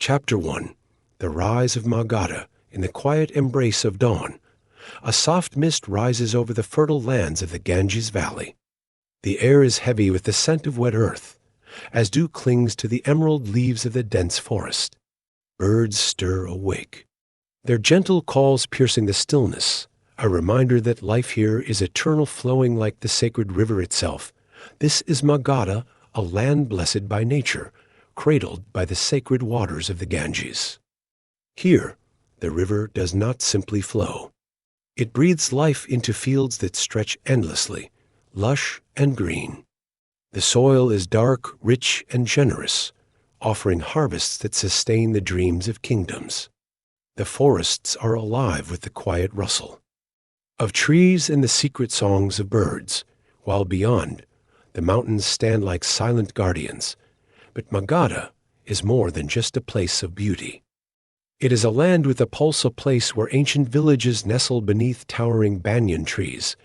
Chapter 1. The Rise of Magadha in the Quiet Embrace of Dawn. A soft mist rises over the fertile lands of the Ganges Valley. The air is heavy with the scent of wet earth, as dew clings to the emerald leaves of the dense forest. Birds stir awake, their gentle calls piercing the stillness, a reminder that life here is eternal, flowing like the sacred river itself. This is Magadha, a land blessed by nature, cradled by the sacred waters of the Ganges. Here, the river does not simply flow. It breathes life into fields that stretch endlessly, lush and green. The soil is dark, rich, and generous, offering harvests that sustain the dreams of kingdoms. The forests are alive with the quiet rustle of trees and the secret songs of birds, while beyond, the mountains stand like silent guardians. But Magadha is more than just a place of beauty. It is a land with a pulse, a place where ancient villages nestle beneath towering banyan trees,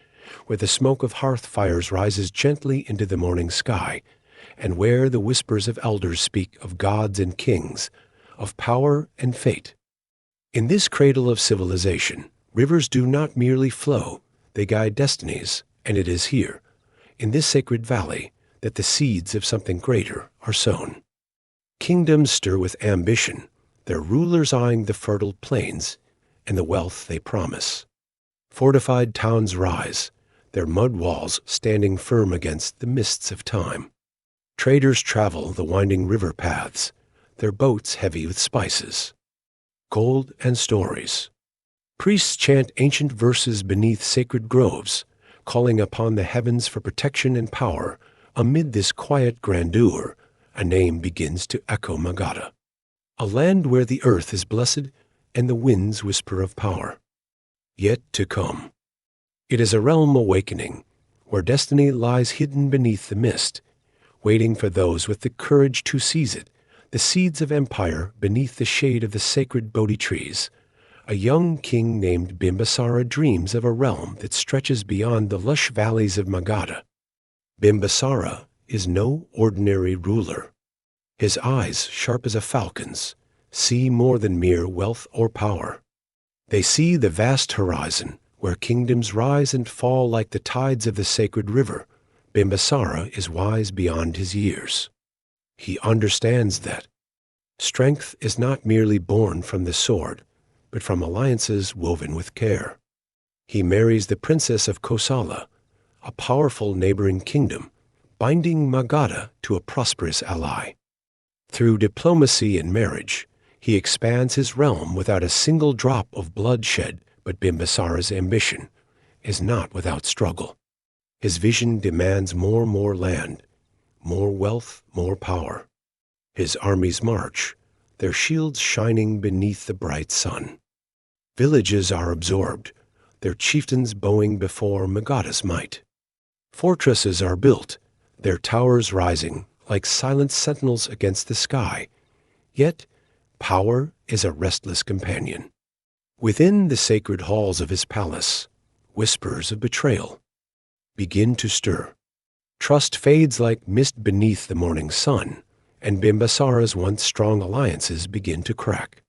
where the smoke of hearth fires rises gently into the morning sky, and where the whispers of elders speak of gods and kings, of power and fate. In this cradle of civilization, rivers do not merely flow, they guide destinies, and it is here, in this sacred valley, that the seeds of something greater are sown. Kingdoms stir with ambition, their rulers eyeing the fertile plains and the wealth they promise. Fortified towns rise, their mud walls standing firm against the mists of time. Traders travel the winding river paths, their boats heavy with spices, gold, and stories. Priests chant ancient verses beneath sacred groves, calling upon the heavens for protection and power. Amid this quiet grandeur, a name begins to echo: Magadha, a land where the earth is blessed and the winds whisper of power. Yet to come. It is a realm awakening, where destiny lies hidden beneath the mist, waiting for those with the courage to seize it, the seeds of empire beneath the shade of the sacred Bodhi trees. A young king named Bimbisara dreams of a realm that stretches beyond the lush valleys of Magadha. Bimbisara is no ordinary ruler. His eyes, sharp as a falcon's, see more than mere wealth or power. They see the vast horizon, where kingdoms rise and fall like the tides of the sacred river. Bimbisara is wise beyond his years. He understands that strength is not merely born from the sword, but from alliances woven with care. He marries the princess of Kosala, a powerful neighboring kingdom, binding Magadha to a prosperous ally. Through diplomacy and marriage, he expands his realm without a single drop of bloodshed. But Bimbisara's ambition is not without struggle. His vision demands more land, more wealth, more power. His armies march, their shields shining beneath the bright sun. Villages are absorbed, their chieftains bowing before Magadha's might. Fortresses are built, their towers rising like silent sentinels against the sky. Yet, power is a restless companion. Within the sacred halls of his palace, whispers of betrayal begin to stir. Trust fades like mist beneath the morning sun, and Bimbisara's once strong alliances begin to crack.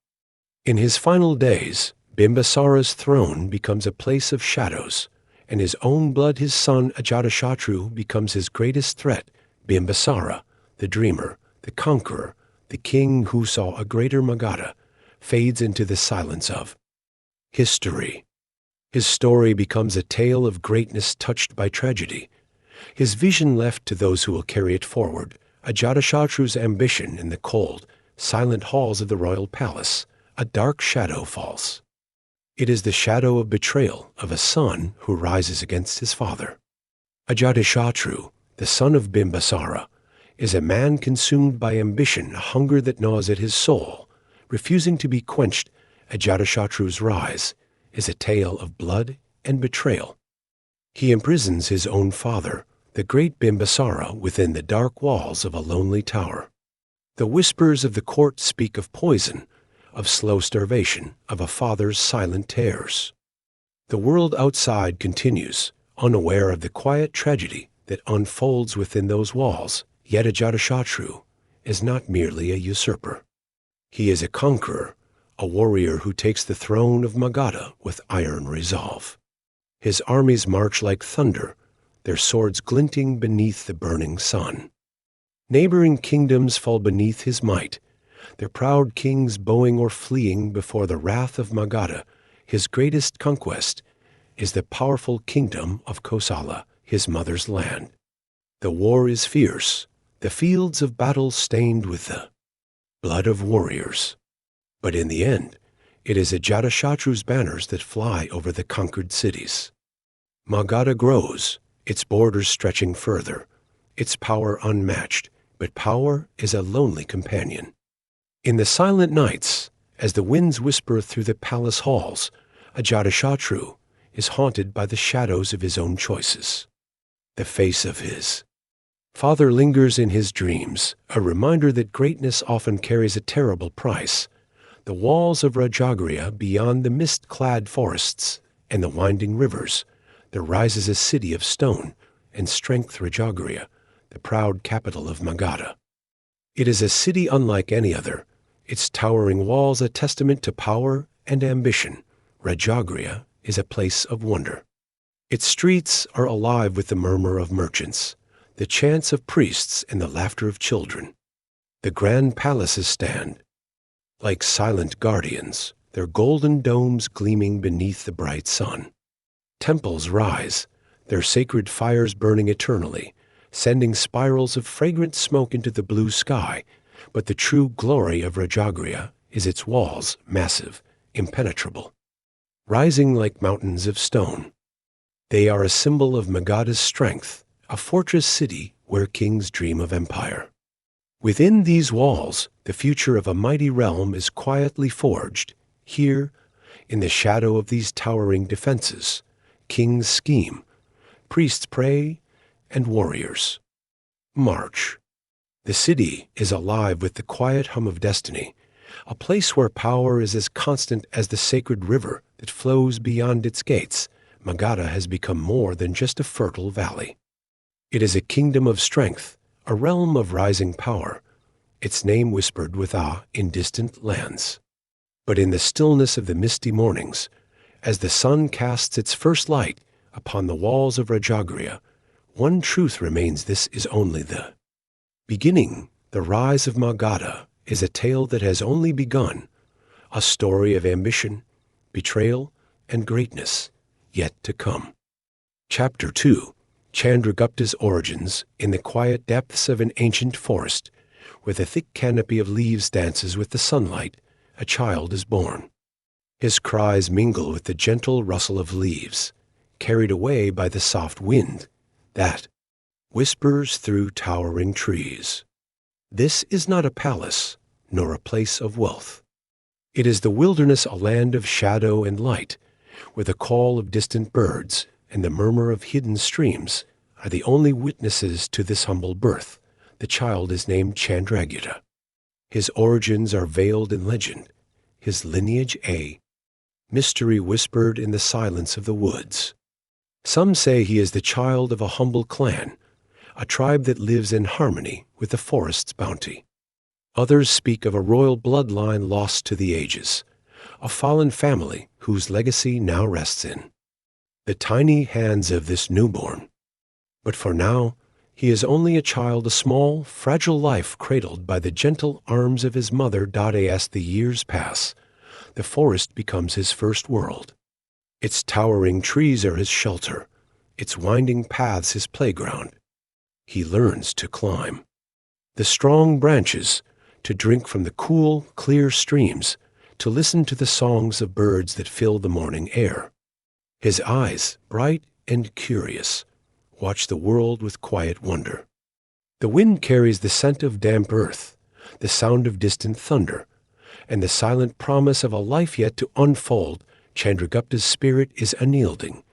In his final days, Bimbisara's throne becomes a place of shadows, and his own blood, his son Ajatashatru, becomes his greatest threat. Bimbisara, the dreamer, the conqueror, the king who saw a greater Magadha, fades into the silence of history. His story becomes a tale of greatness touched by tragedy. His vision left to those who will carry it forward. Ajatashatru's ambition in the cold, silent halls of the royal palace. A dark shadow falls. It is the shadow of betrayal of a son who rises against his father. Ajatashatru, the son of Bimbisara, is a man consumed by ambition, a hunger that gnaws at his soul. Refusing to be quenched, Ajatashatru's rise is a tale of blood and betrayal. He imprisons his own father, the great Bimbisara, within the dark walls of a lonely tower. The whispers of the court speak of poison, of slow starvation, of a father's silent tears. The world outside continues, unaware of the quiet tragedy that unfolds within those walls. Yet Ajatashatru is not merely a usurper. He is a conqueror, a warrior who takes the throne of Magadha with iron resolve. His armies march like thunder, their swords glinting beneath the burning sun. Neighboring kingdoms fall beneath his might, their proud kings bowing or fleeing before the wrath of Magadha. His greatest conquest is the powerful kingdom of Kosala, his mother's land. The war is fierce, the fields of battle stained with the blood of warriors. But in the end, it is Ajatashatru's banners that fly over the conquered cities. Magadha grows, its borders stretching further, its power unmatched, but power is a lonely companion. In the silent nights, as the winds whisper through the palace halls, Ajatashatru is haunted by the shadows of his own choices. The face of his father lingers in his dreams, a reminder that greatness often carries a terrible price. The walls of Rajagriha beyond the mist-clad forests and the winding rivers, there rises a city of stone and strength, Rajagriha, the proud capital of Magadha. It is a city unlike any other, its towering walls a testament to power and ambition. Rajagriha is a place of wonder. Its streets are alive with the murmur of merchants, the chants of priests and the laughter of children. The grand palaces stand like silent guardians, their golden domes gleaming beneath the bright sun. Temples rise, their sacred fires burning eternally, sending spirals of fragrant smoke into the blue sky. But the true glory of Rajagriha is its walls, massive, impenetrable, rising like mountains of stone. They are a symbol of Magadha's strength, a fortress city where kings dream of empire. Within these walls, the future of a mighty realm is quietly forged. Here, in the shadow of these towering defenses, kings scheme, priests pray, and warriors march. The city is alive with the quiet hum of destiny, a place where power is as constant as the sacred river that flows beyond its gates. Magadha has become more than just a fertile valley. It is a kingdom of strength, a realm of rising power, its name whispered with awe in distant lands. But in the stillness of the misty mornings, as the sun casts its first light upon the walls of Rajagriha, one truth remains: this is only the beginning. The rise of Magadha is a tale that has only begun, a story of ambition, betrayal, and greatness yet to come. Chapter 2. Chandragupta's origins. In the quiet depths of an ancient forest, where the thick canopy of leaves dances with the sunlight, a child is born. His cries mingle with the gentle rustle of leaves, carried away by the soft wind that whispers through towering trees. This is not a palace, nor a place of wealth. It is the wilderness, a land of shadow and light, where the call of distant birds and the murmur of hidden streams are the only witnesses to this humble birth. The child is named Chandragupta. His origins are veiled in legend, his lineage a mystery whispered in the silence of the woods. Some say he is the child of a humble clan, a tribe that lives in harmony with the forest's bounty. Others speak of a royal bloodline lost to the ages, a fallen family whose legacy now rests in the tiny hands of this newborn. But for now, he is only a child, a small, fragile life cradled by the gentle arms of his mother. As the years pass, the forest becomes his first world. Its towering trees are his shelter, its winding paths his playground. He learns to climb the strong branches, to drink from the cool, clear streams, to listen to the songs of birds that fill the morning air. His eyes, bright and curious, watch the world with quiet wonder. The wind carries the scent of damp earth, the sound of distant thunder, and the silent promise of a life yet to unfold. Chandragupta's spirit is unyielding,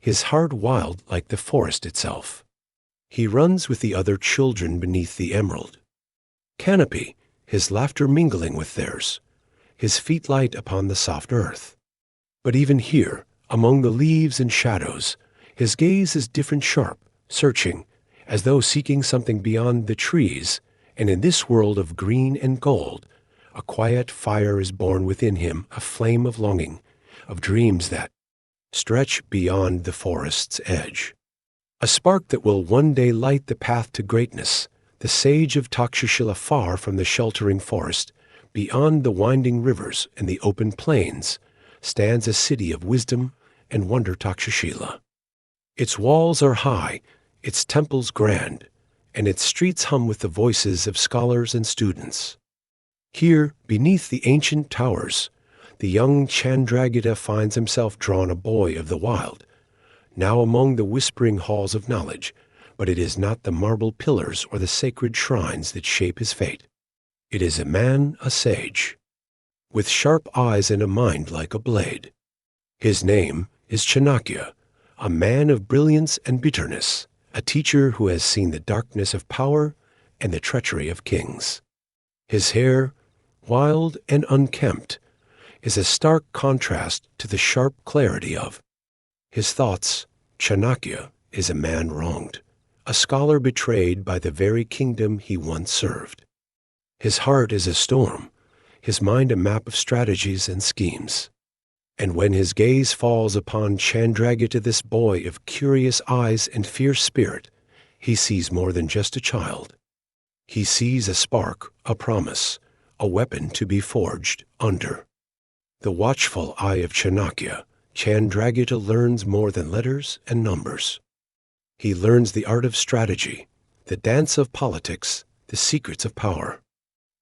his heart wild like the forest itself. He runs with the other children beneath the emerald canopy, his laughter mingling with theirs, his feet light upon the soft earth. But even here, among the leaves and shadows, his gaze is different, sharp, searching, as though seeking something beyond the trees. And in this world of green and gold, A quiet fire is born within him, a flame of longing, of dreams that stretch beyond the forest's edge. A spark that will one day light the path to greatness. The sage of Takshashila, far from the sheltering forest, beyond the winding rivers and the open plains, stands a city of wisdom and wonder, Takshashila. Its walls are high, its temples grand, and its streets hum with the voices of scholars and students. Here, beneath the ancient towers, the young Chandragupta finds himself drawn, a boy of the wild, now among the whispering halls of knowledge, but it is not the marble pillars or the sacred shrines that shape his fate. It is a man, a sage, with sharp eyes and a mind like a blade. His name is Chanakya, a man of brilliance and bitterness, a teacher who has seen the darkness of power and the treachery of kings. His hair, wild and unkempt, is a stark contrast to the sharp clarity of his thoughts. Chanakya is a man wronged, a scholar betrayed by the very kingdom he once served. His heart is a storm, his mind a map of strategies and schemes. And when his gaze falls upon Chandragupta, this boy of curious eyes and fierce spirit, he sees more than just a child. He sees a spark, a promise, a weapon to be forged under the watchful eye of Chanakya. Chandragupta learns more than letters and numbers. He learns the art of strategy, the dance of politics, the secrets of power.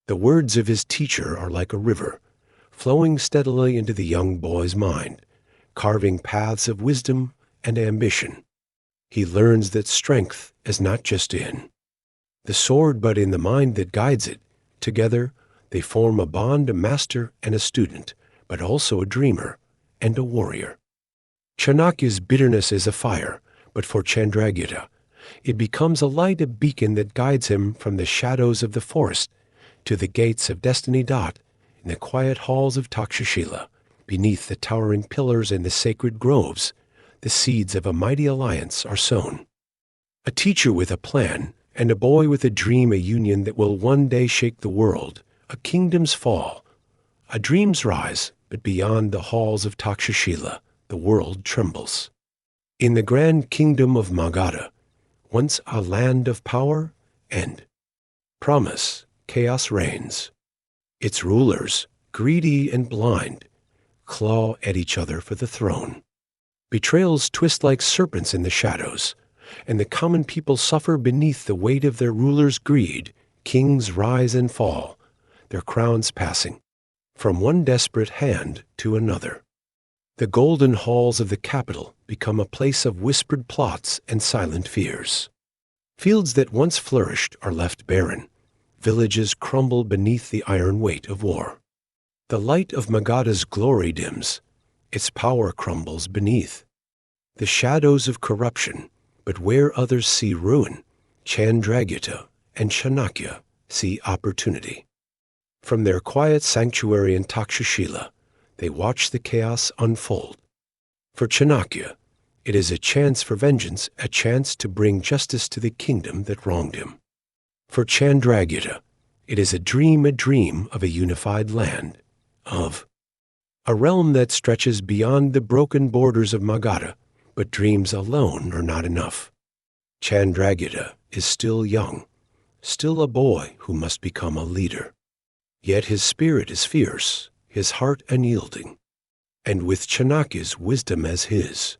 The words of his teacher are like a river, flowing steadily into the young boy's mind, carving paths of wisdom and ambition. He learns that strength is not just in the sword, but in the mind that guides it. Together, they form a bond, a master and a student, but also a dreamer and a warrior. Chanakya's bitterness is a fire, but for Chandragupta, it becomes a light, a beacon that guides him from the shadows of the forest to the gates of destiny. In the quiet halls of Takshashila, beneath the towering pillars and the sacred groves, the seeds of a mighty alliance are sown. A teacher with a plan and a boy with a dream, a union that will one day shake the world, a kingdom's fall, a dream's rise, but beyond the halls of Takshashila, the world trembles. In the grand kingdom of Magadha, once a land of power and promise, chaos reigns. Its rulers, greedy and blind, claw at each other for the throne. Betrayals twist like serpents in the shadows, and the common people suffer beneath the weight of their rulers' greed. Kings rise and fall, their crowns passing from one desperate hand to another. The golden halls of the capital become a place of whispered plots and silent fears. Fields that once flourished are left barren. Villages crumble beneath the iron weight of war. The light of Magadha's glory dims. Its power crumbles beneath the shadows of corruption. But where others see ruin, Chandragupta and Chanakya see opportunity. From their quiet sanctuary in Takshashila, they watch the chaos unfold. For Chanakya, it is a chance for vengeance, a chance to bring justice to the kingdom that wronged him. For Chandragupta, it is a dream of a unified land, of a realm that stretches beyond the broken borders of Magadha. But dreams alone are not enough. Chandragupta is still young, still a boy who must become a leader. Yet his spirit is fierce, his heart unyielding, and with Chanakya's wisdom as his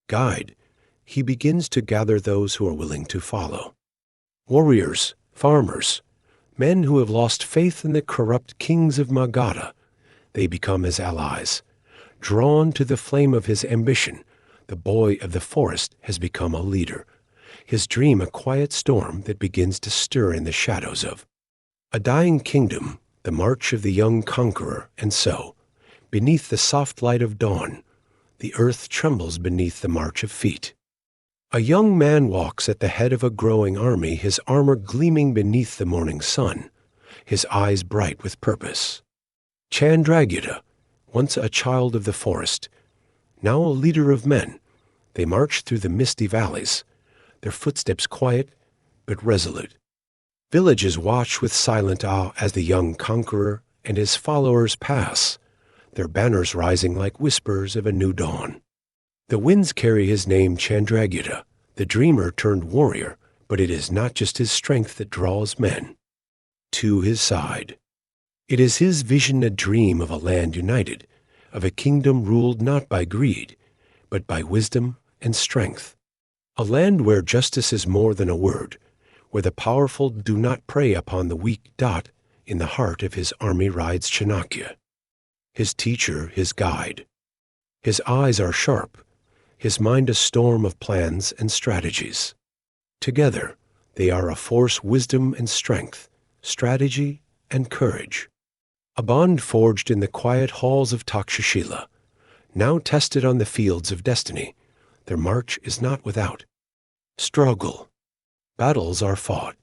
guide, he begins to gather those who are willing to follow. Warriors, farmers, men who have lost faith in the corrupt kings of Magadha, they become his allies. Drawn to the flame of his ambition, the boy of the forest has become a leader, his dream a quiet storm that begins to stir in the shadows of a dying kingdom, the march of the young conqueror. And so, beneath the soft light of dawn, the earth trembles beneath the march of feet. A young man walks at the head of a growing army, his armor gleaming beneath the morning sun, his eyes bright with purpose. Chandragupta, once a child of the forest, now a leader of men, they march through the misty valleys, their footsteps quiet but resolute. Villages watch with silent awe as the young conqueror and his followers pass, their banners rising like whispers of a new dawn. The winds carry his name Chandragupta, the dreamer turned warrior, but it is not just his strength that draws men to his side. It is his vision, a dream of a land united, of a kingdom ruled not by greed, but by wisdom and strength. A land where justice is more than a word, where the powerful do not prey upon the weak. In the heart of his army rides Chanakya, his teacher, his guide. His eyes are sharp, his mind a storm of plans and strategies. Together, they are a force, wisdom and strength, strategy and courage. A bond forged in the quiet halls of Takshashila, now tested on the fields of destiny. Their march is not without struggle. Battles are fought,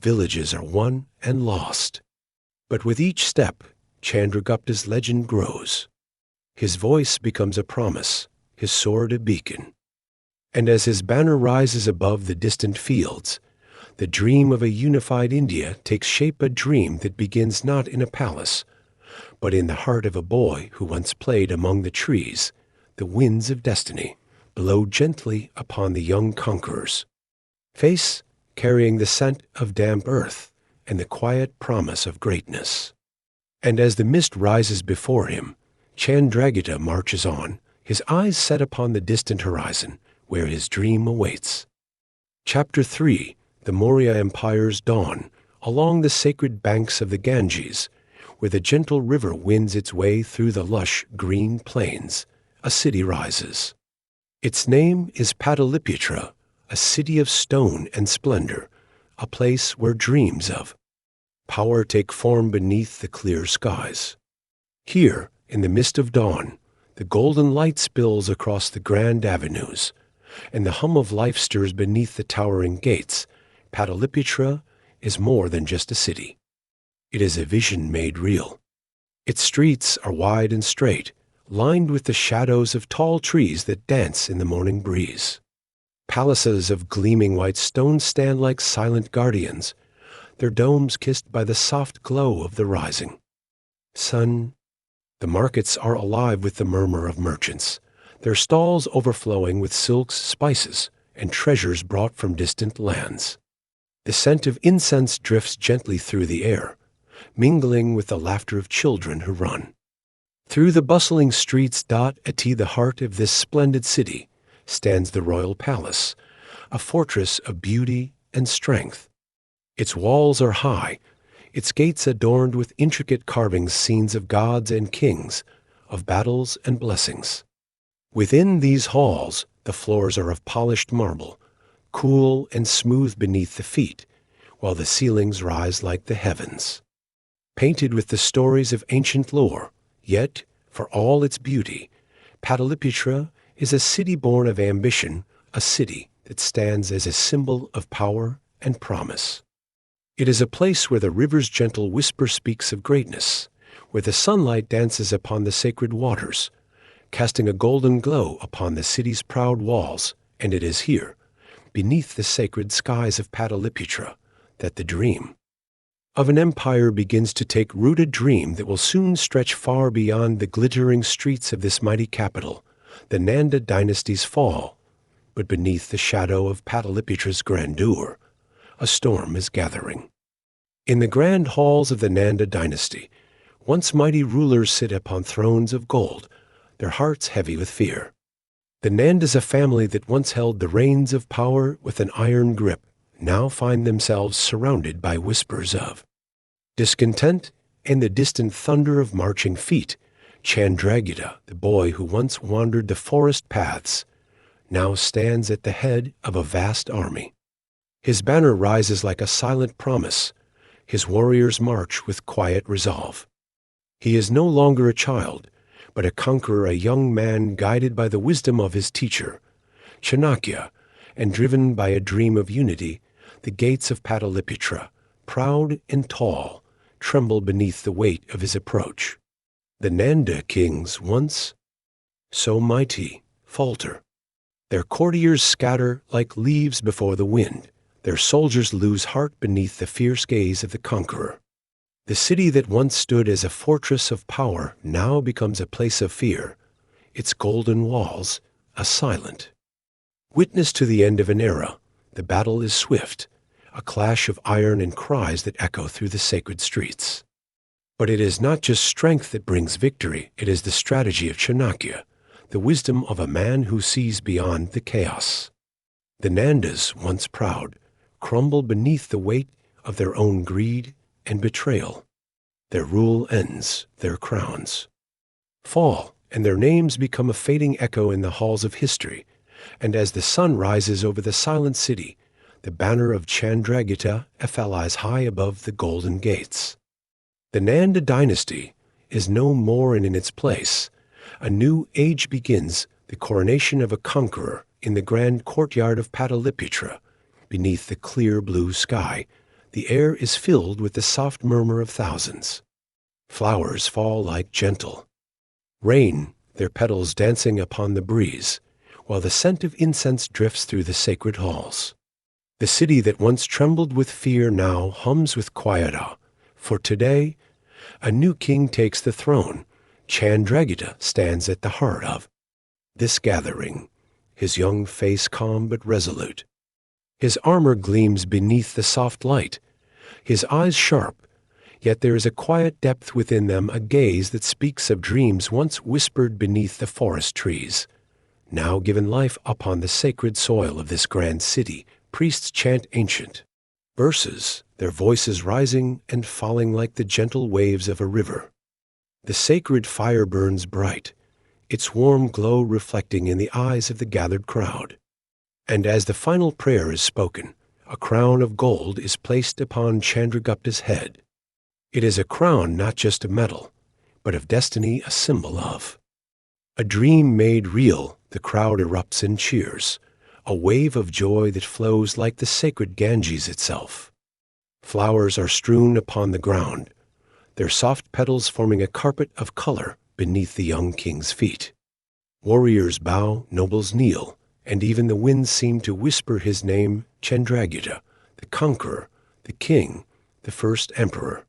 villages are won and lost. But with each step, Chandragupta's legend grows. His voice becomes a promise, his sword a beacon. And as his banner rises above the distant fields, the dream of a unified India takes shape, a dream that begins not in a palace, but in the heart of a boy who once played among the trees. The winds of destiny blow gently upon the young conqueror's face, carrying the scent of damp earth and the quiet promise of greatness. And as the mist rises before him, Chandragupta marches on, his eyes set upon the distant horizon, where his dream awaits. Chapter 3. The Maurya Empire's dawn, along the sacred banks of the Ganges, where the gentle river winds its way through the lush green plains, a city rises. Its name is Pataliputra, a city of stone and splendor, a place where dreams of power take form beneath the clear skies. Here, in the mist of dawn, the golden light spills across the grand avenues, and the hum of life stirs beneath the towering gates. Pataliputra is more than just a city. It is a vision made real. Its streets are wide and straight, lined with the shadows of tall trees that dance in the morning breeze. Palaces of gleaming white stone stand like silent guardians, their domes kissed by the soft glow of the rising sun. The markets are alive with the murmur of merchants, their stalls overflowing with silks, spices, and treasures brought from distant lands. The scent of incense drifts gently through the air, mingling with the laughter of children who run through the bustling streets. At the heart of this splendid city stands the royal palace, a fortress of beauty and strength. Its walls are high, its gates adorned with intricate carvings, scenes of gods and kings, of battles and blessings. Within these halls, the floors are of polished marble, cool and smooth beneath the feet, while the ceilings rise like the heavens, painted with the stories of ancient lore. Yet, for all its beauty, Pataliputra is a city born of ambition, a city that stands as a symbol of power and promise. It is a place where the river's gentle whisper speaks of greatness, where the sunlight dances upon the sacred waters, casting a golden glow upon the city's proud walls. And it is here, beneath the sacred skies of Pataliputra, that the dream of an empire begins to take root, a dream that will soon stretch far beyond the glittering streets of this mighty capital. The Nanda dynasty's fall, but beneath the shadow of Pataliputra's grandeur, a storm is gathering. In the grand halls of the Nanda dynasty, once mighty rulers sit upon thrones of gold, their hearts heavy with fear. The Nandas, a family that once held the reins of power with an iron grip, now find themselves surrounded by whispers of discontent and the distant thunder of marching feet. Chandragupta, the boy who once wandered the forest paths, now stands at the head of a vast army. His banner rises like a silent promise. His warriors march with quiet resolve. He is no longer a child, but a conqueror, a young man guided by the wisdom of his teacher, Chanakya, and driven by a dream of unity. The gates of Pataliputra, proud and tall, tremble beneath the weight of his approach. The Nanda kings, once so mighty, falter. Their courtiers scatter like leaves before the wind. Their soldiers lose heart beneath the fierce gaze of the conqueror. The city that once stood as a fortress of power now becomes a place of fear, its golden walls a silent witness to the end of an era. The battle is swift, a clash of iron and cries that echo through the sacred streets. But it is not just strength that brings victory, it is the strategy of Chanakya, the wisdom of a man who sees beyond the chaos. The Nandas, once proud, crumble beneath the weight of their own greed and betrayal. Their rule ends, their crowns fall, and their names become a fading echo in the halls of history. And as the sun rises over the silent city, the banner of Chandragupta flies high above the golden gates. The Nanda dynasty is no more in its place. A new age begins, the coronation of a conqueror in the grand courtyard of Pataliputra. Beneath the clear blue sky, the air is filled with the soft murmur of thousands. Flowers fall like gentle rain, their petals dancing upon the breeze, while the scent of incense drifts through the sacred halls. The city that once trembled with fear now hums with quiet awe. For today, a new king takes the throne. Chandragupta stands at the heart of this gathering, his young face calm but resolute. His armor gleams beneath the soft light, his eyes sharp, yet there is a quiet depth within them, a gaze that speaks of dreams once whispered beneath the forest trees. Now given life upon the sacred soil of this grand city, priests chant ancient verses, their voices rising and falling like the gentle waves of a river. The sacred fire burns bright, its warm glow reflecting in the eyes of the gathered crowd. And as the final prayer is spoken, a crown of gold is placed upon Chandragupta's head. It is a crown not just of metal, but of destiny, a symbol of a dream made real. The crowd erupts in cheers, a wave of joy that flows like the sacred Ganges itself. Flowers are strewn upon the ground, their soft petals forming a carpet of color beneath the young king's feet. Warriors bow, nobles kneel, and even the winds seem to whisper his name, Chandragupta, the conqueror, the king, the first emperor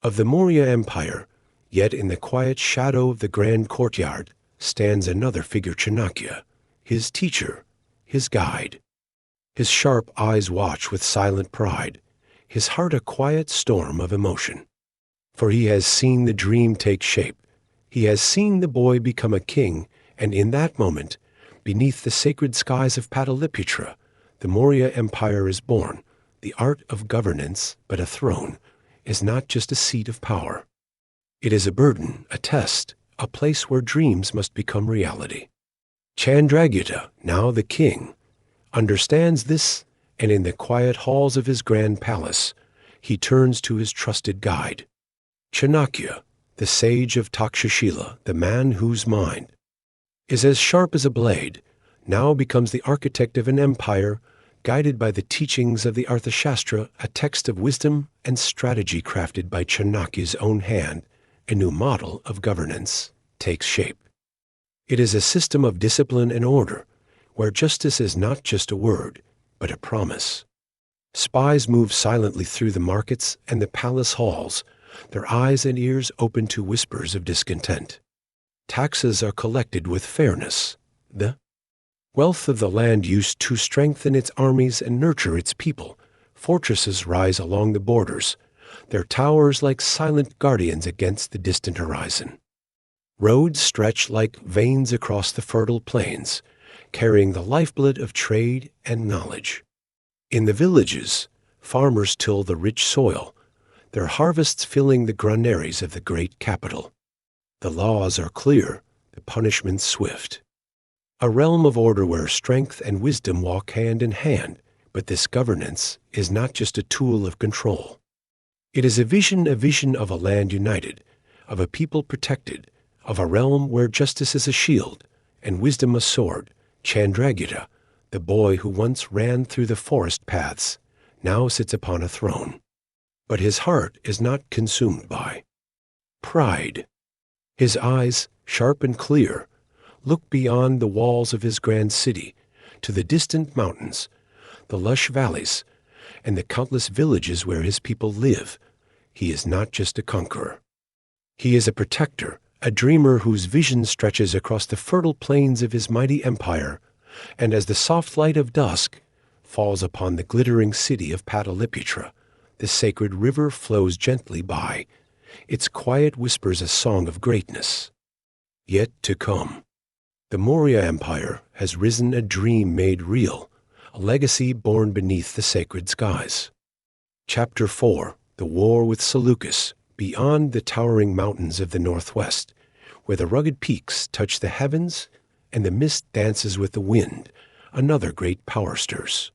of the Maurya Empire. Yet in the quiet shadow of the grand courtyard stands another figure, Chanakya, his teacher, his guide. His sharp eyes watch with silent pride, his heart a quiet storm of emotion. For he has seen the dream take shape, he has seen the boy become a king, and in that moment, beneath the sacred skies of Pataliputra, the Maurya Empire is born. The art of governance, but a throne, is not just a seat of power. It is a burden, a test, a place where dreams must become reality. Chandragupta, now the king, understands this, and in the quiet halls of his grand palace, he turns to his trusted guide. Chanakya, the sage of Takshashila, the man whose mind is as sharp as a blade, now becomes the architect of an empire guided by the teachings of the Arthashastra, a text of wisdom and strategy crafted by Chanakya's own hand. A new model of governance takes shape. It is a system of discipline and order, where justice is not just a word, but a promise. Spies move silently through the markets and the palace halls, their eyes and ears open to whispers of discontent. Taxes are collected with fairness. The wealth of the land used to strengthen its armies and nurture its people. Fortresses rise along the borders, their towers like silent guardians against the distant horizon. Roads stretch like veins across the fertile plains, carrying the lifeblood of trade and knowledge. In the villages, farmers till the rich soil, their harvests filling the granaries of the great capital. The laws are clear, the punishments swift. A realm of order where strength and wisdom walk hand in hand, but this governance is not just a tool of control. It is a vision of a land united, of a people protected, of a realm where justice is a shield and wisdom a sword. Chandragupta, the boy who once ran through the forest paths, now sits upon a throne. But his heart is not consumed by pride. His eyes, sharp and clear, look beyond the walls of his grand city to the distant mountains, the lush valleys, and the countless villages where his people live. he is not just a conqueror. He is a protector, a dreamer whose vision stretches across the fertile plains of his mighty empire, and as the soft light of dusk falls upon the glittering city of Pataliputra, the sacred river flows gently by. Its quiet whispers a song of greatness. Yet to come. The Maurya Empire has risen, a dream made real, a legacy born beneath the sacred skies. Chapter 4. The War with Seleucus, beyond the towering mountains of the northwest, where the rugged peaks touch the heavens and the mist dances with the wind, another great power stirs.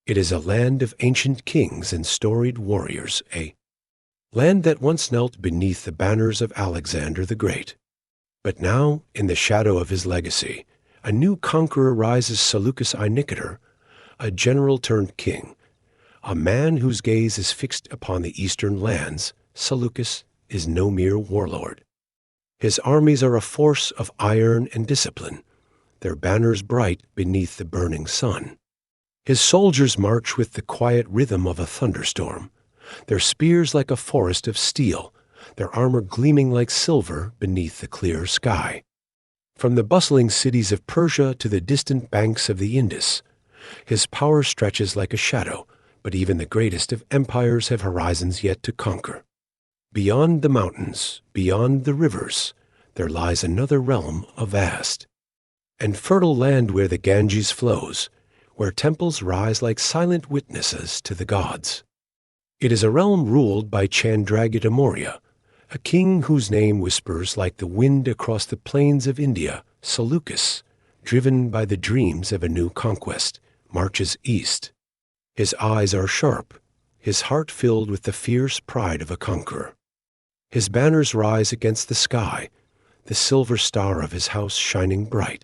It is a land of ancient kings and storied warriors, a land that once knelt beneath the banners of Alexander the Great. But now, in the shadow of his legacy, a new conqueror rises, Seleucus I Nicator, a general turned king, a man whose gaze is fixed upon the eastern lands. Seleucus is no mere warlord. His armies are a force of iron and discipline, their banners bright beneath the burning sun. His soldiers march with the quiet rhythm of a thunderstorm, their spears like a forest of steel, their armor gleaming like silver beneath the clear sky. From the bustling cities of Persia to the distant banks of the Indus, his power stretches like a shadow, but even the greatest of empires have horizons yet to conquer. Beyond the mountains, beyond the rivers, there lies another realm, a vast and fertile land where the Ganges flows, where temples rise like silent witnesses to the gods. It is a realm ruled by Chandragupta Maurya, a king whose name whispers like the wind across the plains of India. Seleucus, driven by the dreams of a new conquest, marches east. His eyes are sharp, his heart filled with the fierce pride of a conqueror. His banners rise against the sky, the silver star of his house shining bright.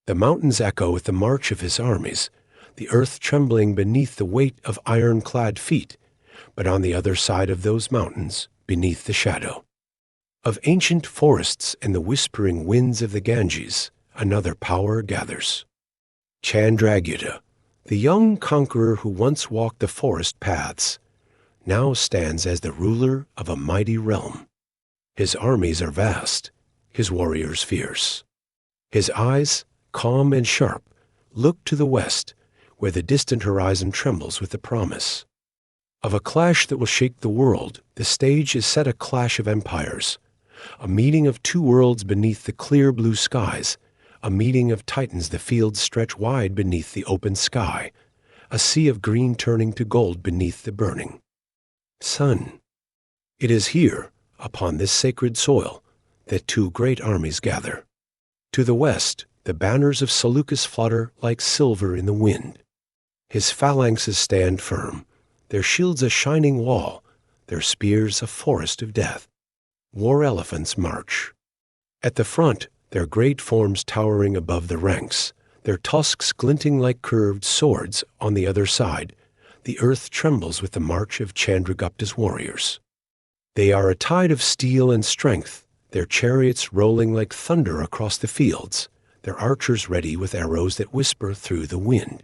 The mountains echo with the march of his armies, the earth trembling beneath the weight of iron-clad feet, but on the other side of those mountains, beneath the shadow of ancient forests and the whispering winds of the Ganges, another power gathers. Chandragupta, the young conqueror who once walked the forest paths, now stands as the ruler of a mighty realm. His armies are vast, his warriors fierce. His eyes, calm and sharp, look to the west, where the distant horizon trembles with the promise of a clash that will shake the world. The stage is set, a clash of empires, a meeting of two worlds beneath the clear blue skies, a meeting of titans. The fields stretch wide beneath the open sky, a sea of green turning to gold beneath the burning sun. It is here, upon this sacred soil, that two great armies gather. To the west, the banners of Seleucus flutter like silver in the wind. His phalanxes stand firm, their shields a shining wall, their spears a forest of death. War elephants march. At the front, their great forms towering above the ranks, their tusks glinting like curved swords. On the other side, the earth trembles with the march of Chandragupta's warriors. They are a tide of steel and strength, their chariots rolling like thunder across the fields, their archers ready with arrows that whisper through the wind.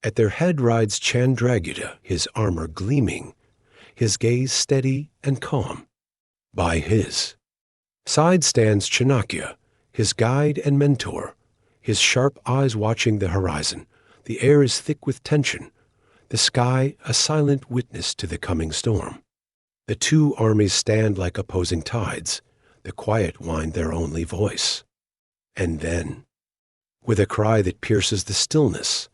At their head rides Chandragupta, his armor gleaming, his gaze steady and calm. By his side stands Chanakya, his guide and mentor, his sharp eyes watching the horizon. The air is thick with tension, the sky a silent witness to the coming storm. The two armies stand like opposing tides, the quiet wind their only voice. And then, with a cry that pierces the stillness,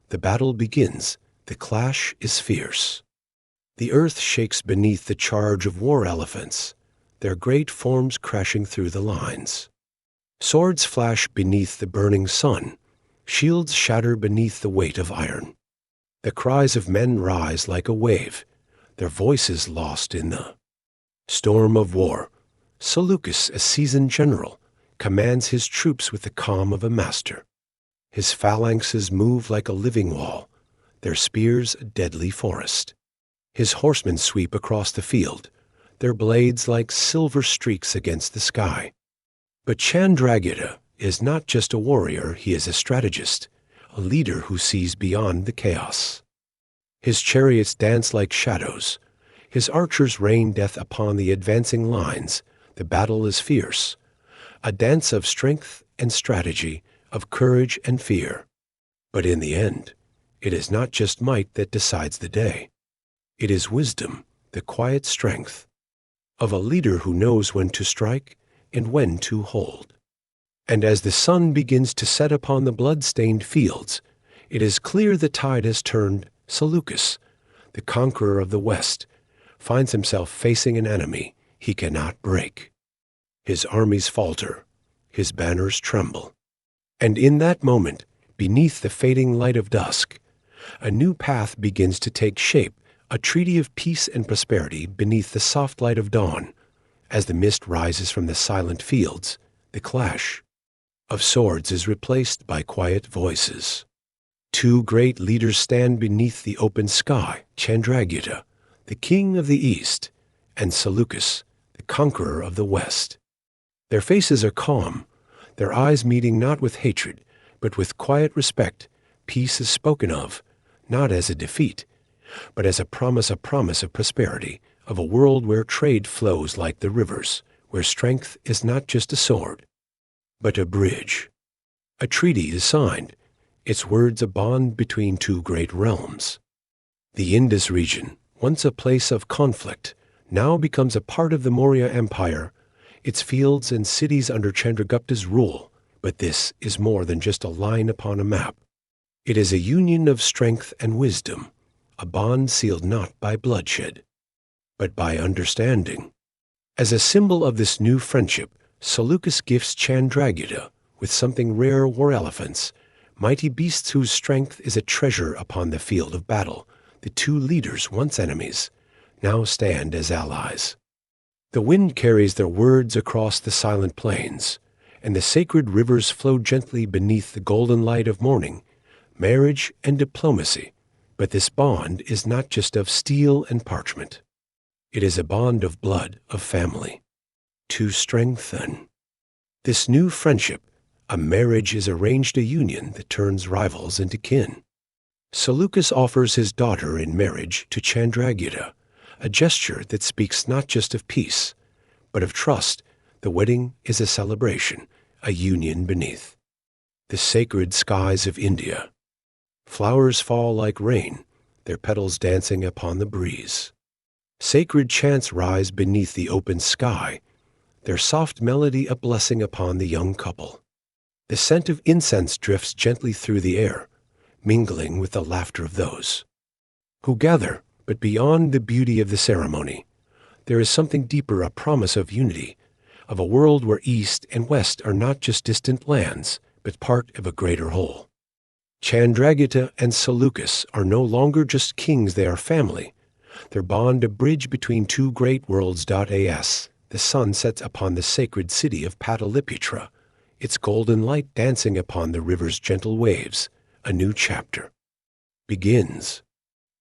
the battle begins. The clash is fierce. The earth shakes beneath the charge of war elephants, their great forms crashing through the lines. Swords flash beneath the burning sun, shields shatter beneath the weight of iron. The cries of men rise like a wave, their voices lost in the storm of war. Seleucus, a seasoned general, commands his troops with the calm of a master. His phalanxes move like a living wall, their spears a deadly forest. His horsemen sweep across the field, their blades like silver streaks against the sky. But Chandragupta is not just a warrior, he is a strategist, a leader who sees beyond the chaos. His chariots dance like shadows, His archers rain death upon the advancing lines. The battle is fierce, a dance of strength and strategy, of courage and fear. But in the end, it is not just might that decides the day. It is wisdom, the quiet strength of a leader who knows when to strike and when to hold. And as the sun begins to set upon the blood-stained fields, it is clear the tide has turned. Seleucus, the conqueror of the West, finds himself facing an enemy he cannot break. His armies falter, his banners tremble. And in that moment, beneath the fading light of dusk, a new path begins to take shape, a treaty of peace and prosperity beneath the soft light of dawn. As the mist rises from the silent fields, the clash of swords is replaced by quiet voices. Two great leaders stand beneath the open sky, Chandragupta, the king of the East, and Seleucus, the conqueror of the West. Their faces are calm, their eyes meeting not with hatred, but with quiet respect. Peace is spoken of, not as a defeat, but as a promise of prosperity, of a world where trade flows like the rivers, where strength is not just a sword, but a bridge. A treaty is signed, its words a bond between two great realms. The Indus region, once a place of conflict, now becomes a part of the Maurya Empire, its fields and cities under Chandragupta's rule. But this is more than just a line upon a map. It is a union of strength and wisdom, a bond sealed not by bloodshed, but by understanding. As a symbol of this new friendship, Seleucus gifts Chandragupta with something rare war elephants, mighty beasts whose strength is a treasure upon the field of battle. The two leaders, once enemies, now stand as allies. The wind carries their words across the silent plains, and the sacred rivers flow gently beneath the golden light of morning. Marriage and diplomacy. But this bond is not just of steel and parchment. It is a bond of blood, of family. To strengthen this new friendship, a marriage is arranged, a union that turns rivals into kin. Seleucus offers his daughter in marriage to Chandragupta, a gesture that speaks not just of peace, but of trust. The wedding is a celebration, a union beneath the sacred skies of India. Flowers fall like rain, their petals dancing upon the breeze. Sacred chants rise beneath the open sky, their soft melody a blessing upon the young couple. The scent of incense drifts gently through the air, mingling with the laughter of those who gather. But beyond the beauty of the ceremony, there is something deeper, a promise of unity, of a world where East and West are not just distant lands, but part of a greater whole. Chandragupta and Seleucus are no longer just kings, they are family. Their bond a bridge between two great worlds. As the sun sets upon the sacred city of Pataliputra, its golden light dancing upon the river's gentle waves, a new chapter begins.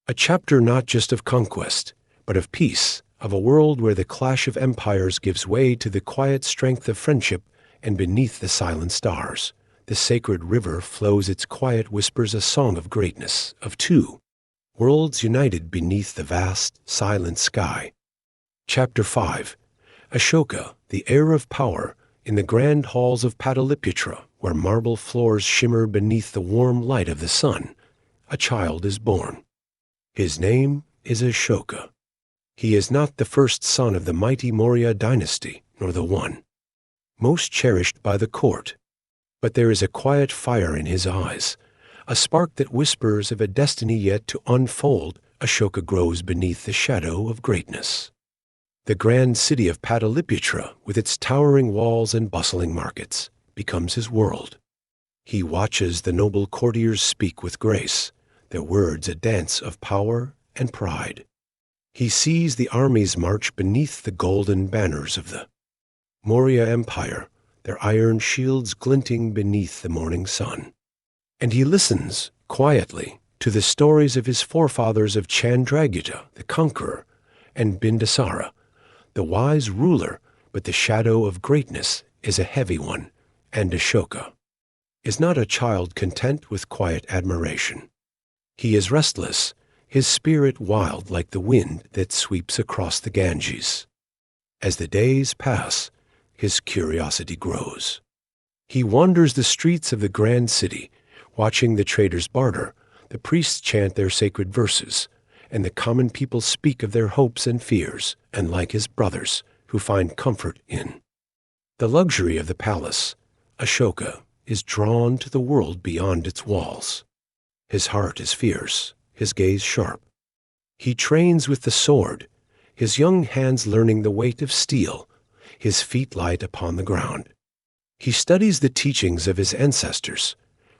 A chapter not just of conquest, but of peace, of a world where the clash of empires gives way to the quiet strength of friendship, and beneath the silent stars, the sacred river flows, its quiet whispers a song of greatness, of two worlds united beneath the vast, silent sky. Chapter 5. Ashoka, the heir of power, in the grand halls of Pataliputra, where marble floors shimmer beneath the warm light of the sun, a child is born. His name is Ashoka. He is not the first son of the mighty Maurya dynasty, nor the one most cherished by the court. But there is a quiet fire in his eyes, a spark that whispers of a destiny yet to unfold. Ashoka grows beneath the shadow of greatness. The grand city of Pataliputra, with its towering walls and bustling markets, becomes his world. He watches the noble courtiers speak with grace, their words a dance of power and pride. He sees the armies march beneath the golden banners of the Maurya Empire, their iron shields glinting beneath the morning sun. And he listens, quietly, to the stories of his forefathers, of Chandragupta, the conqueror, and Bindusara, the wise ruler. But the shadow of greatness is a heavy one, and Ashoka is not a child content with quiet admiration. He is restless, his spirit wild like the wind that sweeps across the Ganges. As the days pass, his curiosity grows. He wanders the streets of the grand city, watching the traders barter, the priests chant their sacred verses, and the common people speak of their hopes and fears, and like his brothers, who find comfort in the luxury of the palace, Ashoka is drawn to the world beyond its walls. His heart is fierce, his gaze sharp. He trains with the sword, his young hands learning the weight of steel, his feet light upon the ground. He studies the teachings of his ancestors,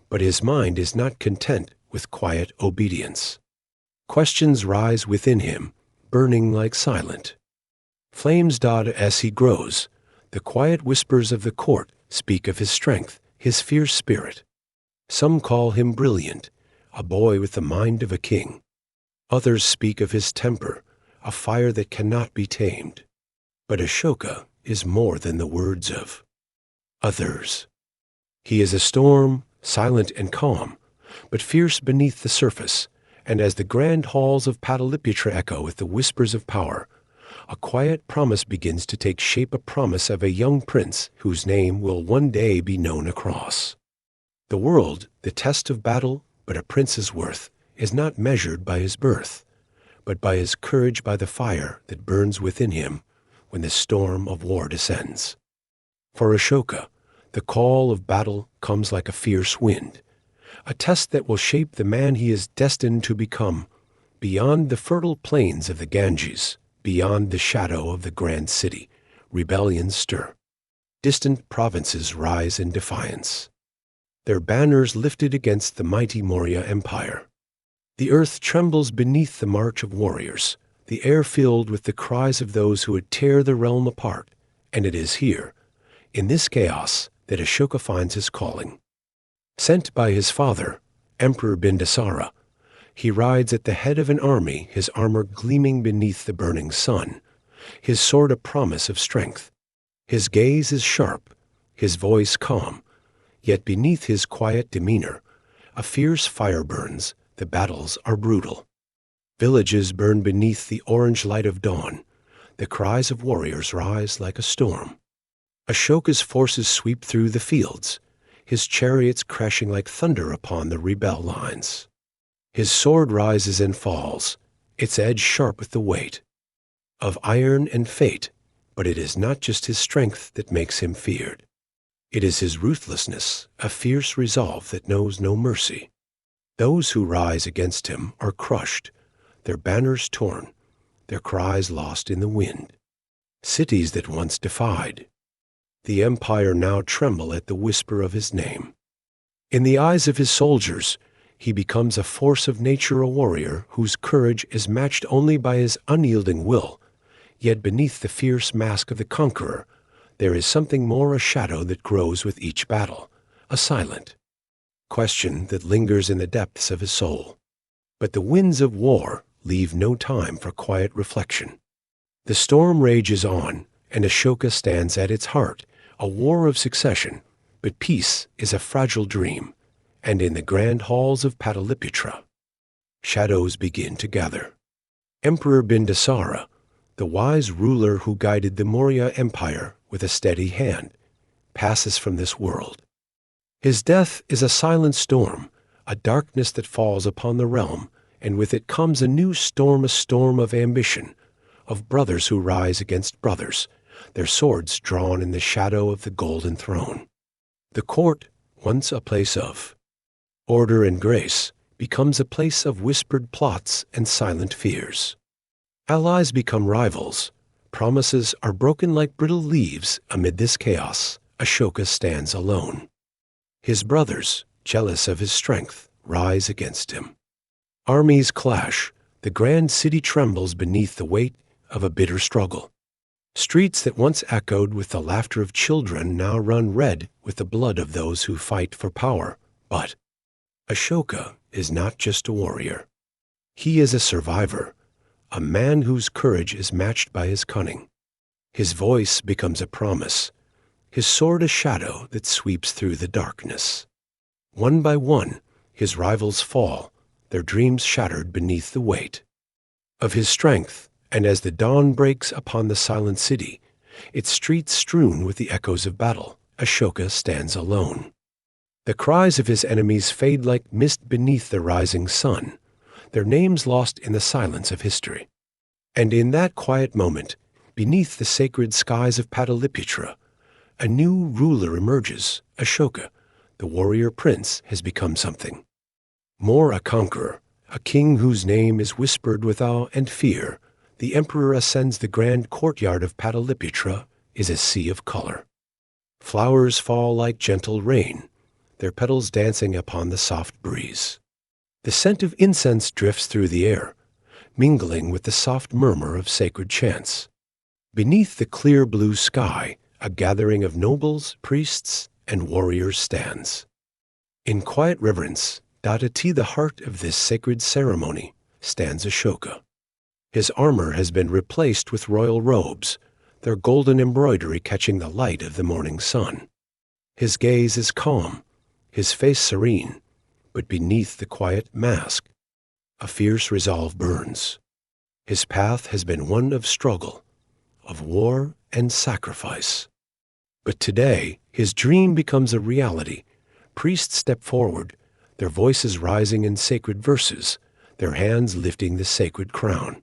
but his mind is not content with quiet obedience. Questions rise within him, burning like silent flames. As he grows, the quiet whispers of the court speak of his strength, his fierce spirit. Some call him brilliant, a boy with the mind of a king. Others speak of his temper, a fire that cannot be tamed. But Ashoka is more than the words of others. He is a storm, silent and calm, but fierce beneath the surface, and as the grand halls of Pataliputra echo with the whispers of power, a quiet promise begins to take shape, a promise of a young prince whose name will one day be known across the world. The test of battle, but a prince's worth, is not measured by his birth, but by his courage, by the fire that burns within him when the storm of war descends. For Ashoka, the call of battle comes like a fierce wind, a test that will shape the man he is destined to become, beyond the fertile plains of the Ganges, beyond the shadow of the grand city. Rebellions stir. Distant provinces rise in defiance, their banners lifted against the mighty Maurya Empire. The earth trembles beneath the march of warriors, the air filled with the cries of those who would tear the realm apart. And it is here, in this chaos, that Ashoka finds his calling. Sent by his father, Emperor Bindusara, he rides at the head of an army, his armor gleaming beneath the burning sun, his sword a promise of strength. His gaze is sharp, his voice calm, yet beneath his quiet demeanor, a fierce fire burns. The battles are brutal. Villages burn beneath the orange light of dawn. The cries of warriors rise like a storm. Ashoka's forces sweep through the fields, his chariots crashing like thunder upon the rebel lines. His sword rises and falls, its edge sharp with the weight of iron and fate. But it is not just his strength that makes him feared. It is his ruthlessness, a fierce resolve that knows no mercy. Those who rise against him are crushed, their banners torn, their cries lost in the wind. Cities that once defied the empire now tremble at the whisper of his name. In the eyes of his soldiers, he becomes a force of nature, a warrior whose courage is matched only by his unyielding will. Yet beneath the fierce mask of the conqueror, there is something more, a shadow that grows with each battle, a silent question that lingers in the depths of his soul. But the winds of war leave no time for quiet reflection. The storm rages on, and Ashoka stands at its heart, a war of succession. But peace is a fragile dream, and in the grand halls of Pataliputra, shadows begin to gather. Emperor Bindusara, the wise ruler who guided the Maurya Empire with a steady hand, passes from this world. His death is a silent storm, a darkness that falls upon the realm, and with it comes a new storm, a storm of ambition, of brothers who rise against brothers, their swords drawn in the shadow of the golden throne. The court, once a place of order and grace, becomes a place of whispered plots and silent fears. Allies become rivals. Promises are broken like brittle leaves. Amid this chaos, Ashoka stands alone. His brothers, jealous of his strength, rise against him. Armies clash. The grand city trembles beneath the weight of a bitter struggle. Streets that once echoed with the laughter of children now run red with the blood of those who fight for power. But Ashoka is not just a warrior. He is a survivor, a man whose courage is matched by his cunning. His voice becomes a promise, his sword a shadow that sweeps through the darkness. One by one, his rivals fall, their dreams shattered beneath the weight of his strength. And as the dawn breaks upon the silent city, its streets strewn with the echoes of battle, Ashoka stands alone. The cries of his enemies fade like mist beneath the rising sun, their names lost in the silence of history. And in that quiet moment, beneath the sacred skies of Pataliputra, a new ruler emerges. Ashoka, the warrior prince, has become something more, a conqueror, a king whose name is whispered with awe and fear. The emperor ascends the grand courtyard of Pataliputra is a sea of color. Flowers fall like gentle rain, their petals dancing upon the soft breeze. The scent of incense drifts through the air, mingling with the soft murmur of sacred chants. Beneath the clear blue sky, a gathering of nobles, priests, and warriors stands. In quiet reverence, at the heart of this sacred ceremony, stands Ashoka. His armor has been replaced with royal robes, their golden embroidery catching the light of the morning sun. His gaze is calm, his face serene, but beneath the quiet mask, a fierce resolve burns. His path has been one of struggle, of war and sacrifice. But today, his dream becomes a reality. Priests step forward, their voices rising in sacred verses, their hands lifting the sacred crown.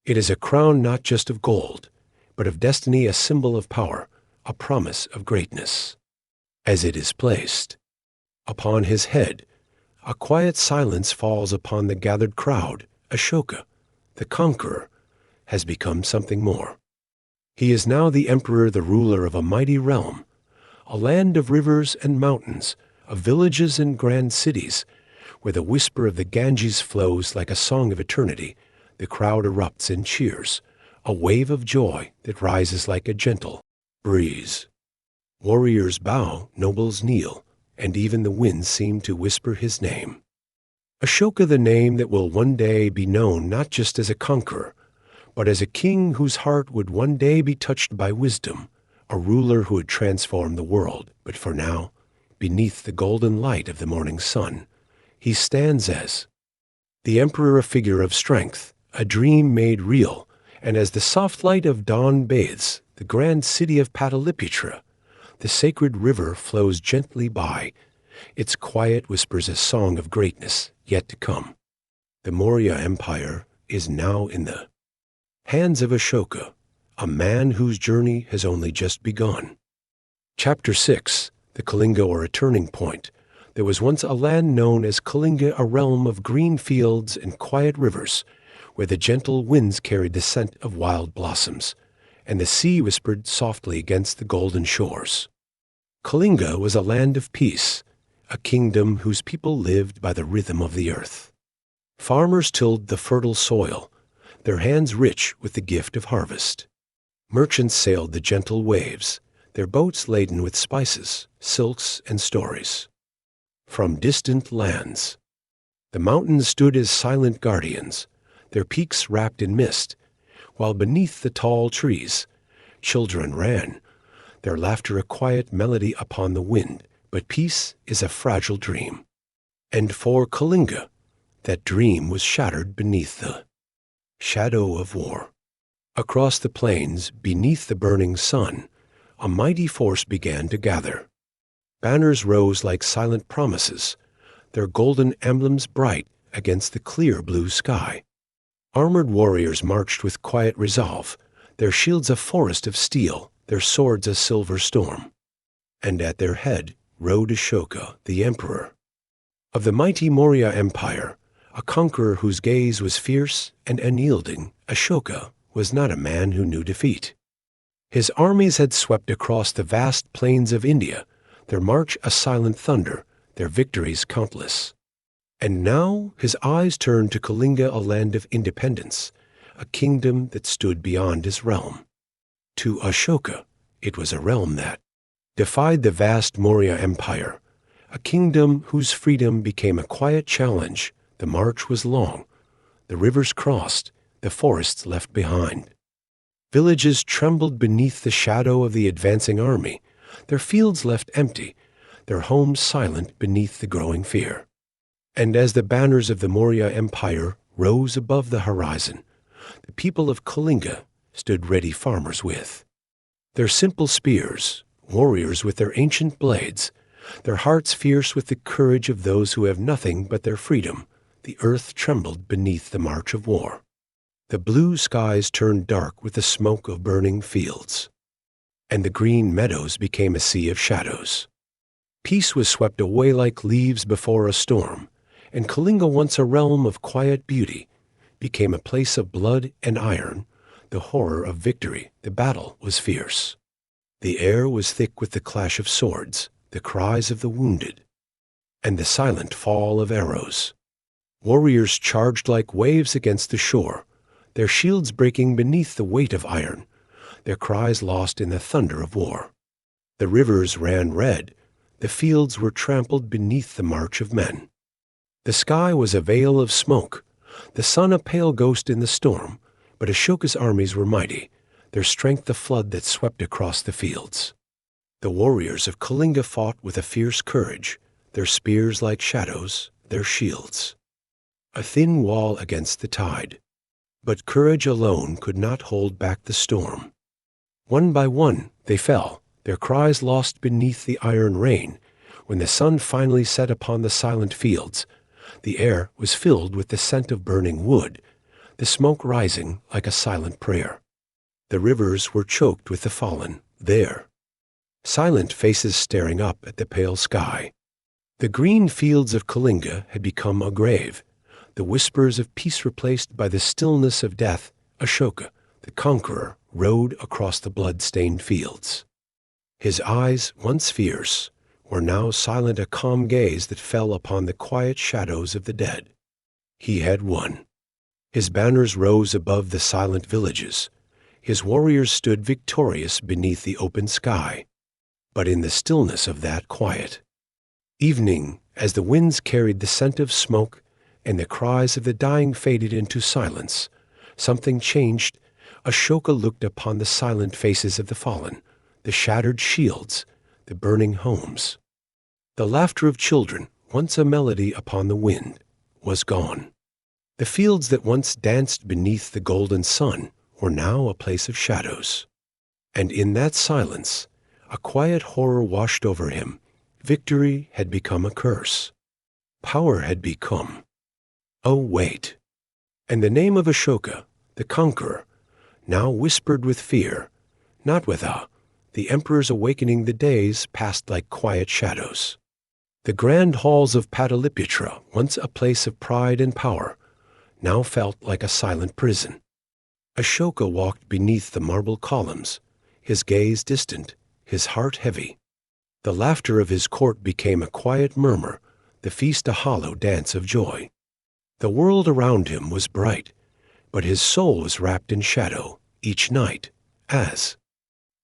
It is a crown not just of gold, but of destiny, a symbol of power, a promise of greatness. As it is placed upon his head, a quiet silence falls upon the gathered crowd. Ashoka, the conqueror, has become something more. He is now the emperor, the ruler of a mighty realm, a land of rivers and mountains, of villages and grand cities, where the whisper of the Ganges flows like a song of eternity. The crowd erupts in cheers, a wave of joy that rises like a gentle breeze. Warriors bow, nobles kneel, and even the winds seem to whisper his name. Ashoka, the name that will one day be known not just as a conqueror, but as a king whose heart would one day be touched by wisdom, a ruler who would transform the world. But for now, beneath the golden light of the morning sun, he stands as the emperor, a figure of strength, a dream made real. And as the soft light of dawn bathes the grand city of Pataliputra, the sacred river flows gently by. Its quiet whispers a song of greatness yet to come. The Maurya Empire is now in the hands of Ashoka, a man whose journey has only just begun. Chapter 6. The Kalinga, or a turning point. There was once a land known as Kalinga, a realm of green fields and quiet rivers, where the gentle winds carried the scent of wild blossoms, and the sea whispered softly against the golden shores. Kalinga was a land of peace, a kingdom whose people lived by the rhythm of the earth. Farmers tilled the fertile soil, their hands rich with the gift of harvest. Merchants sailed the gentle waves, their boats laden with spices, silks, and stories. From distant lands, the mountains stood as silent guardians, their peaks wrapped in mist, while beneath the tall trees, children ran, their laughter a quiet melody upon the wind. But peace is a fragile dream. And for Kalinga, that dream was shattered beneath the shadow of war. Across the plains, beneath the burning sun, a mighty force began to gather. Banners rose like silent promises, their golden emblems bright against the clear blue sky. Armored warriors marched with quiet resolve, their shields a forest of steel, their swords a silver storm. And at their head rode Ashoka, the emperor of the mighty Maurya Empire, a conqueror whose gaze was fierce and unyielding. Ashoka was not a man who knew defeat. His armies had swept across the vast plains of India, their march a silent thunder, their victories countless. And now his eyes turned to Kalinga, a land of independence, a kingdom that stood beyond his realm. To Ashoka, it was a realm that defied the vast Maurya Empire, a kingdom whose freedom became a quiet challenge. The march was long, the rivers crossed, the forests left behind. Villages trembled beneath the shadow of the advancing army, their fields left empty, their homes silent beneath the growing fear. And as the banners of the Maurya Empire rose above the horizon, the people of Kalinga stood ready farmers with their simple spears, warriors with their ancient blades, their hearts fierce with the courage of those who have nothing but their freedom. The earth trembled beneath the march of war. The blue skies turned dark with the smoke of burning fields, and the green meadows became a sea of shadows. Peace was swept away like leaves before a storm, and Kalinga, once a realm of quiet beauty, became a place of blood and iron, the horror of victory. The battle was fierce. The air was thick with the clash of swords, the cries of the wounded, and the silent fall of arrows. Warriors charged like waves against the shore, their shields breaking beneath the weight of iron, their cries lost in the thunder of war. The rivers ran red, the fields were trampled beneath the march of men. The sky was a veil of smoke, the sun a pale ghost in the storm, but Ashoka's armies were mighty, their strength the flood that swept across the fields. The warriors of Kalinga fought with a fierce courage, their spears like shadows, their shields a thin wall against the tide. But courage alone could not hold back the storm. One by one they fell, their cries lost beneath the iron rain. When the sun finally set upon the silent fields, the air was filled with the scent of burning wood, the smoke rising like a silent prayer. The rivers were choked with the fallen, there, silent faces staring up at the pale sky. The green fields of Kalinga had become a grave, the whispers of peace replaced by the stillness of death. Ashoka, the conqueror, rode across the blood-stained fields. His eyes, once fierce, were now silent, a calm gaze that fell upon the quiet shadows of the dead. He had won. His banners rose above the silent villages. His warriors stood victorious beneath the open sky. But in the stillness of that quiet evening, as the winds carried the scent of smoke and the cries of the dying faded into silence, something changed. Ashoka looked upon the silent faces of the fallen, the shattered shields, the burning homes. The laughter of children, once a melody upon the wind, was gone. The fields that once danced beneath the golden sun were now a place of shadows. And in that silence, a quiet horror washed over him. Victory had become a curse. Power had become a weight. And the name of Ashoka, the conqueror, now whispered with fear, not with awe. The emperor's awakening. The days passed like quiet shadows. The grand halls of Pataliputra, once a place of pride and power, now felt like a silent prison. Ashoka walked beneath the marble columns, his gaze distant, his heart heavy. The laughter of his court became a quiet murmur, the feast a hollow dance of joy. The world around him was bright, but his soul was wrapped in shadow. Each night, as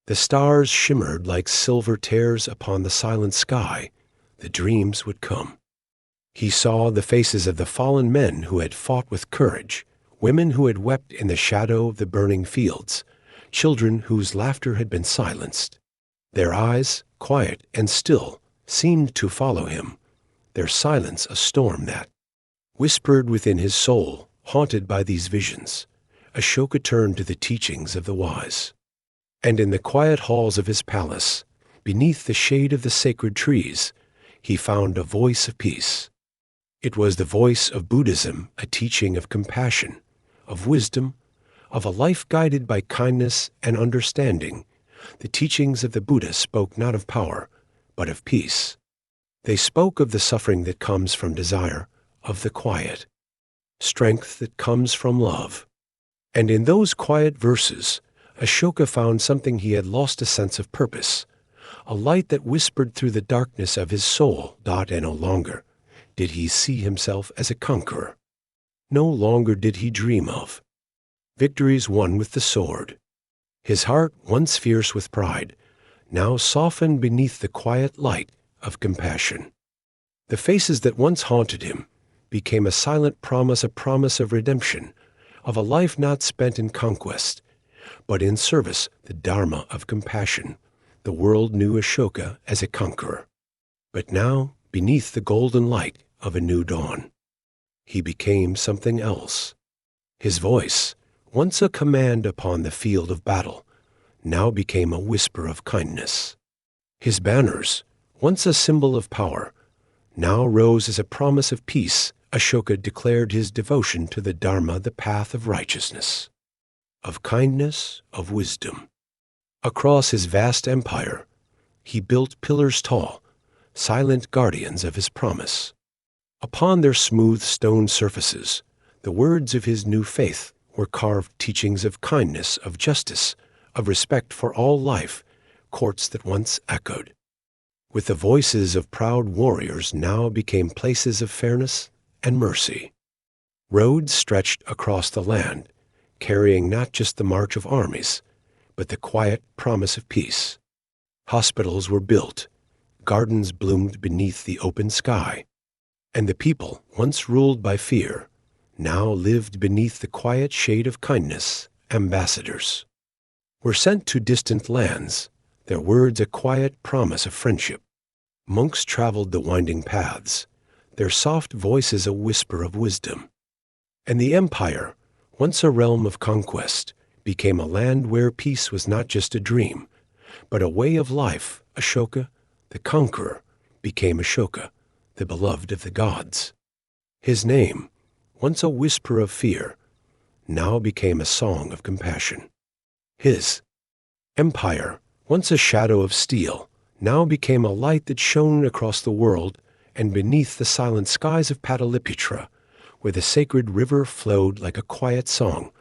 the stars shimmered like silver tears upon the silent sky, the dreams would come. He saw the faces of the fallen men who had fought with courage, women who had wept in the shadow of the burning fields, children whose laughter had been silenced. Their eyes, quiet and still, seemed to follow him, their silence a storm that whispered within his soul. Haunted by these visions, Ashoka turned to the teachings of the wise. And in the quiet halls of his palace, beneath the shade of the sacred trees, he found a voice of peace. It was the voice of Buddhism, a teaching of compassion, of wisdom, of a life guided by kindness and understanding. The teachings of the Buddha spoke not of power, but of peace. They spoke of the suffering that comes from desire, of the quiet strength that comes from love. And in those quiet verses, Ashoka found something he had lost: a sense of purpose, a light that whispered through the darkness of his soul. And no longer did he see himself as a conqueror. No longer did he dream of victories won with the sword. His heart, once fierce with pride, now softened beneath the quiet light of compassion. The faces that once haunted him became a silent promise, a promise of redemption, of a life not spent in conquest, but in service, the Dharma of compassion. The world knew Ashoka as a conqueror. But now, beneath the golden light of a new dawn. He became something else. His voice, once a command upon the field of battle, now became a whisper of kindness. His banners, once a symbol of power, now rose as a promise of peace. Ashoka declared his devotion to the Dharma, the path of righteousness, of kindness, of wisdom. Across his vast empire, he built pillars tall, silent guardians of his promise. Upon their smooth stone surfaces, the words of his new faith were carved, teachings of kindness, of justice, of respect for all life, courts that once echoed with the voices of proud warriors now became places of fairness and mercy. Roads stretched across the land, carrying not just the march of armies, but the quiet promise of peace. Hospitals were built, gardens bloomed beneath the open sky, and the people, once ruled by fear, now lived beneath the quiet shade of kindness. Ambassadors were sent to distant lands, their words a quiet promise of friendship. Monks traveled the winding paths, their soft voices a whisper of wisdom. And the empire, once a realm of conquest, became a land where peace was not just a dream, but a way of life. Ashoka, the conqueror, became Ashoka, the beloved of the gods. His name, once a whisper of fear, now became a song of compassion. His empire, once a shadow of steel, now became a light that shone across the world and beneath the silent skies of Pataliputra, where the sacred river flowed like a quiet song.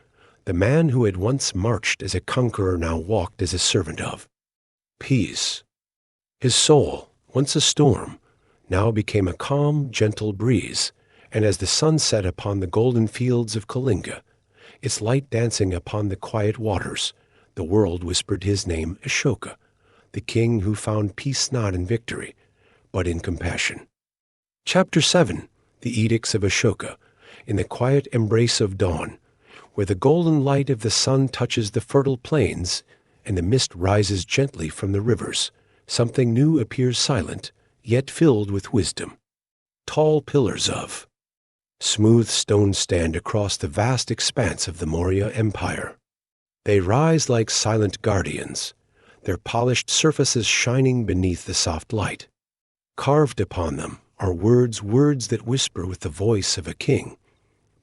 The man who had once marched as a conqueror now walked as a servant of peace. His soul, once a storm, now became a calm, gentle breeze, and as the sun set upon the golden fields of Kalinga, its light dancing upon the quiet waters, the world whispered his name, Ashoka, the king who found peace not in victory, but in compassion. Chapter 7. The Edicts of Ashoka. In the quiet embrace of dawn, where the golden light of the sun touches the fertile plains and the mist rises gently from the rivers, something new appears, silent, yet filled with wisdom. Tall pillars of smooth stone stand across the vast expanse of the Maurya Empire. They rise like silent guardians, their polished surfaces shining beneath the soft light. Carved upon them are words that whisper with the voice of a king,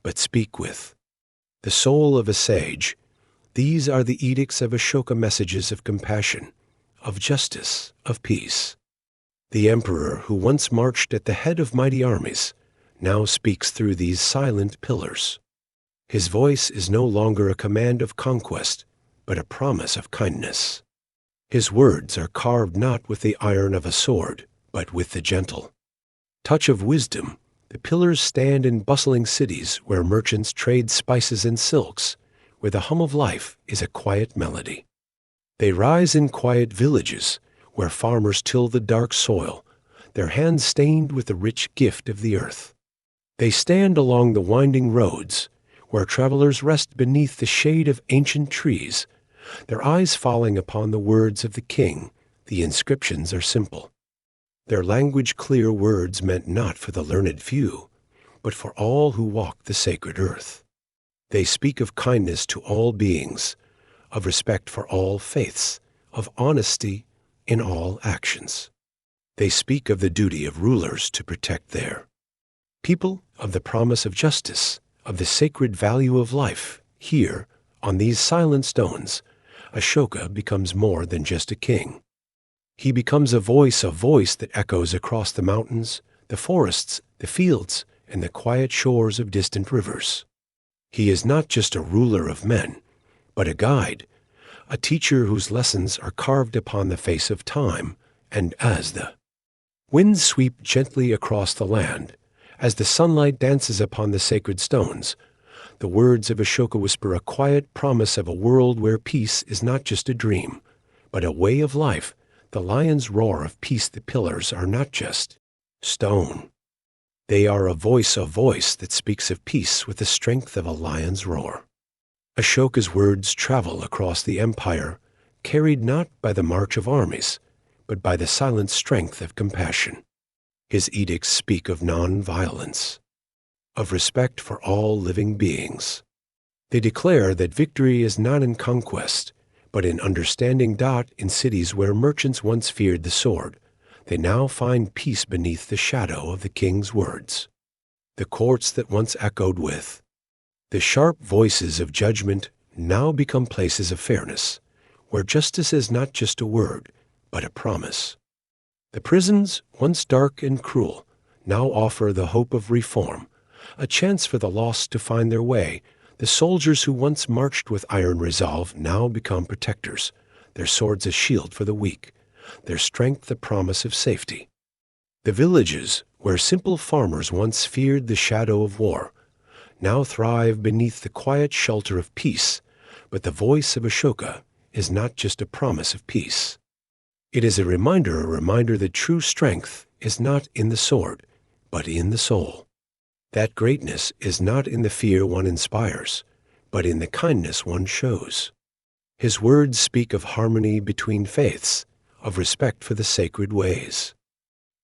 but speak with the soul of a sage. These are the edicts of Ashoka, messages of compassion, of justice, of peace. The emperor who once marched at the head of mighty armies now speaks through these silent pillars. His voice is no longer a command of conquest, but a promise of kindness. His words are carved not with the iron of a sword, but with the gentle touch of wisdom. The pillars stand in bustling cities where merchants trade spices and silks, where the hum of life is a quiet melody. They rise in quiet villages where farmers till the dark soil, their hands stained with the rich gift of the earth. They stand along the winding roads where travelers rest beneath the shade of ancient trees, their eyes falling upon the words of the king. The inscriptions are simple, their language clear, words meant not for the learned few, but for all who walk the sacred earth. They speak of kindness to all beings, of respect for all faiths, of honesty in all actions. They speak of the duty of rulers to protect their people, of the promise of justice, of the sacred value of life. Here, on these silent stones, Ashoka becomes more than just a king. He becomes a voice that echoes across the mountains, the forests, the fields, and the quiet shores of distant rivers. He is not just a ruler of men, but a guide, a teacher whose lessons are carved upon the face of time. And as the winds sweep gently across the land, as the sunlight dances upon the sacred stones, the words of Ashoka whisper a quiet promise of a world where peace is not just a dream, but a way of life. The lion's roar of peace. The pillars are not just stone. They are a voice that speaks of peace with the strength of a lion's roar. Ashoka's words travel across the empire, carried not by the march of armies, but by the silent strength of compassion. His edicts speak of non-violence, of respect for all living beings. They declare that victory is not in conquest, but in understanding. In cities where merchants once feared the sword, they now find peace beneath the shadow of the king's words. The courts that once echoed with the sharp voices of judgment now become places of fairness, where justice is not just a word, but a promise. The prisons, once dark and cruel, now offer the hope of reform, a chance for the lost to find their way. The soldiers who once marched with iron resolve now become protectors, their swords a shield for the weak, their strength the promise of safety. The villages, where simple farmers once feared the shadow of war, now thrive beneath the quiet shelter of peace. But the voice of Ashoka is not just a promise of peace. It is a reminder that true strength is not in the sword, but in the soul. That greatness is not in the fear one inspires, but in the kindness one shows. His words speak of harmony between faiths, of respect for the sacred ways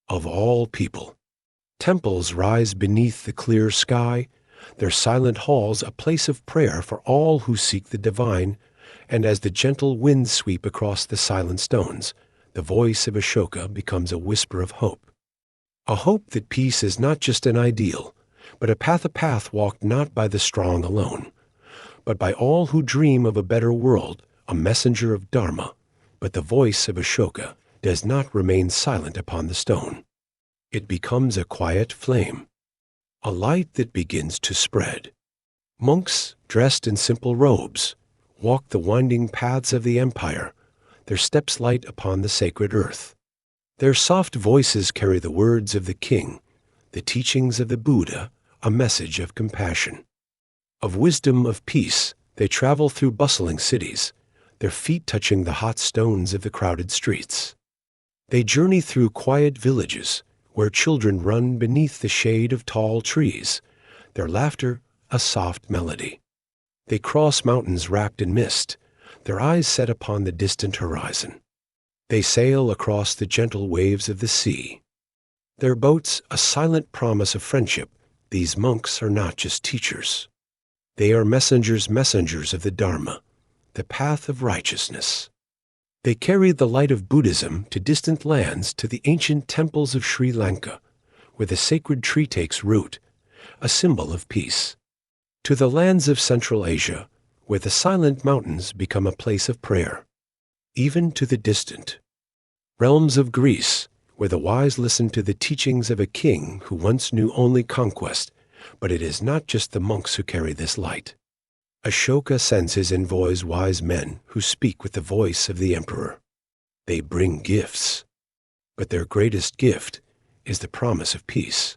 of all people. Temples rise beneath the clear sky, their silent halls a place of prayer for all who seek the divine, and as the gentle winds sweep across the silent stones, the voice of Ashoka becomes a whisper of hope. A hope that peace is not just an ideal, but a path walked not by the strong alone, but by all who dream of a better world, a messenger of Dharma. But the voice of Ashoka does not remain silent upon the stone. It becomes a quiet flame, a light that begins to spread. Monks, dressed in simple robes, walk the winding paths of the empire, their steps light upon the sacred earth. Their soft voices carry the words of the king, the teachings of the Buddha, a message of compassion, of wisdom, of peace. They travel through bustling cities, their feet touching the hot stones of the crowded streets. They journey through quiet villages, where children run beneath the shade of tall trees, their laughter a soft melody. They cross mountains wrapped in mist, their eyes set upon the distant horizon. They sail across the gentle waves of the sea, their boats a silent promise of friendship. These monks are not just teachers. They are messengers of the Dharma, the path of righteousness. They carry the light of Buddhism to distant lands, to the ancient temples of Sri Lanka, where the sacred tree takes root, a symbol of peace, to the lands of Central Asia, where the silent mountains become a place of prayer, even to the distant realms of Greece, where the wise listen to the teachings of a king who once knew only conquest. But it is not just the monks who carry this light. Ashoka sends his envoys, wise men who speak with the voice of the emperor. They bring gifts, but their greatest gift is the promise of peace.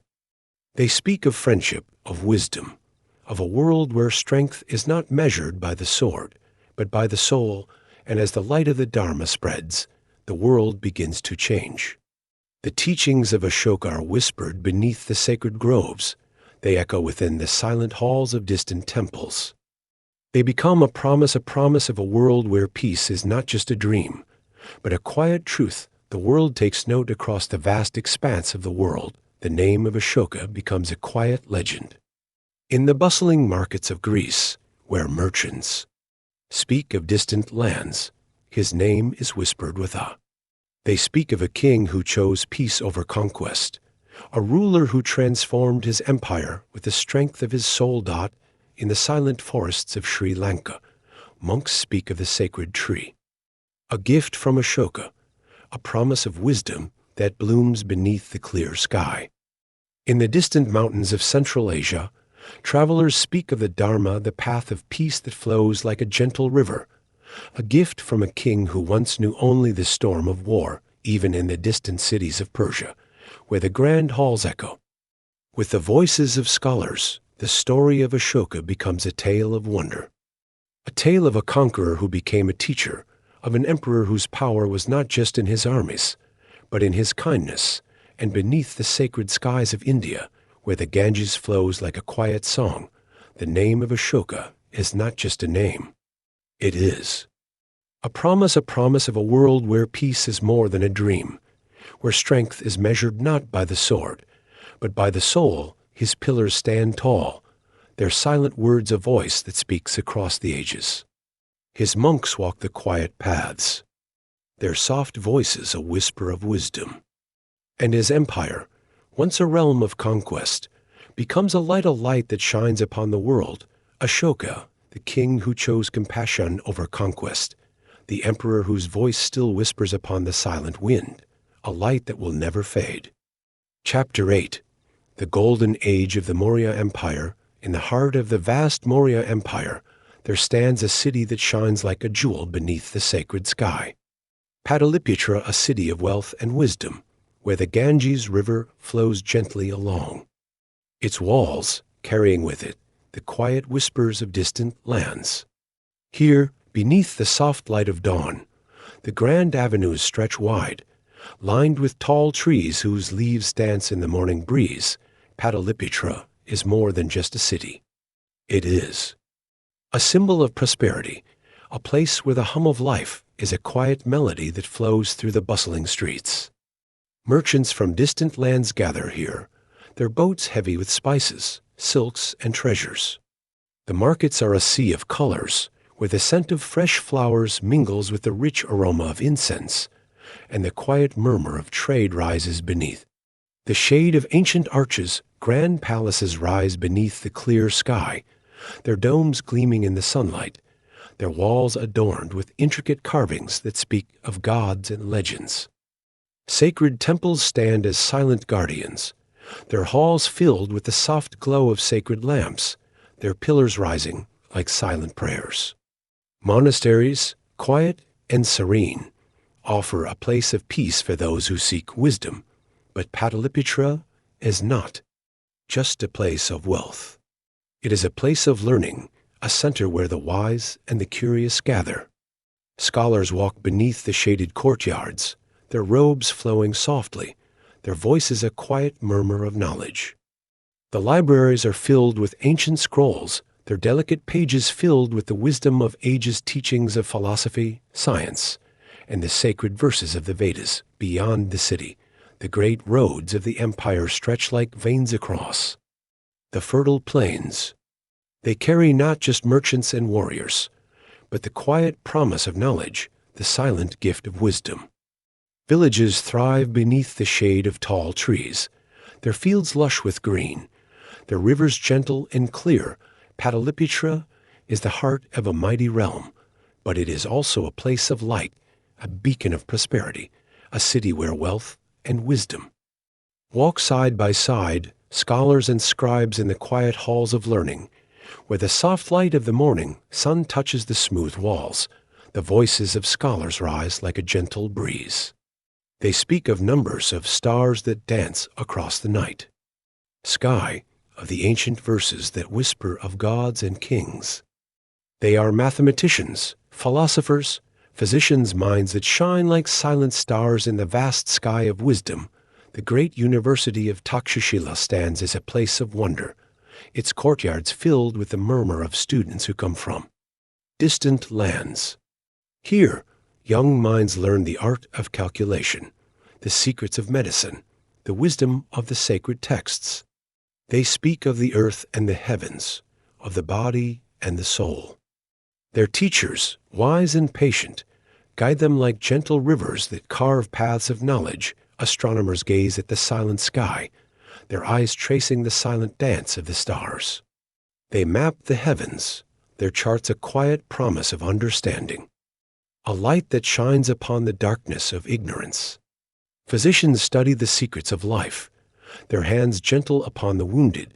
They speak of friendship, of wisdom, of a world where strength is not measured by the sword, but by the soul, and as the light of the Dharma spreads, the world begins to change. The teachings of Ashoka are whispered beneath the sacred groves. They echo within the silent halls of distant temples. They become a promise of a world where peace is not just a dream, but a quiet truth. The world takes note across the vast expanse of the world. The name of Ashoka becomes a quiet legend. In the bustling markets of Greece, where merchants speak of distant lands, his name is whispered with awe. They speak of a king who chose peace over conquest, a ruler who transformed his empire with the strength of his soul. In the silent forests of Sri Lanka, monks speak of the sacred tree, a gift from Ashoka, a promise of wisdom that blooms beneath the clear sky. In the distant mountains of Central Asia, travelers speak of the Dharma, the path of peace that flows like a gentle river, a gift from a king who once knew only the storm of war. Even in the distant cities of Persia, where the grand halls echo with the voices of scholars, the story of Ashoka becomes a tale of wonder, a tale of a conqueror who became a teacher, of an emperor whose power was not just in his armies, but in his kindness, and beneath the sacred skies of India, where the Ganges flows like a quiet song. The name of Ashoka is not just a name. It is a promise of a world where peace is more than a dream, where strength is measured not by the sword, but by the soul. His pillars stand tall, their silent words a voice that speaks across the ages. His monks walk the quiet paths, their soft voices a whisper of wisdom. And his empire, once a realm of conquest, becomes a light that shines upon the world. Ashoka, the king who chose compassion over conquest, the emperor whose voice still whispers upon the silent wind, a light that will never fade. Chapter 8. The Golden Age of the Maurya Empire. In the heart of the vast Maurya Empire, there stands a city that shines like a jewel beneath the sacred sky. Pataliputra, a city of wealth and wisdom, where the Ganges River flows gently along. Its walls, carrying with it the quiet whispers of distant lands. Here, beneath the soft light of dawn, the grand avenues stretch wide, lined with tall trees whose leaves dance in the morning breeze. Pataliputra is more than just a city. It is a symbol of prosperity, a place where the hum of life is a quiet melody that flows through the bustling streets. Merchants from distant lands gather here, their boats heavy with spices, silks, and treasures. The markets are a sea of colors, where the scent of fresh flowers mingles with the rich aroma of incense, and the quiet murmur of trade rises beneath. The shade of ancient arches, grand palaces rise beneath the clear sky, their domes gleaming in the sunlight, their walls adorned with intricate carvings that speak of gods and legends. Sacred temples stand as silent guardians, their halls filled with the soft glow of sacred lamps, their pillars rising like silent prayers. Monasteries, quiet and serene, offer a place of peace for those who seek wisdom, but Pataliputra is not just a place of wealth. It is a place of learning, a center where the wise and the curious gather. Scholars walk beneath the shaded courtyards, their robes flowing softly, their voices a quiet murmur of knowledge. The libraries are filled with ancient scrolls, their delicate pages filled with the wisdom of ages, teachings of philosophy, science, and the sacred verses of the Vedas. Beyond the city, the great roads of the empire stretch like veins across the fertile plains. They carry not just merchants and warriors, but the quiet promise of knowledge, the silent gift of wisdom. Villages thrive beneath the shade of tall trees, their fields lush with green, their rivers gentle and clear. Pataliputra is the heart of a mighty realm, but it is also a place of light, a beacon of prosperity, a city where wealth and wisdom walk side by side, scholars and scribes in the quiet halls of learning, where the soft light of the morning sun touches the smooth walls. The voices of scholars rise like a gentle breeze. They speak of numbers of stars that dance across the night, sky of the ancient verses that whisper of gods and kings. They are mathematicians, philosophers, physicians' minds that shine like silent stars in the vast sky of wisdom. The great university of Takshashila stands as a place of wonder, its courtyards filled with the murmur of students who come from distant lands. Here, young minds learn the art of calculation, the secrets of medicine, the wisdom of the sacred texts. They speak of the earth and the heavens, of the body and the soul. Their teachers, wise and patient, guide them like gentle rivers that carve paths of knowledge. Astronomers gaze at the silent sky, their eyes tracing the silent dance of the stars. They map the heavens, their charts a quiet promise of understanding, a light that shines upon the darkness of ignorance. Physicians study the secrets of life, their hands gentle upon the wounded,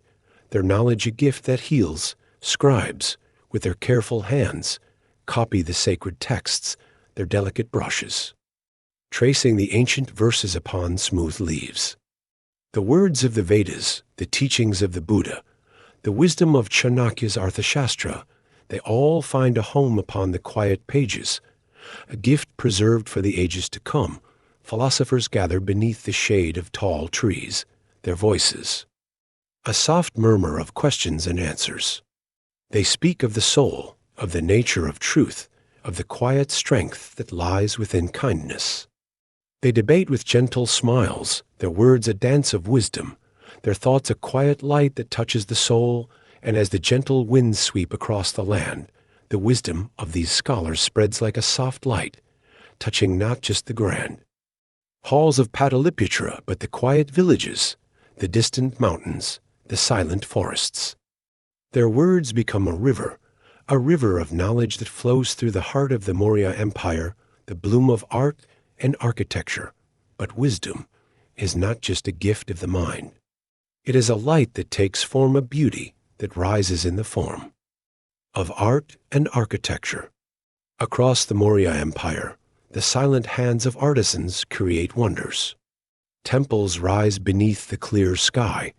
their knowledge a gift that heals. Scribes, with their careful hands, copy the sacred texts, their delicate brushes, tracing the ancient verses upon smooth leaves. The words of the Vedas, the teachings of the Buddha, the wisdom of Chanakya's Arthashastra, they all find a home upon the quiet pages, a gift preserved for the ages to come. Philosophers gather beneath the shade of tall trees, their voices a soft murmur of questions and answers. They speak of the soul, of the nature of truth, of the quiet strength that lies within kindness. They debate with gentle smiles, their words a dance of wisdom, their thoughts a quiet light that touches the soul, and as the gentle winds sweep across the land, the wisdom of these scholars spreads like a soft light, touching not just the grand halls of Pataliputra, but the quiet villages, the distant mountains, the silent forests. Their words become a river of knowledge that flows through the heart of the Maurya Empire, the bloom of art and architecture. But wisdom is not just a gift of the mind. It is a light that takes form, a beauty that rises in the form of art and architecture. Across the Maurya Empire, the silent hands of artisans create wonders. Temples rise beneath the clear sky,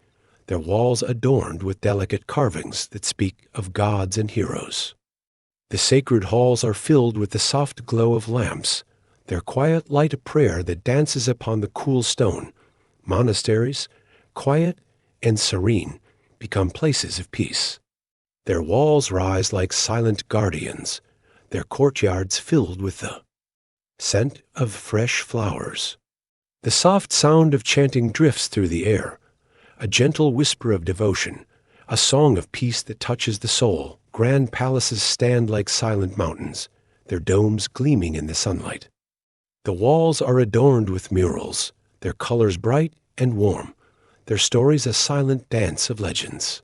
their walls adorned with delicate carvings that speak of gods and heroes. The sacred halls are filled with the soft glow of lamps, their quiet light a prayer that dances upon the cool stone. Monasteries, quiet and serene, become places of peace. Their walls rise like silent guardians, their courtyards filled with the scent of fresh flowers. The soft sound of chanting drifts through the air, a gentle whisper of devotion, a song of peace that touches the soul. Grand palaces stand like silent mountains, their domes gleaming in the sunlight. The walls are adorned with murals, their colors bright and warm, their stories a silent dance of legends.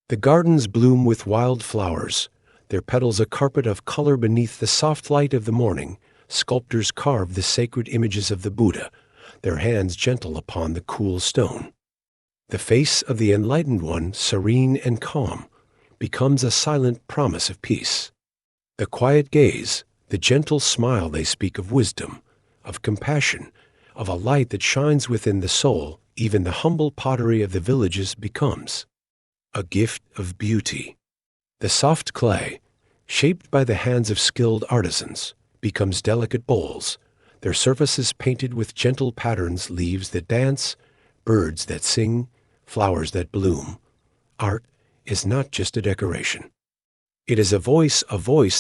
The gardens bloom with wild flowers, their petals a carpet of color beneath the soft light of the morning. Sculptors carve the sacred images of the Buddha, their hands gentle upon the cool stone. The face of the enlightened one, serene and calm, becomes a silent promise of peace. The quiet gaze, the gentle smile, they speak of wisdom, of compassion, of a light that shines within the soul. Even the humble pottery of the villages becomes a gift of beauty. The soft clay, shaped by the hands of skilled artisans, becomes delicate bowls, their surfaces painted with gentle patterns, leaves that dance, birds that sing, flowers that bloom. Art is not just a decoration. It is a voice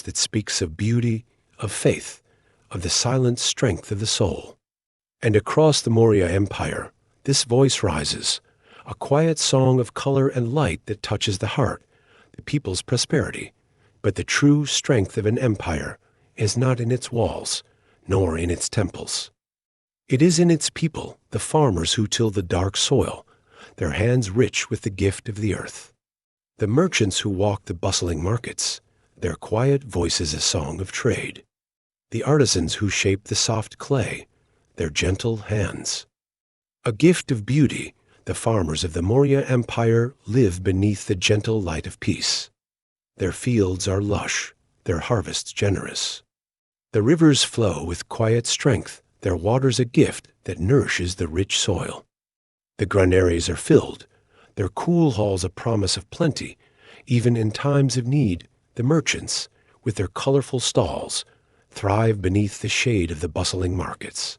that speaks of beauty, of faith, of the silent strength of the soul. And across the Maurya Empire, this voice rises, a quiet song of color and light that touches the heart, the people's prosperity. But the true strength of an empire is not in its walls, nor in its temples. It is in its people, the farmers who till the dark soil, their hands rich with the gift of the earth. The merchants who walk the bustling markets, their quiet voices a song of trade. The artisans who shape the soft clay, their gentle hands. A gift of beauty, the farmers of the Maurya Empire live beneath the gentle light of peace. Their fields are lush, their harvests generous. The rivers flow with quiet strength, their waters a gift that nourishes the rich soil. The granaries are filled, their cool halls a promise of plenty. Even in times of need, the merchants, with their colorful stalls, thrive beneath the shade of the bustling markets.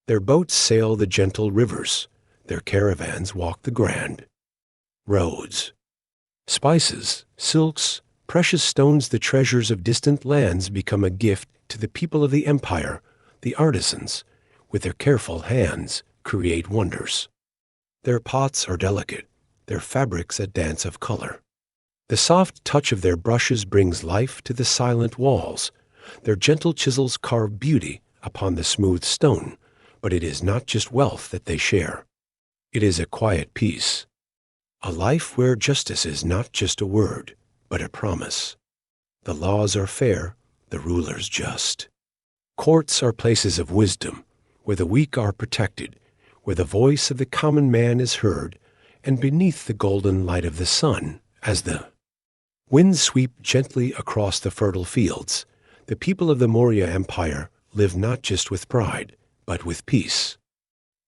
Their boats sail the gentle rivers, their caravans walk the grand roads. Spices, silks, precious stones, the treasures of distant lands become a gift to the people of the empire. The artisans, with their careful hands, create wonders. Their pots are delicate, their fabrics a dance of color. The soft touch of their brushes brings life to the silent walls. Their gentle chisels carve beauty upon the smooth stone. But it is not just wealth that they share. It is a quiet peace, a life where justice is not just a word, but a promise. The laws are fair, the rulers just. Courts are places of wisdom, where the weak are protected, where the voice of the common man is heard, and beneath the golden light of the sun, as the winds sweep gently across the fertile fields, the people of the Maurya Empire live not just with pride, but with peace.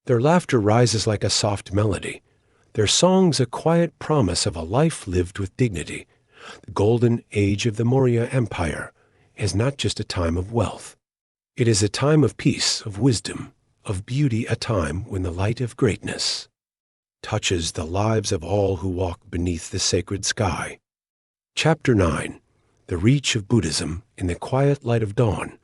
Their laughter rises like a soft melody, their songs a quiet promise of a life lived with dignity. The golden age of the Maurya Empire is not just a time of wealth. It is a time of peace, of wisdom, of beauty, a time when the light of greatness touches the lives of all who walk beneath the sacred sky. Chapter 9. The Reach of Buddhism in the Quiet Light of Dawn.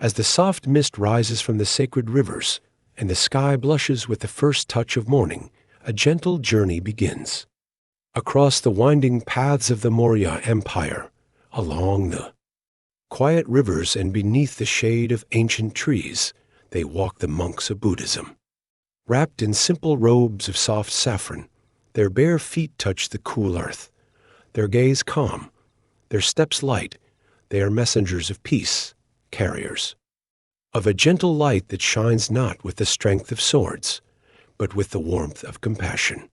As the soft mist rises from the sacred rivers, and the sky blushes with the first touch of morning, a gentle journey begins. Across the winding paths of the Maurya Empire, along the quiet rivers and beneath the shade of ancient trees, they walk the monks of Buddhism. Wrapped in simple robes of soft saffron, their bare feet touch the cool earth. Their gaze calm, their steps light, they are messengers of peace, carriers of a gentle light that shines not with the strength of swords, but with the warmth of compassion.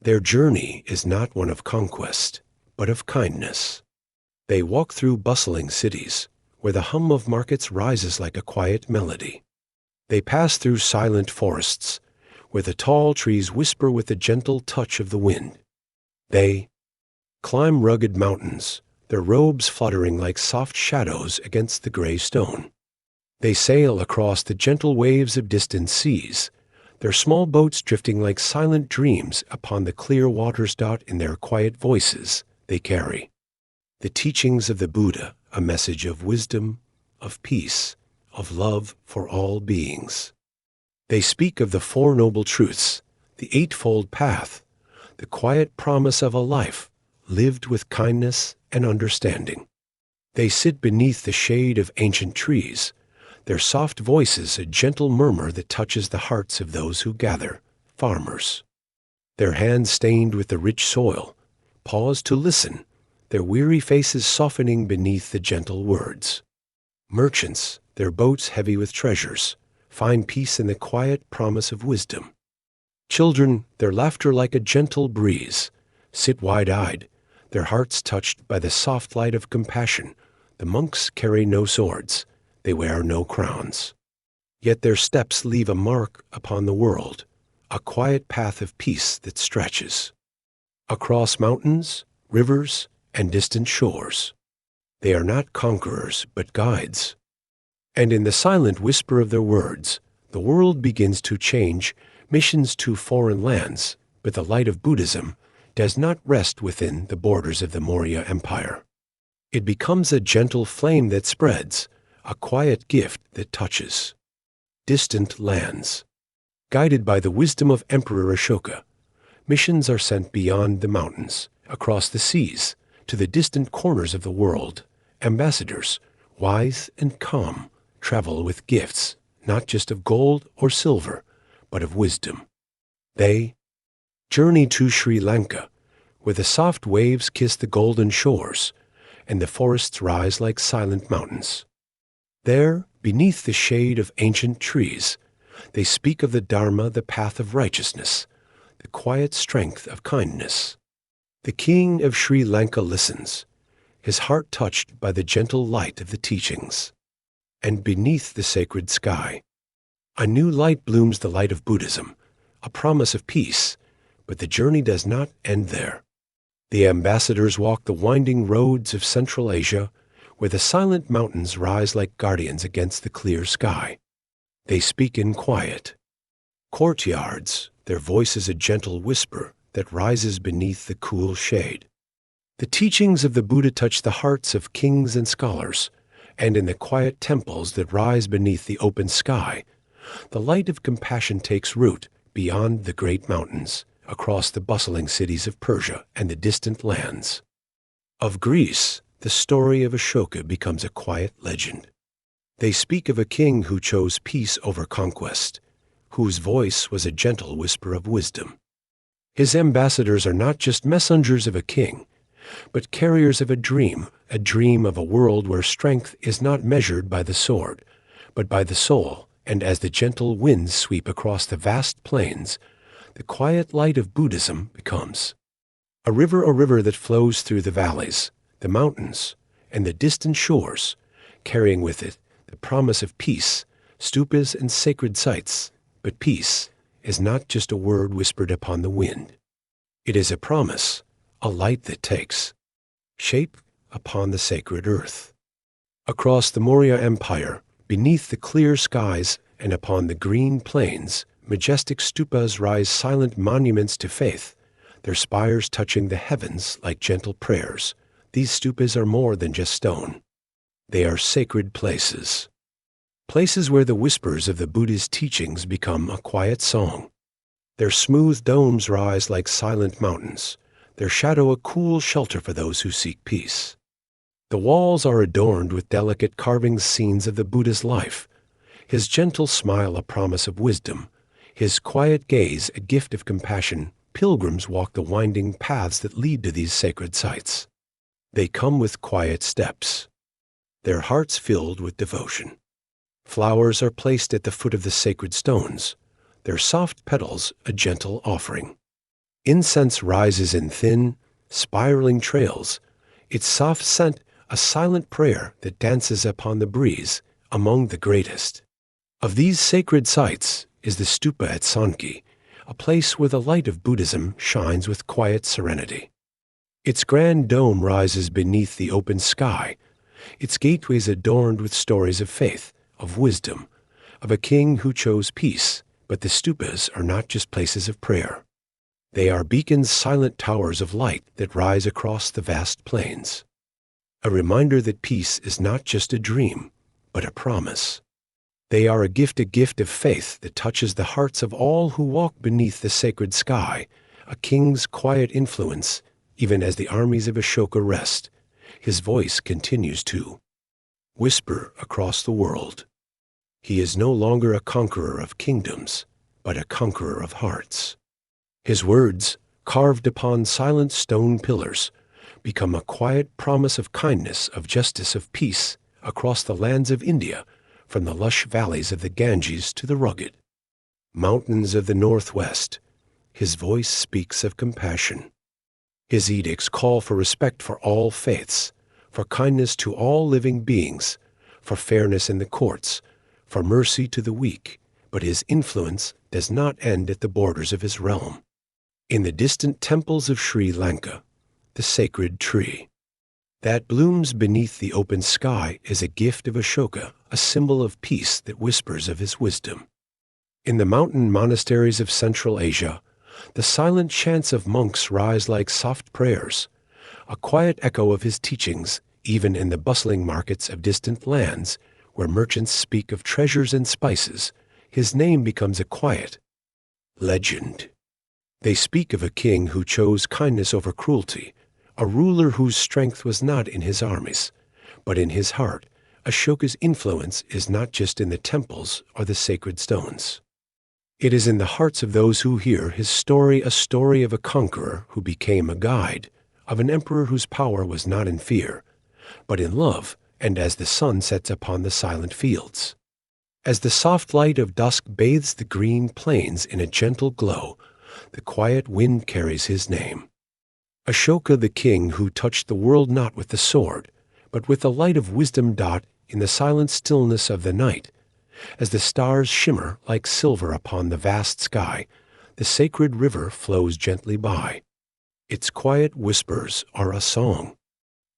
Their journey is not one of conquest, but of kindness. They walk through bustling cities, where the hum of markets rises like a quiet melody. They pass through silent forests, where the tall trees whisper with the gentle touch of the wind. They climb rugged mountains, their robes fluttering like soft shadows against the gray stone. They sail across the gentle waves of distant seas, their small boats drifting like silent dreams upon the clear waters. In their quiet voices, they carry the teachings of the Buddha, a message of wisdom, of peace, of love for all beings. They speak of the Four Noble Truths, the Eightfold Path, the quiet promise of a life lived with kindness and understanding. They sit beneath the shade of ancient trees, their soft voices a gentle murmur that touches the hearts of those who gather, farmers. Their hands stained with the rich soil, pause to listen, their weary faces softening beneath the gentle words. Merchants, their boats heavy with treasures, find peace in the quiet promise of wisdom. Children, their laughter like a gentle breeze, sit wide-eyed, their hearts touched by the soft light of compassion. The monks carry no swords, they wear no crowns. Yet their steps leave a mark upon the world, a quiet path of peace that stretches across mountains, rivers, and distant shores. They are not conquerors, but guides. And in the silent whisper of their words, the world begins to change, missions to foreign lands, but the light of Buddhism does not rest within the borders of the Maurya Empire. It becomes a gentle flame that spreads, a quiet gift that touches distant lands. Guided by the wisdom of Emperor Ashoka, missions are sent beyond the mountains, across the seas, to the distant corners of the world. Ambassadors, wise and calm, travel with gifts, not just of gold or silver, but of wisdom. They journey to Sri Lanka, where the soft waves kiss the golden shores, and the forests rise like silent mountains. There, beneath the shade of ancient trees, they speak of the Dharma, the path of righteousness, the quiet strength of kindness. The king of Sri Lanka listens, his heart touched by the gentle light of the teachings. And beneath the sacred sky, a new light blooms, the light of Buddhism, a promise of peace, but the journey does not end there. The ambassadors walk the winding roads of Central Asia, where the silent mountains rise like guardians against the clear sky. They speak in quiet courtyards, their voices a gentle whisper that rises beneath the cool shade. The teachings of the Buddha touch the hearts of kings and scholars, and in the quiet temples that rise beneath the open sky, the light of compassion takes root beyond the great mountains, across the bustling cities of Persia and the distant lands of Greece. The story of Ashoka becomes a quiet legend. They speak of a king who chose peace over conquest, whose voice was a gentle whisper of wisdom. His ambassadors are not just messengers of a king, but carriers of a dream of a world where strength is not measured by the sword, but by the soul. And as the gentle winds sweep across the vast plains, the quiet light of Buddhism becomes a river that flows through the valleys, the mountains, and the distant shores, carrying with it the promise of peace, stupas and sacred sites. But peace is not just a word whispered upon the wind. It is a promise, a light that takes shape upon the sacred earth. Across the Maurya Empire, beneath the clear skies and upon the green plains, majestic stupas rise, silent monuments to faith, their spires touching the heavens like gentle prayers. These stupas are more than just stone. They are sacred places. places where the whispers of the Buddha's teachings become a quiet song. Their smooth domes rise like silent mountains, their shadow a cool shelter for those who seek peace. The walls are adorned with delicate carving scenes of the Buddha's life, his gentle smile a promise of wisdom, his quiet gaze a gift of compassion. Pilgrims walk the winding paths that lead to these sacred sites. They come with quiet steps, their hearts filled with devotion. Flowers are placed at the foot of the sacred stones, their soft petals a gentle offering. Incense rises in thin, spiraling trails, its soft scent a silent prayer that dances upon the breeze. Among the greatest of these sacred sites is the stupa at Sanki, a place where the light of Buddhism shines with quiet serenity. Its grand dome rises beneath the open sky, its gateways adorned with stories of faith, of wisdom, of a king who chose peace. But the stupas are not just places of prayer. They are beacons, silent towers of light that rise across the vast plains. A reminder that peace is not just a dream, but a promise. They are a gift of faith that touches the hearts of all who walk beneath the sacred sky, a king's quiet influence. Even as the armies of Ashoka rest, his voice continues to whisper across the world. He is no longer a conqueror of kingdoms, but a conqueror of hearts. His words, carved upon silent stone pillars, become a quiet promise of kindness, of justice, of peace across the lands of India, from the lush valleys of the Ganges to the rugged mountains of the northwest. His voice speaks of compassion. His edicts call for respect for all faiths, for kindness to all living beings, for fairness in the courts, for mercy to the weak. But his influence does not end at the borders of his realm. In the distant temples of Sri Lanka, the sacred tree that blooms beneath the open sky is a gift of Ashoka, a symbol of peace that whispers of his wisdom. In the mountain monasteries of Central Asia, the silent chants of monks rise like soft prayers, a quiet echo of his teachings. Even in the bustling markets of distant lands, where merchants speak of treasures and spices, his name becomes a quiet legend. They speak of a king who chose kindness over cruelty, a ruler whose strength was not in his armies, but in his heart. Ashoka's influence is not just in the temples or the sacred stones. It is in the hearts of those who hear his story, a story of a conqueror who became a guide, of an emperor whose power was not in fear, but in love. And as the sun sets upon the silent fields, as the soft light of dusk bathes the green plains in a gentle glow, the quiet wind carries his name. Ashoka, the king who touched the world not with the sword, but with the light of wisdom. In the silent stillness of the night, as the stars shimmer like silver upon the vast sky, the sacred river flows gently by. Its quiet whispers are a song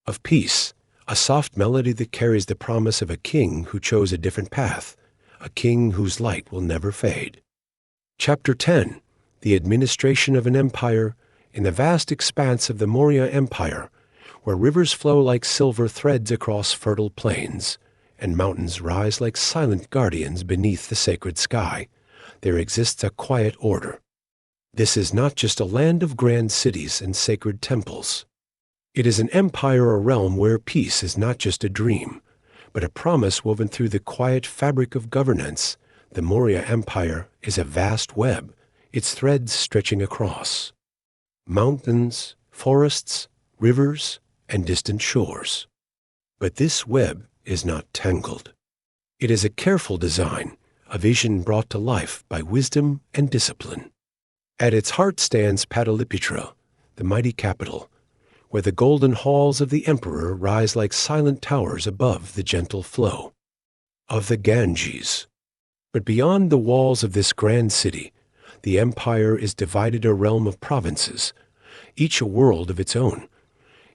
of peace, a soft melody that carries the promise of a king who chose a different path, a king whose light will never fade. Chapter 10. The administration of an empire. In the vast expanse of the Maurya Empire, where rivers flow like silver threads across fertile plains, and mountains rise like silent guardians beneath the sacred sky, there exists a quiet order. This is not just a land of grand cities and sacred temples. It is an empire, a realm where peace is not just a dream, but a promise woven through the quiet fabric of governance. The Maurya Empire is a vast web, its threads stretching across mountains, forests, rivers, and distant shores. But this web is not tangled. It is a careful design, a vision brought to life by wisdom and discipline. At its heart stands Pataliputra, the mighty capital, where the golden halls of the emperor rise like silent towers above the gentle flow of the Ganges. But beyond the walls of this grand city, the empire is divided, a realm of provinces, each a world of its own,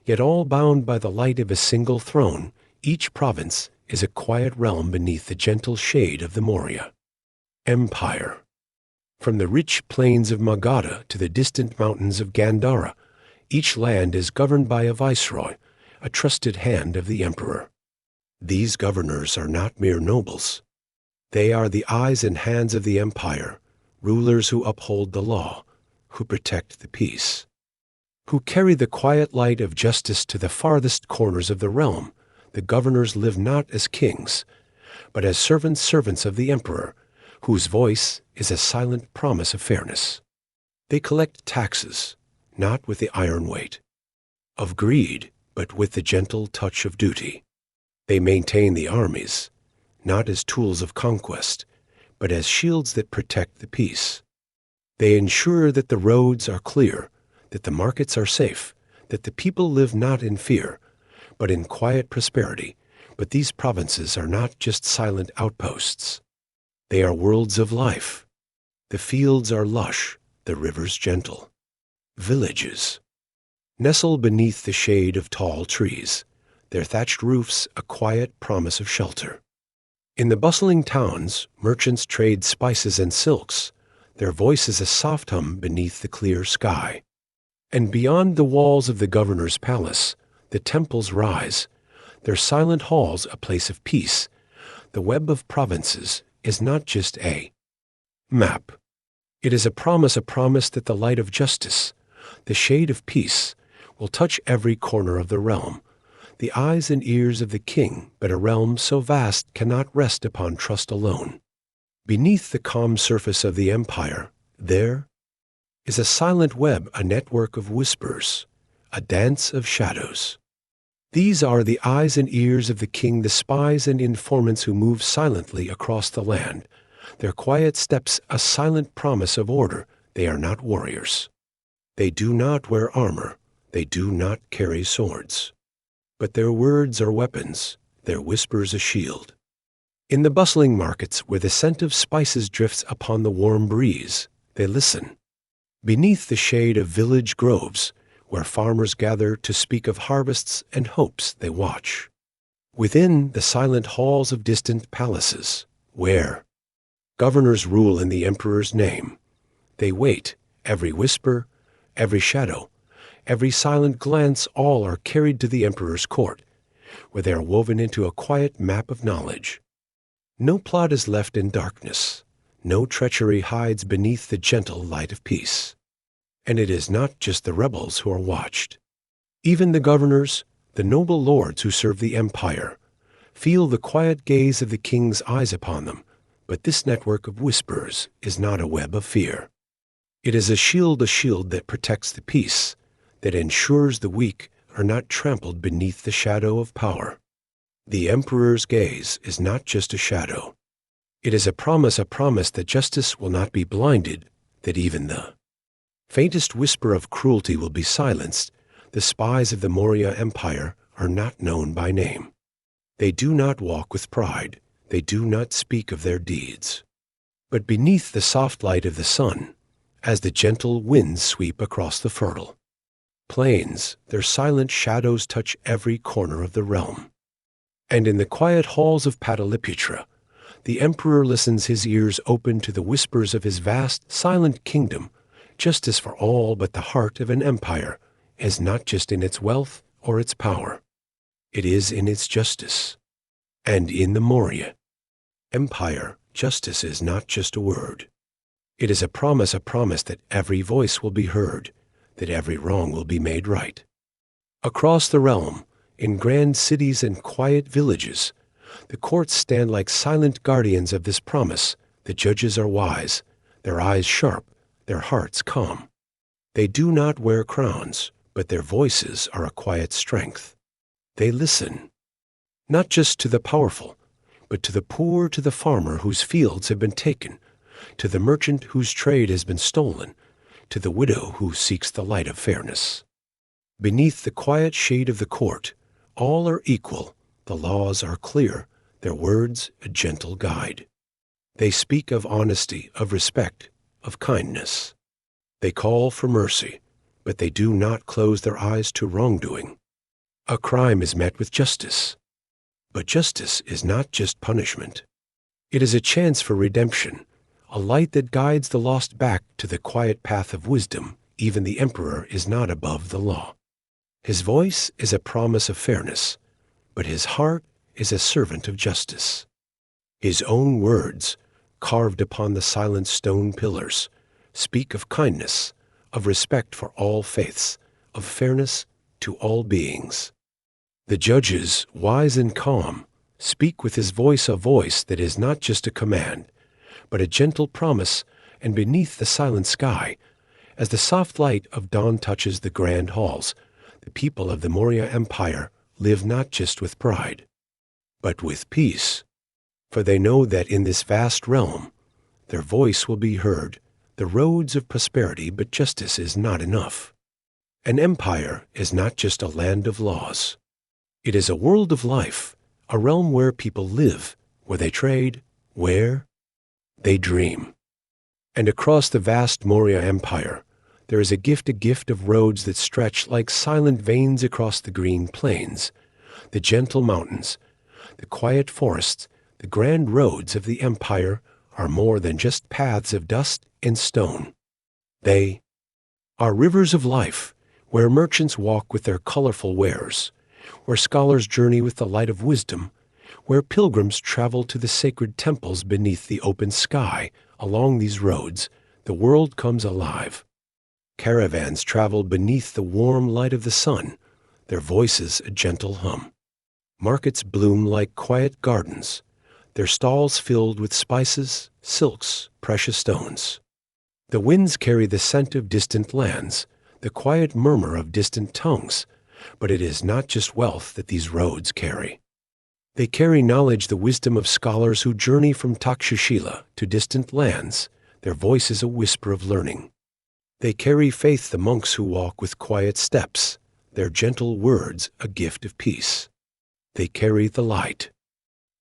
yet all bound by the light of a single throne. Each province is a quiet realm beneath the gentle shade of the Maurya Empire. From the rich plains of Magadha to the distant mountains of Gandhara, each land is governed by a viceroy, a trusted hand of the emperor. These governors are not mere nobles. They are the eyes and hands of the empire, rulers who uphold the law, who protect the peace, who carry the quiet light of justice to the farthest corners of the realm. The governors live not as kings, but as servants of the emperor, whose voice is a silent promise of fairness. They collect taxes, not with the iron weight of greed, but with the gentle touch of duty. They maintain the armies, not as tools of conquest, but as shields that protect the peace. They ensure that the roads are clear, that the markets are safe, that the people live not in fear, but in quiet prosperity. But these provinces are not just silent outposts. They are worlds of life. The fields are lush, the rivers gentle. Villages nestle beneath the shade of tall trees, their thatched roofs a quiet promise of shelter. In the bustling towns, merchants trade spices and silks, their voice is a soft hum beneath the clear sky. And beyond the walls of the governor's palace, the temples rise, their silent halls a place of peace. The web of provinces is not just a map. It is a promise that the light of justice, the shade of peace, will touch every corner of the realm. The eyes and ears of the king, but a realm so vast cannot rest upon trust alone. Beneath the calm surface of the empire, there is a silent web, a network of whispers, a dance of shadows. These are the eyes and ears of the king, the spies and informants who move silently across the land, their quiet steps a silent promise of order. They are not warriors. They do not wear armor. They do not carry swords. But their words are weapons, their whispers a shield. In the bustling markets, where the scent of spices drifts upon the warm breeze, they listen. Beneath the shade of village groves, where farmers gather to speak of harvests and hopes, they watch. Within the silent halls of distant palaces, where governors rule in the emperor's name, they wait. Every whisper, every shadow, every silent glance, all are carried to the emperor's court, where they are woven into a quiet map of knowledge. No plot is left in darkness. No treachery hides beneath the gentle light of peace. And it is not just the rebels who are watched. Even the governors, the noble lords who serve the empire, feel the quiet gaze of the king's eyes upon them. But this network of whispers is not a web of fear. It is a shield that protects the peace, that ensures the weak are not trampled beneath the shadow of power. The emperor's gaze is not just a shadow. It is a promise that justice will not be blinded, that even the faintest whisper of cruelty will be silenced. The spies of the Maurya Empire are not known by name. They do not walk with pride. They do not speak of their deeds. But beneath the soft light of the sun, as the gentle winds sweep across the fertile plains, their silent shadows touch every corner of the realm. And in the quiet halls of Pataliputra, the emperor listens, his ears open to the whispers of his vast, silent kingdom. Justice for all, but the heart of an empire is not just in its wealth or its power. It is in its justice. And in the Maurya Empire, justice is not just a word. It is a promise that every voice will be heard, that every wrong will be made right. Across the realm, in grand cities and quiet villages, the courts stand like silent guardians of this promise. The judges are wise, their eyes sharp, their hearts calm. They do not wear crowns, but their voices are a quiet strength. They listen, not just to the powerful, but to the poor, to the farmer whose fields have been taken, to the merchant whose trade has been stolen, to the widow who seeks the light of fairness. Beneath the quiet shade of the court, all are equal. The laws are clear, their words a gentle guide. They speak of honesty, of respect, of kindness. They call for mercy, but they do not close their eyes to wrongdoing. A crime is met with justice. But justice is not just punishment. It is a chance for redemption, a light that guides the lost back to the quiet path of wisdom. Even the emperor is not above the law. His voice is a promise of fairness, but his heart is a servant of justice. His own words, carved upon the silent stone pillars, speak of kindness, of respect for all faiths, of fairness to all beings. The judges, wise and calm, speak with his voice, a voice that is not just a command, but a gentle promise, and beneath the silent sky, as the soft light of dawn touches the grand halls, the people of the Maurya Empire live not just with pride, but with peace. For they know that in this vast realm, their voice will be heard, the roads of prosperity, but justice is not enough. An empire is not just a land of laws. It is a world of life, a realm where people live, where they trade, where they dream. And across the vast Maurya Empire, there is a gift of roads that stretch like silent veins across the green plains, the gentle mountains, the quiet forests. The grand roads of the empire are more than just paths of dust and stone. They are rivers of life, where merchants walk with their colorful wares, where scholars journey with the light of wisdom, where pilgrims travel to the sacred temples beneath the open sky. Along these roads, the world comes alive. Caravans travel beneath the warm light of the sun, their voices a gentle hum. Markets bloom like quiet gardens, their stalls filled with spices, silks, precious stones. The winds carry the scent of distant lands, the quiet murmur of distant tongues, but it is not just wealth that these roads carry. They carry knowledge, the wisdom of scholars who journey from Takshashila to distant lands. Their voice is a whisper of learning. They carry faith, the monks who walk with quiet steps, their gentle words a gift of peace. They carry the light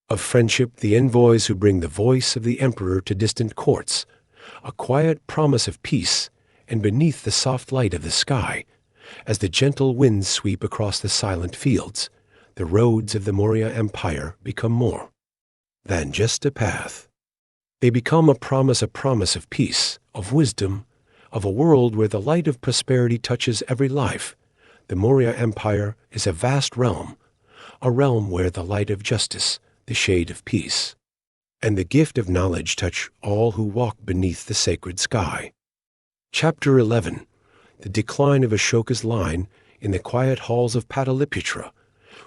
of friendship, the envoys who bring the voice of the emperor to distant courts, a quiet promise of peace, and beneath the soft light of the sky, as the gentle winds sweep across the silent fields, the roads of the Maurya Empire become more than just a path. They become a promise of peace, of wisdom, of a world where the light of prosperity touches every life. The Maurya Empire is a vast realm, a realm where the light of justice, the shade of peace, and the gift of knowledge touch all who walk beneath the sacred sky. Chapter 11. The decline of Ashoka's line in the quiet halls of Pataliputra,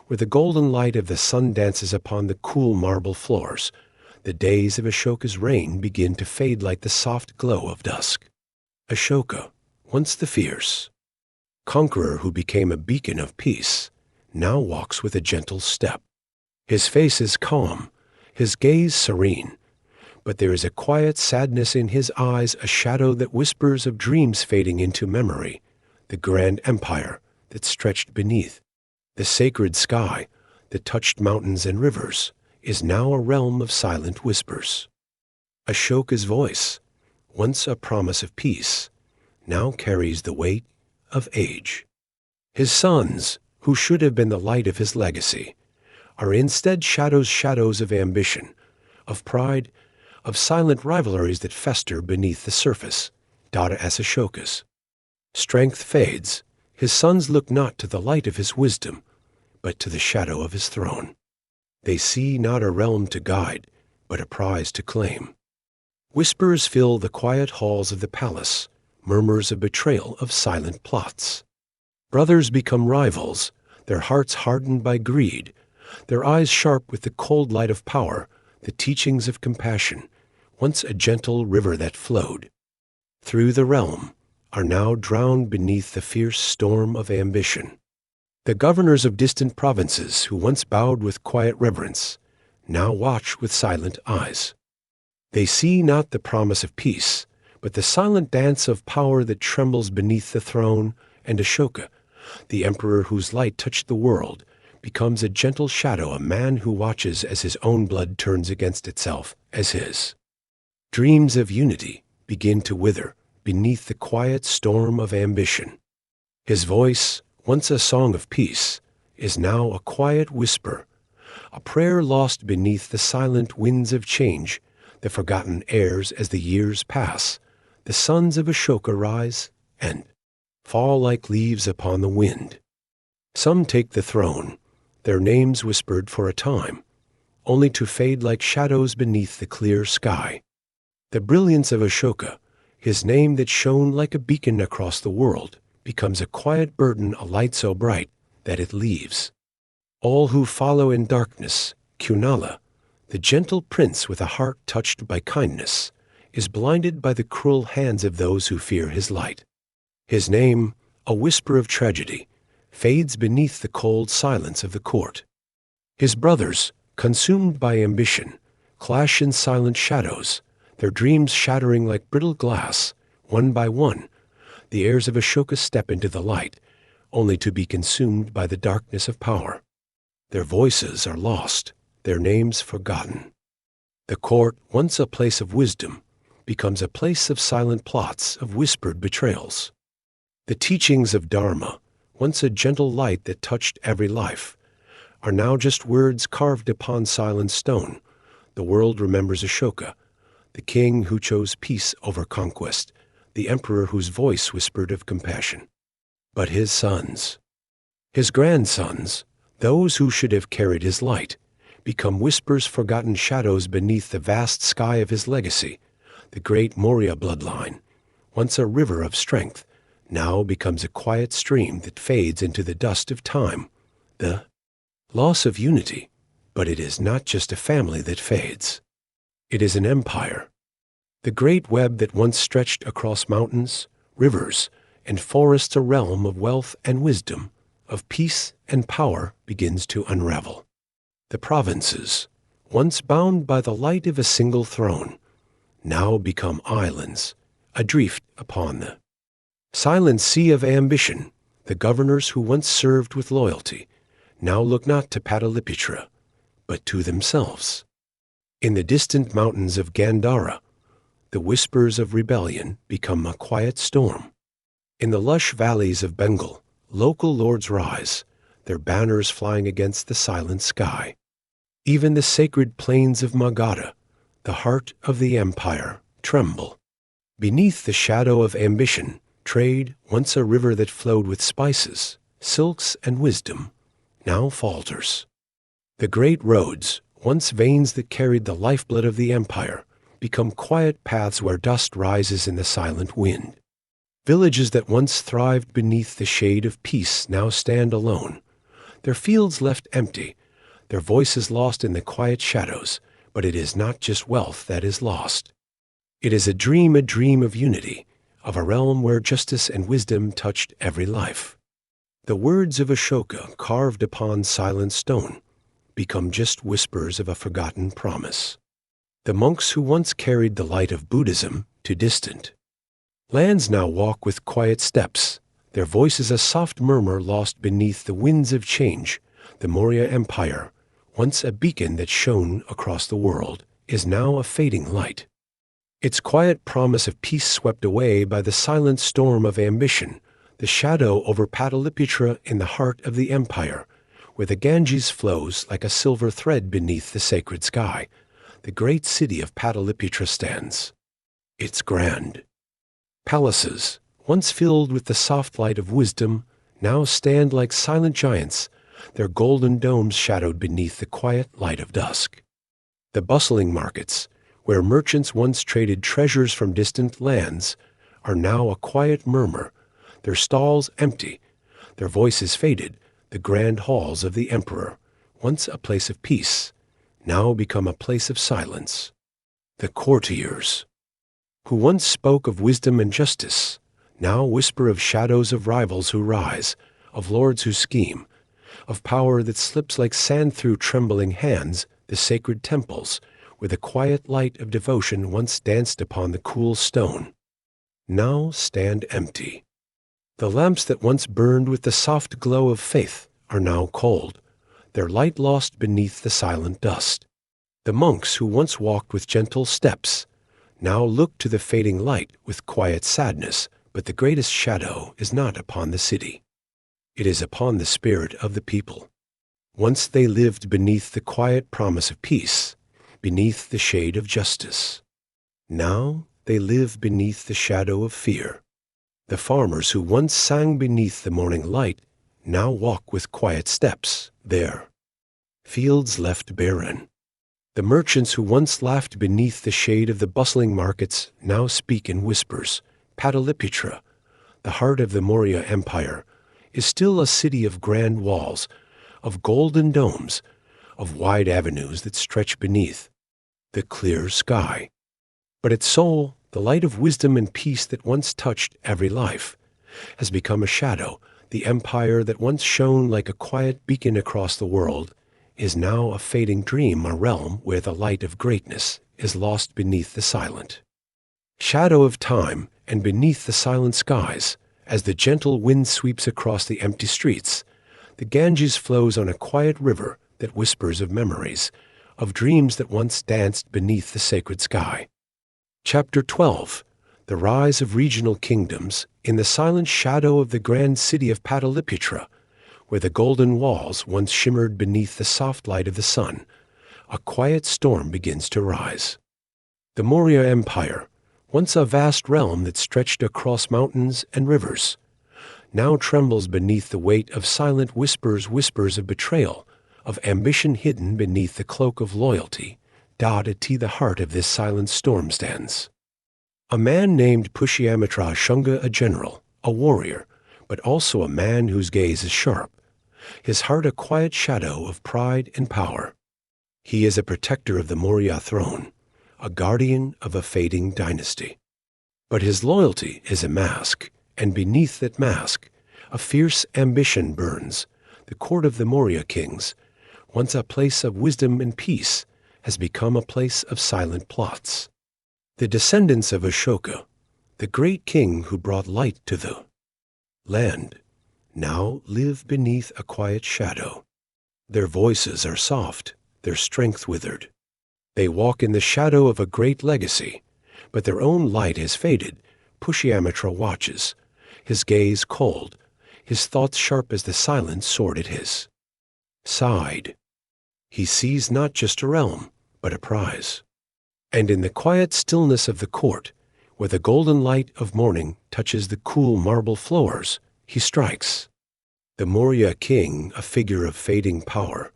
where the golden light of the sun dances upon the cool marble floors. The days of Ashoka's reign begin to fade like the soft glow of dusk. Ashoka, once the fierce conqueror who became a beacon of peace, now walks with a gentle step. His face is calm, his gaze serene, but there is a quiet sadness in his eyes, a shadow that whispers of dreams fading into memory. The grand empire that stretched beneath the sacred sky, that touched mountains and rivers, is now a realm of silent whispers. Ashoka's voice, once a promise of peace, now carries the weight of age. His sons, who should have been the light of his legacy, are instead shadows of ambition, of pride, of silent rivalries that fester beneath the surface. As Ashoka's strength fades, his sons look not to the light of his wisdom, but to the shadow of his throne. They see not a realm to guide, but a prize to claim. Whispers fill the quiet halls of the palace, murmurs of betrayal, of silent plots. Brothers become rivals, their hearts hardened by greed, their eyes sharp with the cold light of power, the teachings of compassion, once a gentle river that flowed through the realm, are now drowned beneath the fierce storm of ambition. The governors of distant provinces, who once bowed with quiet reverence, now watch with silent eyes. They see not the promise of peace, but the silent dance of power that trembles beneath the throne. And Ashoka, the emperor whose light touched the world, becomes a gentle shadow, a man who watches as his own blood turns against itself, as his dreams of unity begin to wither beneath the quiet storm of ambition. His voice, once a song of peace, is now a quiet whisper, a prayer lost beneath the silent winds of change, the forgotten airs as the years pass. The sons of Ashoka rise and fall like leaves upon the wind. Some take the throne, their names whispered for a time, only to fade like shadows beneath the clear sky. The brilliance of Ashoka, his name that shone like a beacon across the world, becomes a quiet burden, a light so bright that it leaves all who follow in darkness. Kunala, the gentle prince with a heart touched by kindness, is blinded by the cruel hands of those who fear his light. His name, a whisper of tragedy, fades beneath the cold silence of the court. His brothers, consumed by ambition, clash in silent shadows, their dreams shattering like brittle glass. One by one, the heirs of Ashoka step into the light, only to be consumed by the darkness of power. Their voices are lost, their names forgotten. The court, once a place of wisdom, becomes a place of silent plots, of whispered betrayals. The teachings of Dharma, once a gentle light that touched every life, are now just words carved upon silent stone. The world remembers Ashoka, the king who chose peace over conquest, the emperor whose voice whispered of compassion. But his sons, his grandsons, those who should have carried his light, become whispers, forgotten shadows beneath the vast sky of his legacy. The great Maurya bloodline, once a river of strength, now becomes a quiet stream that fades into the dust of time. The loss of unity, but it is not just a family that fades. It is an empire. The great web that once stretched across mountains, rivers, and forests, a realm of wealth and wisdom, of peace and power, begins to unravel. The provinces, once bound by the light of a single throne, now become islands, adrift upon the silent sea of ambition. The governors who once served with loyalty now look not to Pataliputra, but to themselves. In the distant mountains of Gandhara, the whispers of rebellion become a quiet storm. In the lush valleys of Bengal, local lords rise, their banners flying against the silent sky. Even the sacred plains of Magadha, the heart of the empire, tremble. Beneath the shadow of ambition, trade, once a river that flowed with spices, silks, and wisdom, now falters. The great roads, once veins that carried the lifeblood of the empire, become quiet paths where dust rises in the silent wind. Villages that once thrived beneath the shade of peace now stand alone, their fields left empty, their voices lost in the quiet shadows. But it is not just wealth that is lost. It is a dream of unity, of a realm where justice and wisdom touched every life. The words of Ashoka, carved upon silent stone, become just whispers of a forgotten promise. The monks who once carried the light of Buddhism to distant lands now walk with quiet steps, their voices a soft murmur lost beneath the winds of change. The Maurya Empire, once a beacon that shone across the world, is now a fading light. Its quiet promise of peace swept away by the silent storm of ambition, the shadow over Pataliputra in the heart of the empire, where the Ganges flows like a silver thread beneath the sacred sky. The great city of Pataliputra stands. Its grand palaces, once filled with the soft light of wisdom, now stand like silent giants, their golden domes shadowed beneath the quiet light of dusk. The bustling markets, where merchants once traded treasures from distant lands, are now a quiet murmur, their stalls empty, their voices faded. The grand halls of the emperor, once a place of peace, now become a place of silence. The courtiers, who once spoke of wisdom and justice, now whisper of shadows, of rivals who rise, of lords who scheme, of power that slips like sand through trembling hands. The sacred temples, where the quiet light of devotion once danced upon the cool stone, now stand empty. The lamps that once burned with the soft glow of faith are now cold, their light lost beneath the silent dust. The monks who once walked with gentle steps now look to the fading light with quiet sadness. But the greatest shadow is not upon the city. It is upon the spirit of the people. Once they lived beneath the quiet promise of peace, beneath the shade of justice. Now they live beneath the shadow of fear. The farmers who once sang beneath the morning light now walk with quiet steps, their fields left barren. The merchants who once laughed beneath the shade of the bustling markets now speak in whispers. Pataliputra, the heart of the Maurya Empire, is still a city of grand walls, of golden domes, of wide avenues that stretch beneath the clear sky. But its soul, the light of wisdom and peace that once touched every life, has become a shadow. The empire that once shone like a quiet beacon across the world is now a fading dream, a realm where the light of greatness is lost beneath the silent shadow of time and beneath the silent skies. As the gentle wind sweeps across the empty streets, the Ganges flows on a quiet river that whispers of memories, of dreams that once danced beneath the sacred sky. Chapter 12. The Rise of Regional Kingdoms. In the silent shadow of the grand city of Pataliputra, where the golden walls once shimmered beneath the soft light of the sun, a quiet storm begins to rise. The Maurya Empire, once a vast realm that stretched across mountains and rivers, now trembles beneath the weight of silent whispers of betrayal, of ambition hidden beneath the cloak of loyalty. At the heart of this silent storm stands a man named Pushyamitra Shunga, a general, a warrior, but also a man whose gaze is sharp, his heart a quiet shadow of pride and power. He is a protector of the Maurya throne, a guardian of a fading dynasty. But his loyalty is a mask, and beneath that mask, a fierce ambition burns. The court of the Maurya kings, once a place of wisdom and peace, has become a place of silent plots. The descendants of Ashoka, the great king who brought light to the land, now live beneath a quiet shadow. Their voices are soft, their strength withered. They walk in the shadow of a great legacy, but their own light has faded. Pushyamitra watches, his gaze cold, his thoughts sharp as the silent sword at his side. He sees not just a realm, but a prize. And in the quiet stillness of the court, where the golden light of morning touches the cool marble floors, he strikes. The Maurya king, a figure of fading power,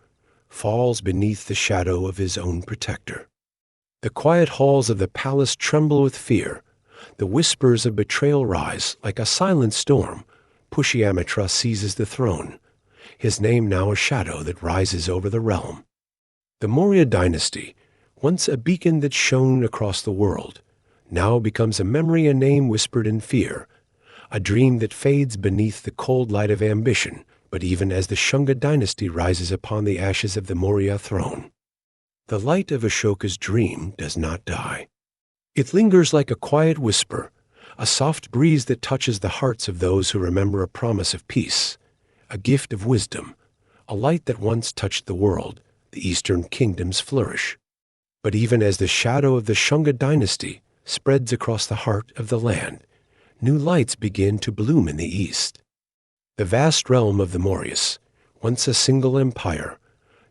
falls beneath the shadow of his own protector. The quiet halls of the palace tremble with fear. The whispers of betrayal rise like a silent storm. Pushyamitra seizes the throne, his name now a shadow that rises over the realm. The Maurya dynasty, once a beacon that shone across the world, now becomes a memory, a name whispered in fear, a dream that fades beneath the cold light of ambition. But even as the Shunga dynasty rises upon the ashes of the Maurya throne, the light of Ashoka's dream does not die. It lingers like a quiet whisper, a soft breeze that touches the hearts of those who remember a promise of peace, a gift of wisdom, a light that once touched the world. The eastern kingdoms flourish. But even as the shadow of the Shunga dynasty spreads across the heart of the land, new lights begin to bloom in the east. The vast realm of the Mauryas, once a single empire,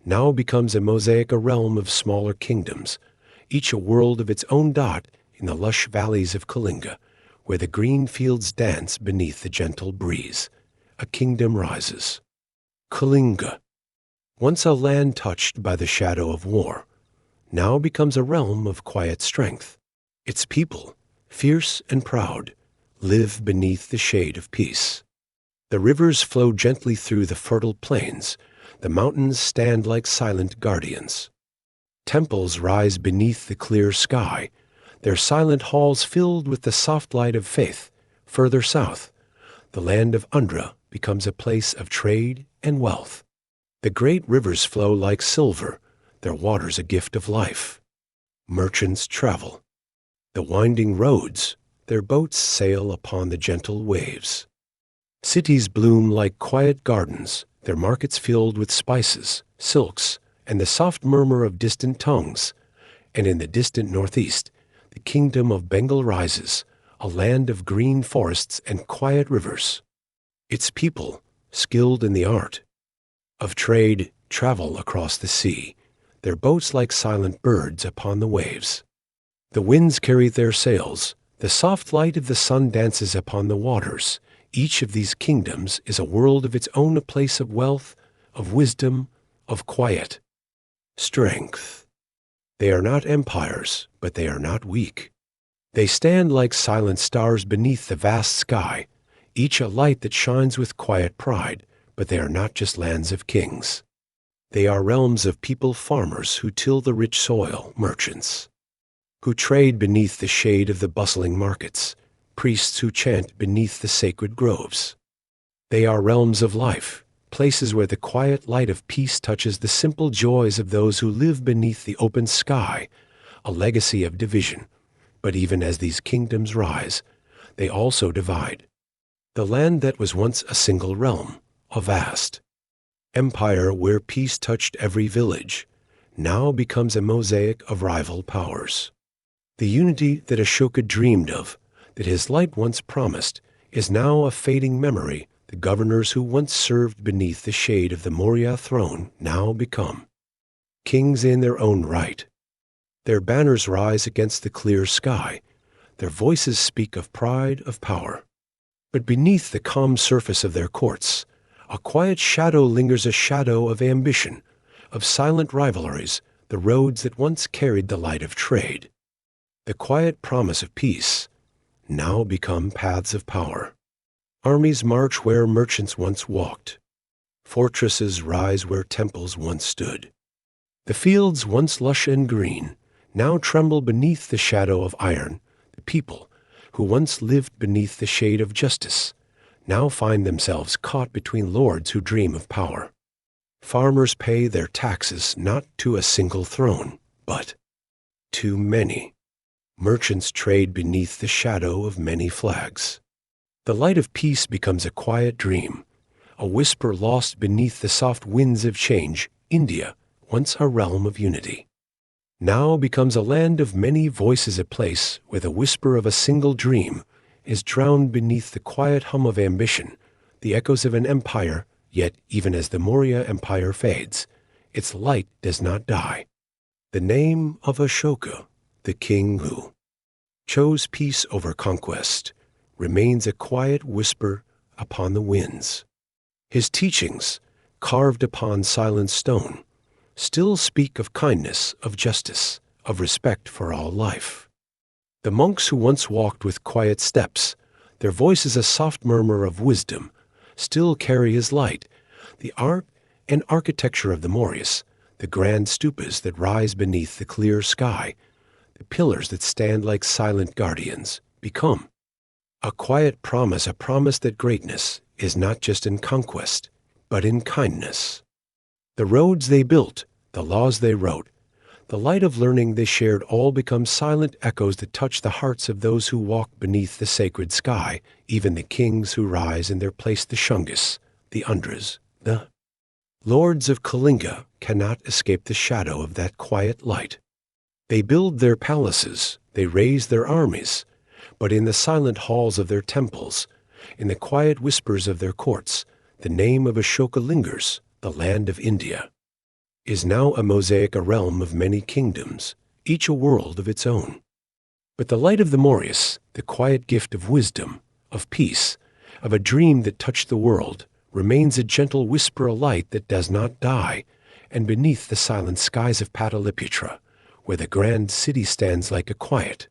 now becomes a mosaic, a realm of smaller kingdoms, each a world of its own. In the lush valleys of Kalinga, where the green fields dance beneath the gentle breeze, a kingdom rises. Kalinga, once a land touched by the shadow of war, now becomes a realm of quiet strength. Its people, fierce and proud, live beneath the shade of peace. The rivers flow gently through the fertile plains. The mountains stand like silent guardians. Temples rise beneath the clear sky, their silent halls filled with the soft light of faith. Further south, the land of Undra becomes a place of trade and wealth. The great rivers flow like silver, their waters a gift of life. Merchants travel. The winding roads, their boats sail upon the gentle waves. Cities bloom like quiet gardens, their markets filled with spices, silks, and the soft murmur of distant tongues. And in the distant northeast, the kingdom of Bengal rises, a land of green forests and quiet rivers. Its people, skilled in the art of trade, travel across the sea, their boats like silent birds upon the waves. The winds carry their sails, the soft light of the sun dances upon the waters. Each of these kingdoms is a world of its own, a place of wealth, of wisdom, of quiet strength. They are not empires, but they are not weak. They stand like silent stars beneath the vast sky, each a light that shines with quiet pride, but they are not just lands of kings. They are realms of people, farmers who till the rich soil, merchants who trade beneath the shade of the bustling markets, priests who chant beneath the sacred groves. They are realms of life, places where the quiet light of peace touches the simple joys of those who live beneath the open sky, a legacy of division. But even as these kingdoms rise, they also divide. The land that was once a single realm, a vast empire where peace touched every village, now becomes a mosaic of rival powers. The unity that Ashoka dreamed of, that his light once promised, is now a fading memory. The governors who once served beneath the shade of the Maurya throne now become kings in their own right. Their banners rise against the clear sky. Their voices speak of pride, of power. But beneath the calm surface of their courts, a quiet shadow lingers, a shadow of ambition, of silent rivalries, the roads that once carried the light of trade. The quiet promise of peace now become paths of power. Armies march where merchants once walked. Fortresses rise where temples once stood. The fields, once lush and green, now tremble beneath the shadow of iron. The people, who once lived beneath the shade of justice, now find themselves caught between lords who dream of power. Farmers pay their taxes not to a single throne, but to many. Merchants trade beneath the shadow of many flags. The light of peace becomes a quiet dream, a whisper lost beneath the soft winds of change. India, once a realm of unity, now becomes a land of many voices, a place where the whisper of a single dream is drowned beneath the quiet hum of ambition, the echoes of an empire. Yet even as the Maurya Empire fades, its light does not die. The name of Ashoka, the king who chose peace over conquest, remains a quiet whisper upon the winds. His teachings, carved upon silent stone, still speak of kindness, of justice, of respect for all life. The monks who once walked with quiet steps, their voices a soft murmur of wisdom, still carry his light. The art and architecture of the Mauryas, the grand stupas that rise beneath the clear sky, the pillars that stand like silent guardians, become a quiet promise, a promise that greatness is not just in conquest, but in kindness. The roads they built, the laws they wrote, the light of learning they shared all become silent echoes that touch the hearts of those who walk beneath the sacred sky, even the kings who rise in their place, the Shungas, the Undras, the lords of Kalinga cannot escape the shadow of that quiet light. They build their palaces, they raise their armies, but in the silent halls of their temples, in the quiet whispers of their courts, the name of Ashoka lingers. The land of India is now a mosaic, a realm of many kingdoms, each a world of its own. But the light of the Mauryas, the quiet gift of wisdom, of peace, of a dream that touched the world, remains a gentle whisper, a light that does not die, and beneath the silent skies of Pataliputra, where the grand city stands like a quiet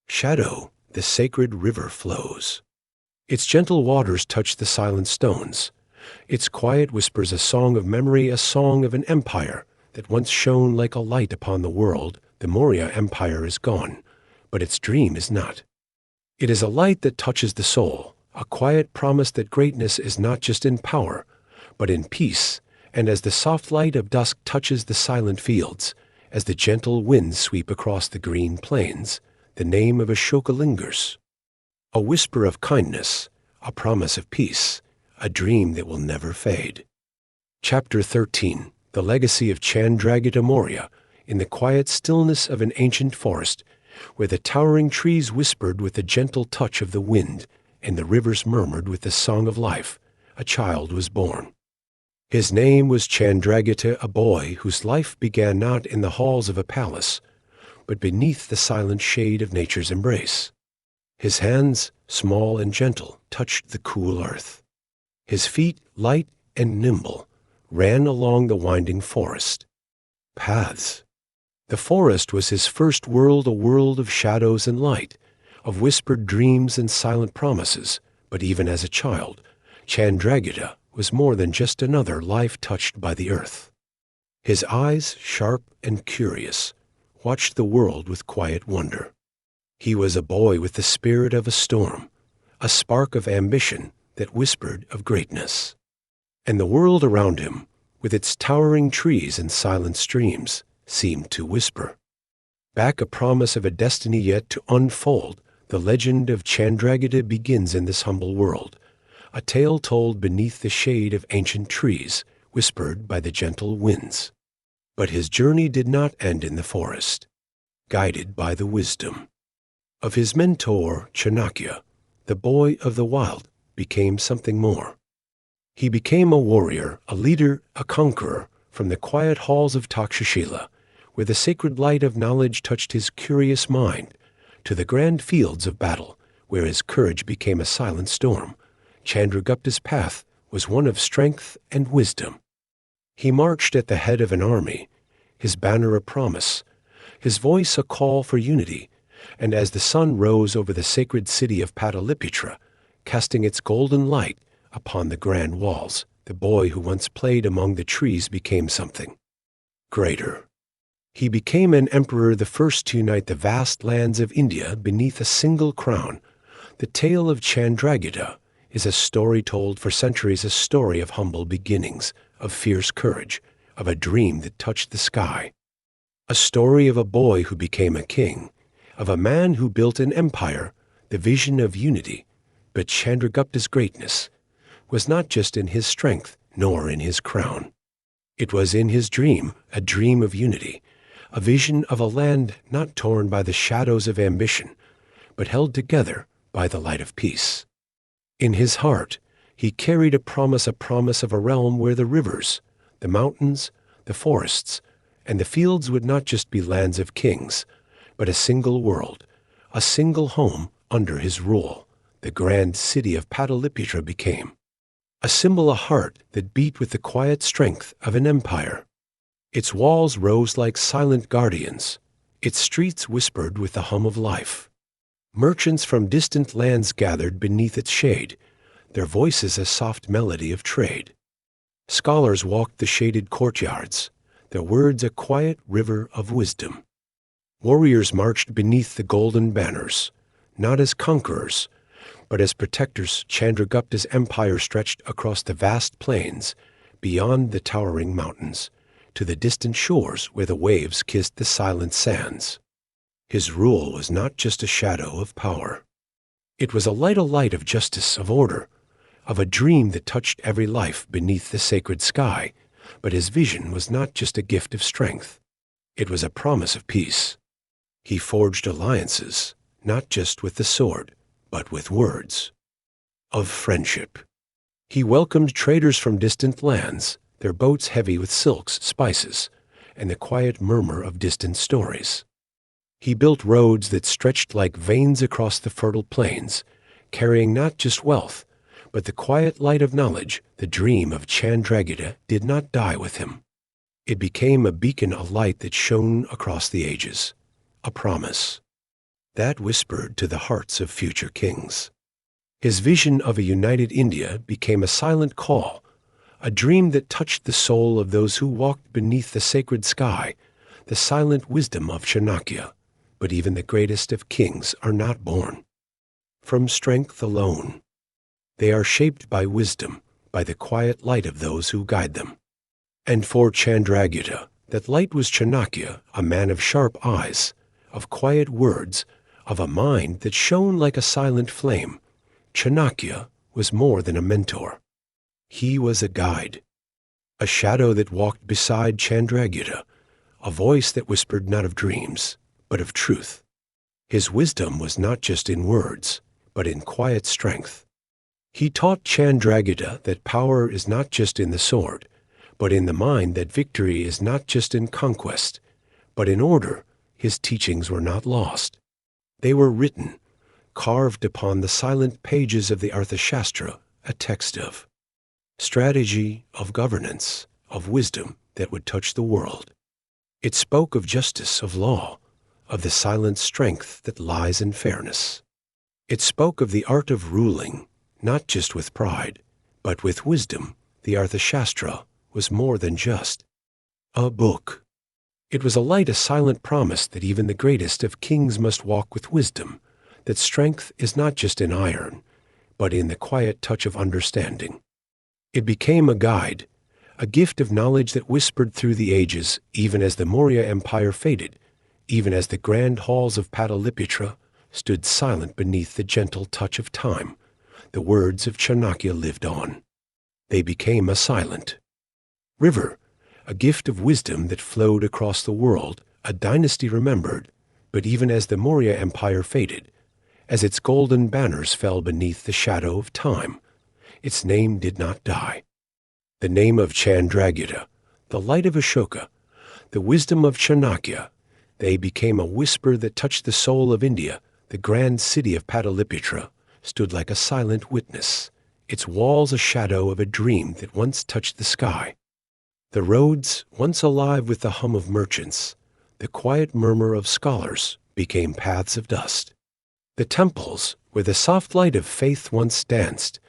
shadow, the sacred river flows. Its gentle waters touch the silent stones. Its quiet whispers a song of memory, a song of an empire that once shone like a light upon the world. The Maurya Empire is gone, but its dream is not. It is a light that touches the soul, a quiet promise that greatness is not just in power, but in peace. And as the soft light of dusk touches the silent fields, as the gentle winds sweep across the green plains, the name of Ashoka lingers. A whisper of kindness, a promise of peace, a dream that will never fade. Chapter 13. The Legacy of Chandragupta Maurya. In the quiet stillness of an ancient forest, where the towering trees whispered with the gentle touch of the wind, and the rivers murmured with the song of life, a child was born. His name was Chandragupta, a boy whose life began not in the halls of a palace, but beneath the silent shade of nature's embrace. His hands, small and gentle, touched the cool earth. His feet, light and nimble, ran along the winding forest paths. The forest was his first world, a world of shadows and light, of whispered dreams and silent promises. But even as a child, Chandragupta was more than just another life touched by the earth. His eyes, sharp and curious, watched the world with quiet wonder. He was a boy with the spirit of a storm, a spark of ambition that whispered of greatness. And the world around him, with its towering trees and silent streams, seemed to whisper back a promise of a destiny yet to unfold. The legend of Chandragupta begins in this humble world, a tale told beneath the shade of ancient trees, whispered by the gentle winds. But his journey did not end in the forest. Guided by the wisdom of his mentor, Chanakya, the boy of the wild became something more. He became a warrior, a leader, a conqueror from the quiet halls of Takshashila, where the sacred light of knowledge touched his curious mind, to the grand fields of battle, where his courage became a silent storm. Chandragupta's path was one of strength and wisdom. He marched at the head of an army, his banner a promise, his voice a call for unity, and as the sun rose over the sacred city of Pataliputra, casting its golden light upon the grand walls, the boy who once played among the trees became something greater. He became an emperor, the first to unite the vast lands of India beneath a single crown. The tale of Chandragupta is a story told for centuries, a story of humble beginnings, of fierce courage, of a dream that touched the sky. A story of a boy who became a king, of a man who built an empire, the vision of unity. But Chandragupta's greatness was not just in his strength, nor in his crown. It was in his dream, a dream of unity, a vision of a land not torn by the shadows of ambition, but held together by the light of peace. In his heart, he carried a promise of a realm where the rivers, the mountains, the forests, and the fields would not just be lands of kings, but a single world, a single home under his rule. The grand city of Pataliputra became a symbol, a heart that beat with the quiet strength of an empire. Its walls rose like silent guardians. Its streets whispered with the hum of life. Merchants from distant lands gathered beneath its shade, their voices a soft melody of trade. Scholars walked the shaded courtyards, their words a quiet river of wisdom. Warriors marched beneath the golden banners, not as conquerors, but as protectors. Chandragupta's empire stretched across the vast plains, beyond the towering mountains, to the distant shores where the waves kissed the silent sands. His rule was not just a shadow of power. It was a light of justice, of order, of a dream that touched every life beneath the sacred sky. But his vision was not just a gift of strength. It was a promise of peace. He forged alliances, not just with the sword, but with words, of friendship. He welcomed traders from distant lands, their boats heavy with silks, spices, and the quiet murmur of distant stories. He built roads that stretched like veins across the fertile plains, carrying not just wealth, but the quiet light of knowledge. The dream of Chandragupta did not die with him. It became a beacon, a light that shone across the ages, a promise that whispered to the hearts of future kings. His vision of a united India became a silent call, a dream that touched the soul of those who walked beneath the sacred sky, the silent wisdom of Chanakya. But even the greatest of kings are not born from strength alone. They are shaped by wisdom, by the quiet light of those who guide them. And for Chandragupta, that light was Chanakya, a man of sharp eyes, of quiet words, of a mind that shone like a silent flame. Chanakya was more than a mentor. He was a guide, a shadow that walked beside Chandragupta, a voice that whispered not of dreams, but of truth. His wisdom was not just in words, but in quiet strength. He taught Chandragupta that power is not just in the sword, but in the mind, that victory is not just in conquest, but in order. His teachings were not lost. They were written, carved upon the silent pages of the Arthashastra, a text of strategy, of governance, of wisdom that would touch the world. It spoke of justice, of law, of the silent strength that lies in fairness. It spoke of the art of ruling, not just with pride, but with wisdom. The Arthashastra was more than just a book. It was a light, a silent promise that even the greatest of kings must walk with wisdom, that strength is not just in iron, but in the quiet touch of understanding. It became a guide, a gift of knowledge that whispered through the ages, even as the Maurya Empire faded, even as the grand halls of Pataliputra stood silent beneath the gentle touch of time. The words of Chanakya lived on. They became a silent river, a gift of wisdom that flowed across the world, a dynasty remembered. But even as the Maurya Empire faded, as its golden banners fell beneath the shadow of time, its name did not die. The name of Chandragupta, the light of Ashoka, the wisdom of Chanakya, they became a whisper that touched the soul of India. The grand city of Pataliputra stood like a silent witness, its walls a shadow of a dream that once touched the sky. The roads, once alive with the hum of merchants, the quiet murmur of scholars, became paths of dust. The temples, where the soft light of faith once danced,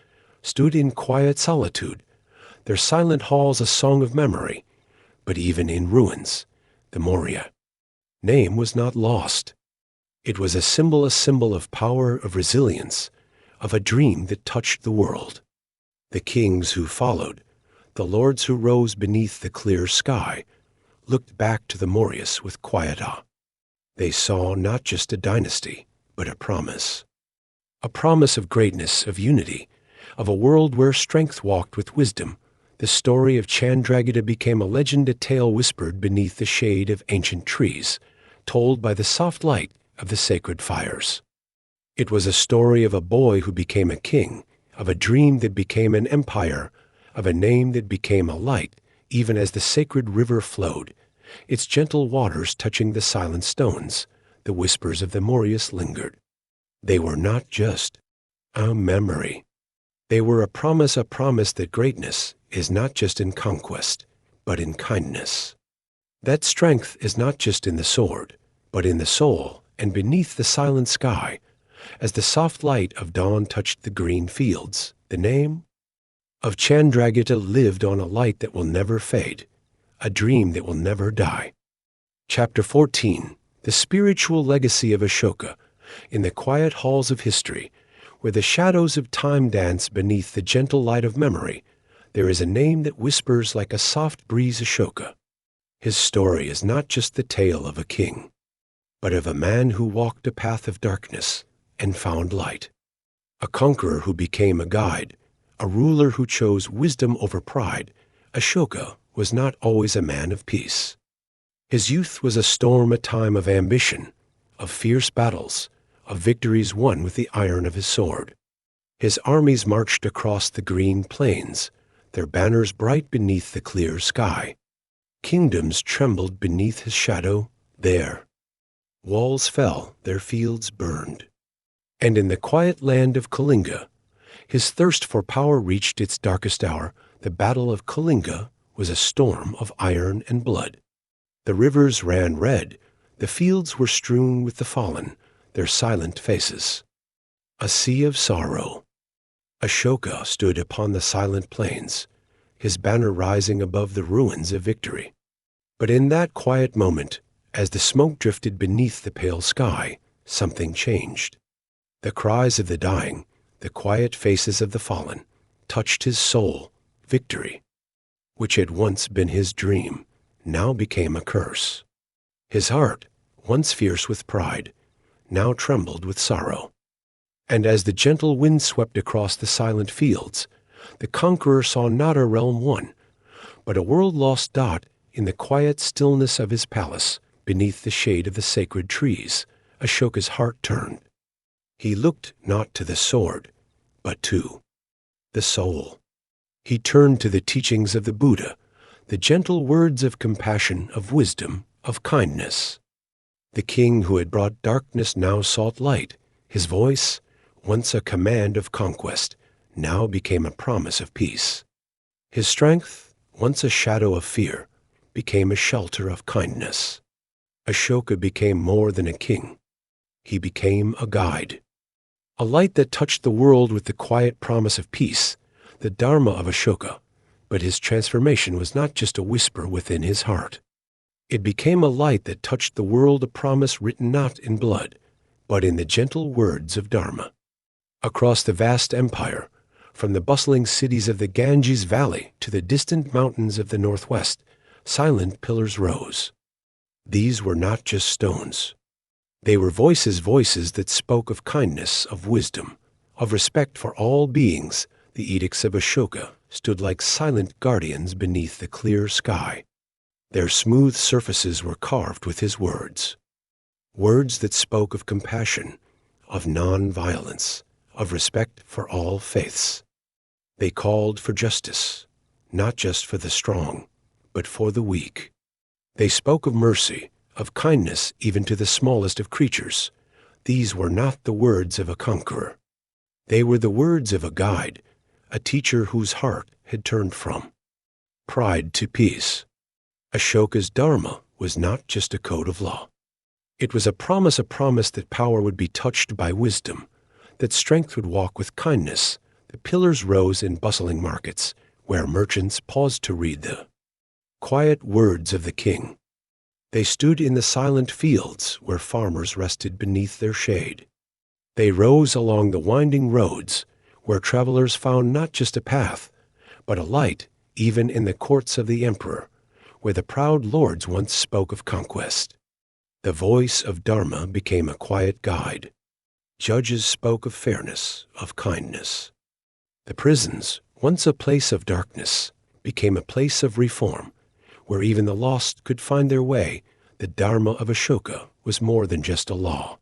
stood in quiet solitude, their silent halls a song of memory. But even in ruins, the Maurya name was not lost. It was a symbol of power, of resilience, of a dream that touched the world. The kings who followed, the lords who rose beneath the clear sky, looked back to the Mauryas with quiet awe. They saw not just a dynasty, but a promise of greatness, of unity, of a world where strength walked with wisdom. The story of Chandragupta became a legend, a tale whispered beneath the shade of ancient trees, told by the soft light of the sacred fires. It was a story of a boy who became a king, of a dream that became an empire, of a name that became a light, even as the sacred river flowed, its gentle waters touching the silent stones. The whispers of the Mauryas lingered. They were not just a memory. They were a promise that greatness is not just in conquest, but in kindness. That strength is not just in the sword, but in the soul and beneath the silent sky. As the soft light of dawn touched the green fields, the name of Chandragupta lived on, a light that will never fade, a dream that will never die. Chapter 14. The spiritual legacy of Ashoka. In the quiet halls of history, where the shadows of time dance beneath the gentle light of memory, there is a name that whispers like a soft breeze. Ashoka. His story is not just the tale of a king, but of a man who walked a path of darkness and found light. A conqueror who became a guide, a ruler who chose wisdom over pride. Ashoka was not always a man of peace. His youth was a storm, a time of ambition, of fierce battles, of victories won with the iron of his sword. His armies marched across the green plains, their banners bright beneath the clear sky. Kingdoms trembled beneath his shadow. There, walls fell, their fields burned. And in the quiet land of Kalinga, his thirst for power reached its darkest hour. The battle of Kalinga was a storm of iron and blood. The rivers ran red, the fields were strewn with the fallen, their silent faces. A sea of sorrow. Ashoka stood upon the silent plains, his banner rising above the ruins of victory. But in that quiet moment, as the smoke drifted beneath the pale sky, something changed. The cries of the dying, the quiet faces of the fallen, touched his soul. Victory, which had once been his dream, now became a curse. His heart, once fierce with pride, now trembled with sorrow. And as the gentle wind swept across the silent fields, the conqueror saw not a realm won, but a world lost. In the quiet stillness of his palace, beneath the shade of the sacred trees, Ashoka's heart turned. He looked not to the sword, but to the soul. He turned to the teachings of the Buddha, the gentle words of compassion, of wisdom, of kindness. The king who had brought darkness now sought light. His voice, once a command of conquest, now became a promise of peace. His strength, once a shadow of fear, became a shelter of kindness. Ashoka became more than a king. He became a guide. A light that touched the world with the quiet promise of peace, the Dharma of Ashoka. But his transformation was not just a whisper within his heart. It became a light that touched the world, a promise written not in blood, but in the gentle words of Dharma. Across the vast empire, from the bustling cities of the Ganges Valley to the distant mountains of the northwest, silent pillars rose. These were not just stones. They were voices that spoke of kindness, of wisdom, of respect for all beings. The edicts of Ashoka stood like silent guardians beneath the clear sky. Their smooth surfaces were carved with his words. Words that spoke of compassion, of non-violence, of respect for all faiths. They called for justice, not just for the strong, but for the weak. They spoke of mercy, of kindness even to the smallest of creatures. These were not the words of a conqueror. They were the words of a guide, a teacher whose heart had turned from pride to peace. Ashoka's Dharma was not just a code of law. It was a promise that power would be touched by wisdom, that strength would walk with kindness. The pillars rose in bustling markets, where merchants paused to read the quiet words of the king. They stood in the silent fields where farmers rested beneath their shade. They rose along the winding roads where travelers found not just a path, but a light, even in the courts of the emperor, where the proud lords once spoke of conquest. The voice of Dharma became a quiet guide. Judges spoke of fairness, of kindness. The prisons, once a place of darkness, became a place of reform, where even the lost could find their way. The Dharma of Ashoka was more than just a law.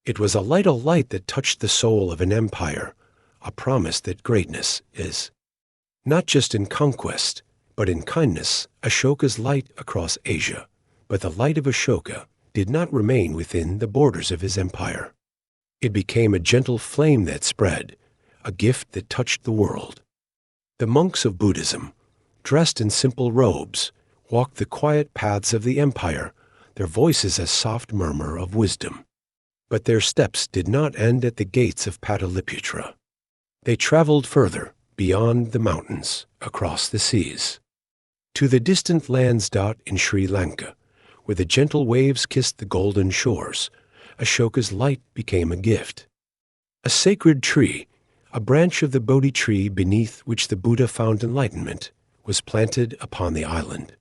It was a light that touched the soul of an empire, a promise that greatness is not just in conquest, but in kindness. Ashoka's light across Asia. But the light of Ashoka did not remain within the borders of his empire. It became a gentle flame that spread, a gift that touched the world. The monks of Buddhism, dressed in simple robes, walked the quiet paths of the empire, their voices a soft murmur of wisdom. But their steps did not end at the gates of Pataliputra. They traveled further, beyond the mountains, across the seas, to the distant lands in Sri Lanka, where the gentle waves kissed the golden shores. Ashoka's light became a gift. A sacred tree, a branch of the Bodhi tree beneath which the Buddha found enlightenment, was planted upon the island.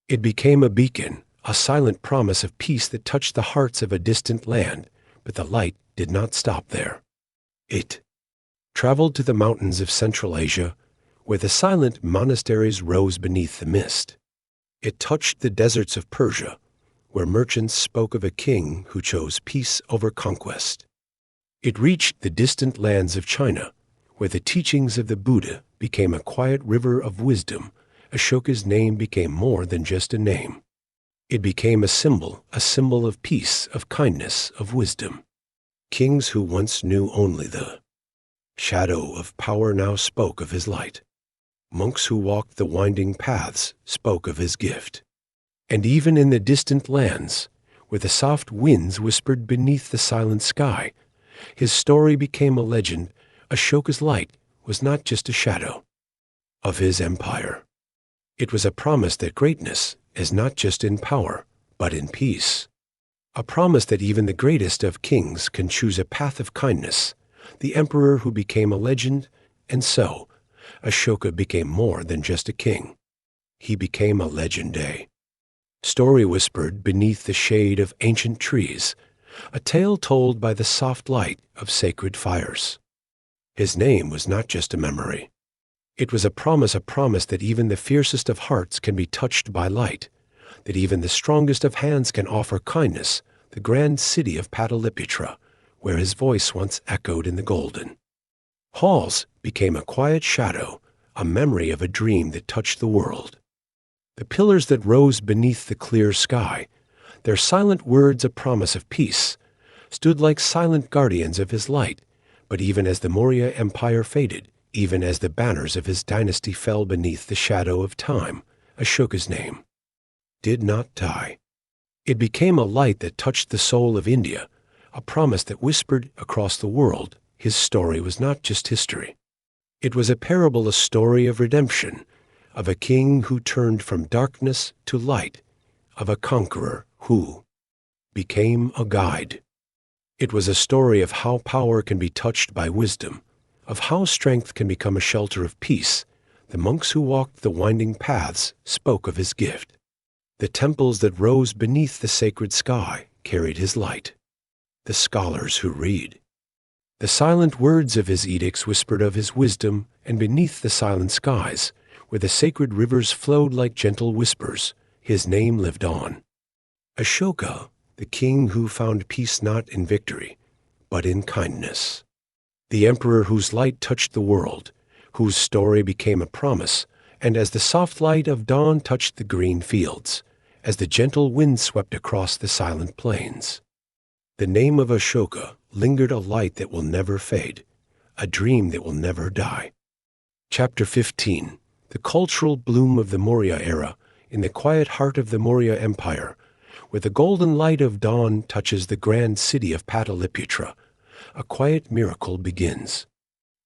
It became a beacon, a silent promise of peace that touched the hearts of a distant land. But the light did not stop there. It traveled to the mountains of Central Asia, where the silent monasteries rose beneath the mist. It touched the deserts of Persia, where merchants spoke of a king who chose peace over conquest. It reached the distant lands of China, where the teachings of the Buddha became a quiet river of wisdom. Ashoka's name became more than just a name. It became a symbol of peace, of kindness, of wisdom. Kings who once knew only the shadow of power now spoke of his light. Monks who walked the winding paths spoke of his gift. And even in the distant lands, where the soft winds whispered beneath the silent sky, his story became a legend. Ashoka's light was not just a shadow of his empire. It was a promise that greatness is not just in power, but in peace. A promise that even the greatest of kings can choose a path of kindness. The emperor who became a legend, and so Ashoka became more than just a king. He became a legend. A story whispered beneath the shade of ancient trees, a tale told by the soft light of sacred fires. His name was not just a memory. It was a promise that even the fiercest of hearts can be touched by light, that even the strongest of hands can offer kindness. The grand city of Pataliputra, where his voice once echoed in the golden halls, became a quiet shadow, a memory of a dream that touched the world. The pillars that rose beneath the clear sky, their silent words a promise of peace, stood like silent guardians of his light. But even as the Maurya Empire faded, even as the banners of his dynasty fell beneath the shadow of time, Ashoka's name did not die. It became a light that touched the soul of India, a promise that whispered across the world his story was not just history. It was a parable, a story of redemption, of a king who turned from darkness to light, of a conqueror who became a guide. It was a story of how power can be touched by wisdom, of how strength can become a shelter of peace. The monks who walked the winding paths spoke of his gift. The temples that rose beneath the sacred sky carried his light. The scholars who read. The silent words of his edicts whispered of his wisdom, and beneath the silent skies, where the sacred rivers flowed like gentle whispers, his name lived on. Ashoka, the king who found peace not in victory, but in kindness. The emperor whose light touched the world, whose story became a promise, and as the soft light of dawn touched the green fields, as the gentle wind swept across the silent plains. The name of Ashoka lingered, a light that will never fade, a dream that will never die. Chapter 15. The cultural bloom of the Maurya era in the quiet heart of the Maurya Empire, where the golden light of dawn touches the grand city of Pataliputra, a quiet miracle begins.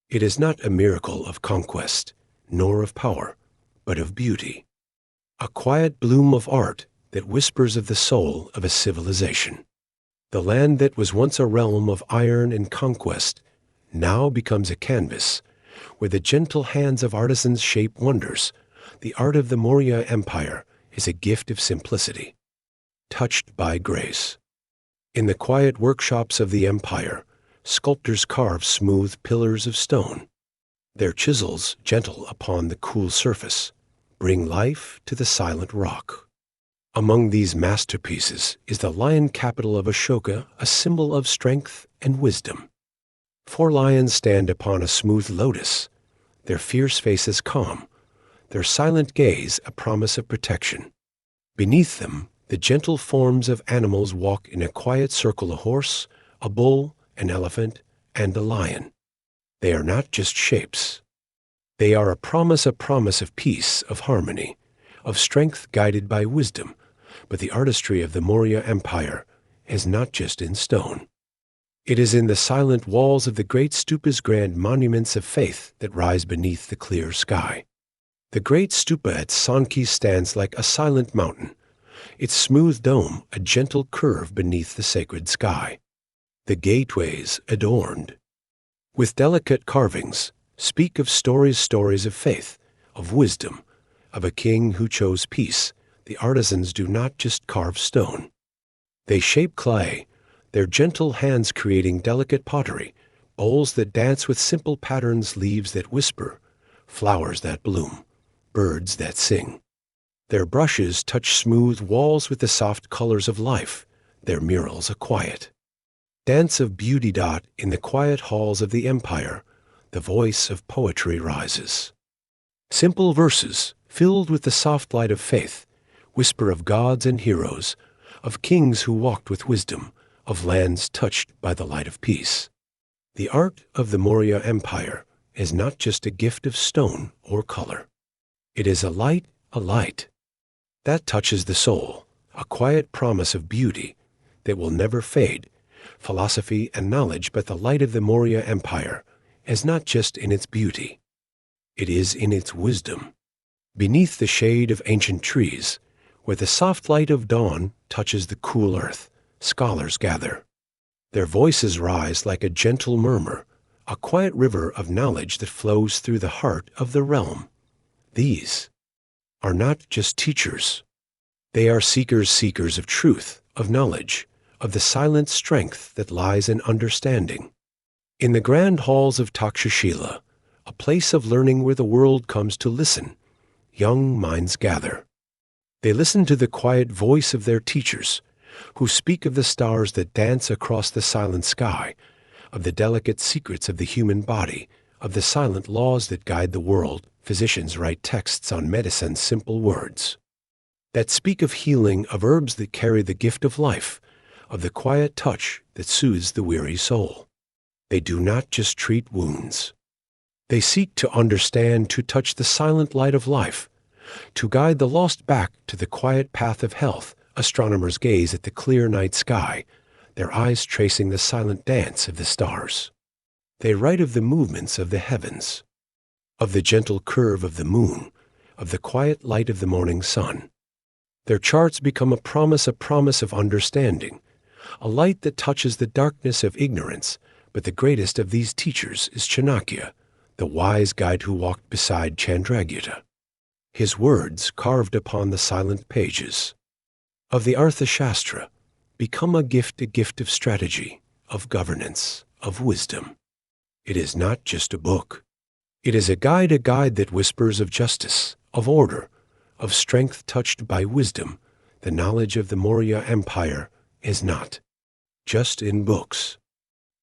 It is not a miracle of conquest, nor of power, but of beauty. A quiet bloom of art that whispers of the soul of a civilization. The land that was once a realm of iron and conquest now becomes a canvas where the gentle hands of artisans shape wonders. The art of the Maurya Empire is a gift of simplicity, touched by grace. In the quiet workshops of the empire, sculptors carve smooth pillars of stone. Their chisels, gentle upon the cool surface, bring life to the silent rock. Among these masterpieces is the lion capital of Ashoka, a symbol of strength and wisdom. 4 lions stand upon a smooth lotus, their fierce faces calm, their silent gaze a promise of protection. Beneath them, the gentle forms of animals walk in a quiet circle: a horse, a bull, an elephant, and a lion. They are not just shapes. They are a promise of peace, of harmony, of strength guided by wisdom. But the artistry of the Maurya Empire is not just in stone. It is in the silent walls of the great stupas, grand monuments of faith that rise beneath the clear sky. The great stupa at Sanchi stands like a silent mountain, its smooth dome a gentle curve beneath the sacred sky. The gateways, adorned with delicate carvings, speak of stories of faith, of wisdom, of a king who chose peace. The artisans do not just carve stone. They shape clay, their gentle hands creating delicate pottery, bowls that dance with simple patterns, leaves that whisper, flowers that bloom, birds that sing. Their brushes touch smooth walls with the soft colors of life, their murals a quiet dance of beauty. In the quiet halls of the empire, the voice of poetry rises. Simple verses, filled with the soft light of faith, whisper of gods and heroes, of kings who walked with wisdom, of lands touched by the light of peace. The art of the Maurya Empire is not just a gift of stone or color. It is a light that touches the soul, a quiet promise of beauty that will never fade. Philosophy and knowledge, but the light of the Maurya Empire is not just in its beauty. It is in its wisdom. Beneath the shade of ancient trees, where the soft light of dawn touches the cool earth, scholars gather. Their voices rise like a gentle murmur, a quiet river of knowledge that flows through the heart of the realm. These are not just teachers. They are seekers of truth, of knowledge, of the silent strength that lies in understanding. In the grand halls of Takshashila, a place of learning where the world comes to listen, young minds gather. They listen to the quiet voice of their teachers, who speak of the stars that dance across the silent sky, of the delicate secrets of the human body, of the silent laws that guide the world. Physicians write texts on medicine, simple words that speak of healing, of herbs that carry the gift of life, of the quiet touch that soothes the weary soul. They do not just treat wounds. They seek to understand, to touch the silent light of life, To guide the lost back to the quiet path of health, astronomers gaze at the clear night sky, their eyes tracing the silent dance of the stars. They write of the movements of the heavens, of the gentle curve of the moon, of the quiet light of the morning sun. Their charts become a promise of understanding, a light that touches the darkness of ignorance. But the greatest of these teachers is Chanakya, the wise guide who walked beside Chandragupta. His words, carved upon the silent pages of the Arthashastra, become a gift of strategy, of governance, of wisdom. It is not just a book. It is a guide that whispers of justice, of order, of strength touched by wisdom. The knowledge of the Maurya Empire is not just in books.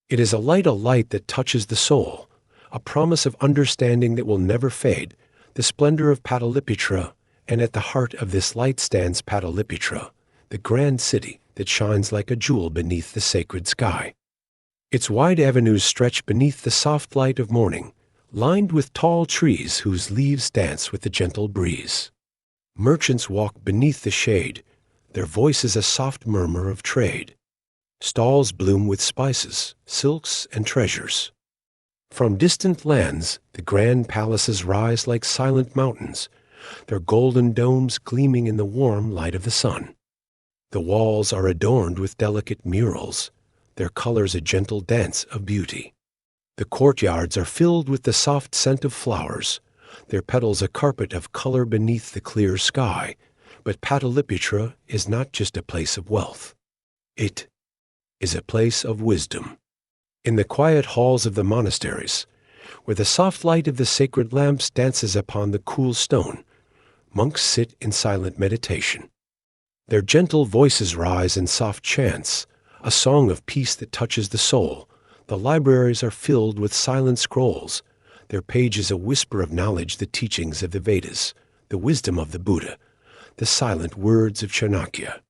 It is a light that touches the soul, a promise of understanding that will never fade, the splendor of Pataliputra, and at the heart of this light stands Pataliputra, the grand city that shines like a jewel beneath the sacred sky. Its wide avenues stretch beneath the soft light of morning, lined with tall trees whose leaves dance with the gentle breeze. Merchants walk beneath the shade, their voices a soft murmur of trade. Stalls bloom with spices, silks, and treasures. From distant lands, the grand palaces rise like silent mountains, their golden domes gleaming in the warm light of the sun. The walls are adorned with delicate murals, their colors a gentle dance of beauty. The courtyards are filled with the soft scent of flowers, their petals a carpet of color beneath the clear sky. But Pataliputra is not just a place of wealth. It is a place of wisdom. In the quiet halls of the monasteries, where the soft light of the sacred lamps dances upon the cool stone, monks sit in silent meditation. Their gentle voices rise in soft chants, a song of peace that touches the soul. The libraries are filled with silent scrolls, their pages a whisper of knowledge, the teachings of the Vedas, the wisdom of the Buddha, the silent words of Chanakya.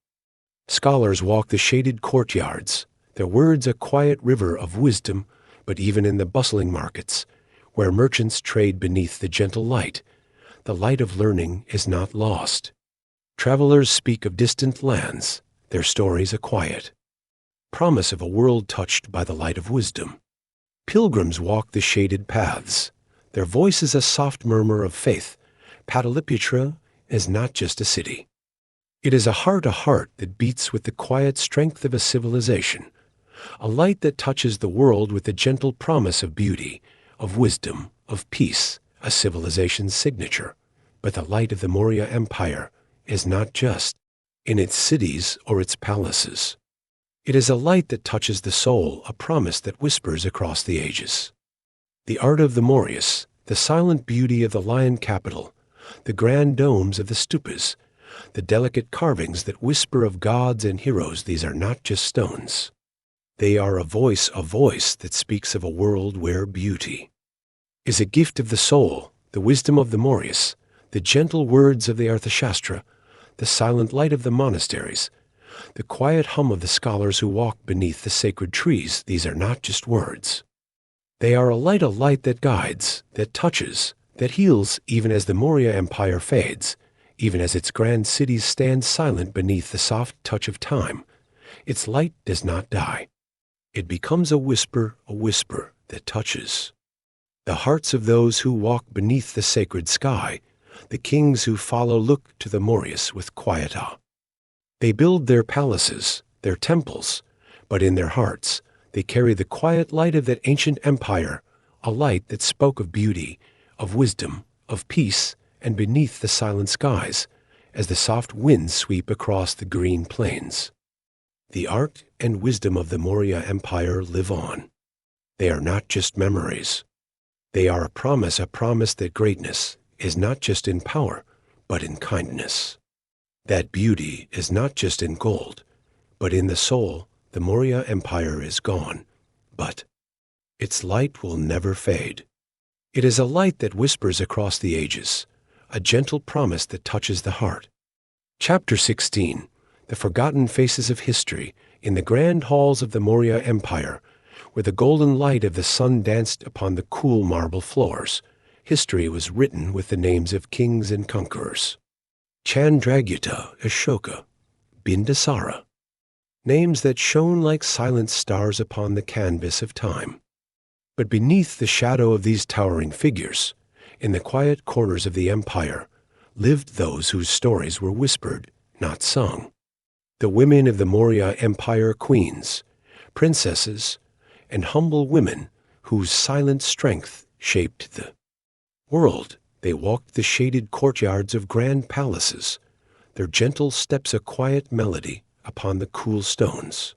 Scholars walk the shaded courtyards, their words a quiet river of wisdom. But even in the bustling markets, where merchants trade beneath the gentle light, the light of learning is not lost. Travelers speak of distant lands, their stories a quiet promise of a world touched by the light of wisdom. Pilgrims walk the shaded paths, their voices a soft murmur of faith. Pataliputra is not just a city. It is a heart that beats with the quiet strength of a civilization, a light that touches the world with the gentle promise of beauty, of wisdom, of peace, a civilization's signature. But the light of the Maurya Empire is not just in its cities or its palaces. It is a light that touches the soul, a promise that whispers across the ages. The art of the Mauryas, the silent beauty of the lion capital, the grand domes of the stupas, the delicate carvings that whisper of gods and heroes, these are not just stones. They are a voice that speaks of a world where beauty is a gift of the soul, the wisdom of the Mauryas, the gentle words of the Arthashastra, the silent light of the monasteries, the quiet hum of the scholars who walk beneath the sacred trees. These are not just words. They are a light that guides, that touches, that heals, even as the Maurya Empire fades, even as its grand cities stand silent beneath the soft touch of time. Its light does not die. It becomes a whisper that touches the hearts of those who walk beneath the sacred sky. The kings who follow look to the Mauryas with quiet awe. They build their palaces, their temples, but in their hearts they carry the quiet light of that ancient empire, a light that spoke of beauty, of wisdom, of peace, and beneath the silent skies, as the soft winds sweep across the green plains. The art and wisdom of the Maurya Empire live on. They are not just memories. They are a promise that greatness is not just in power, but in kindness. That beauty is not just in gold, but in the soul. The Maurya Empire is gone, but its light will never fade. It is a light that whispers across the ages, a gentle promise that touches the heart. Chapter 16. The Forgotten Faces of History. In the grand halls of the Maurya Empire, where the golden light of the sun danced upon the cool marble floors, history was written with the names of kings and conquerors. Chandragupta, Ashoka, Bindusara, names that shone like silent stars upon the canvas of time. But beneath the shadow of these towering figures, in the quiet corners of the empire, lived those whose stories were whispered, not sung. The women of the Maurya Empire, queens, princesses, and humble women whose silent strength shaped the world. They walked the shaded courtyards of grand palaces, their gentle steps a quiet melody upon the cool stones.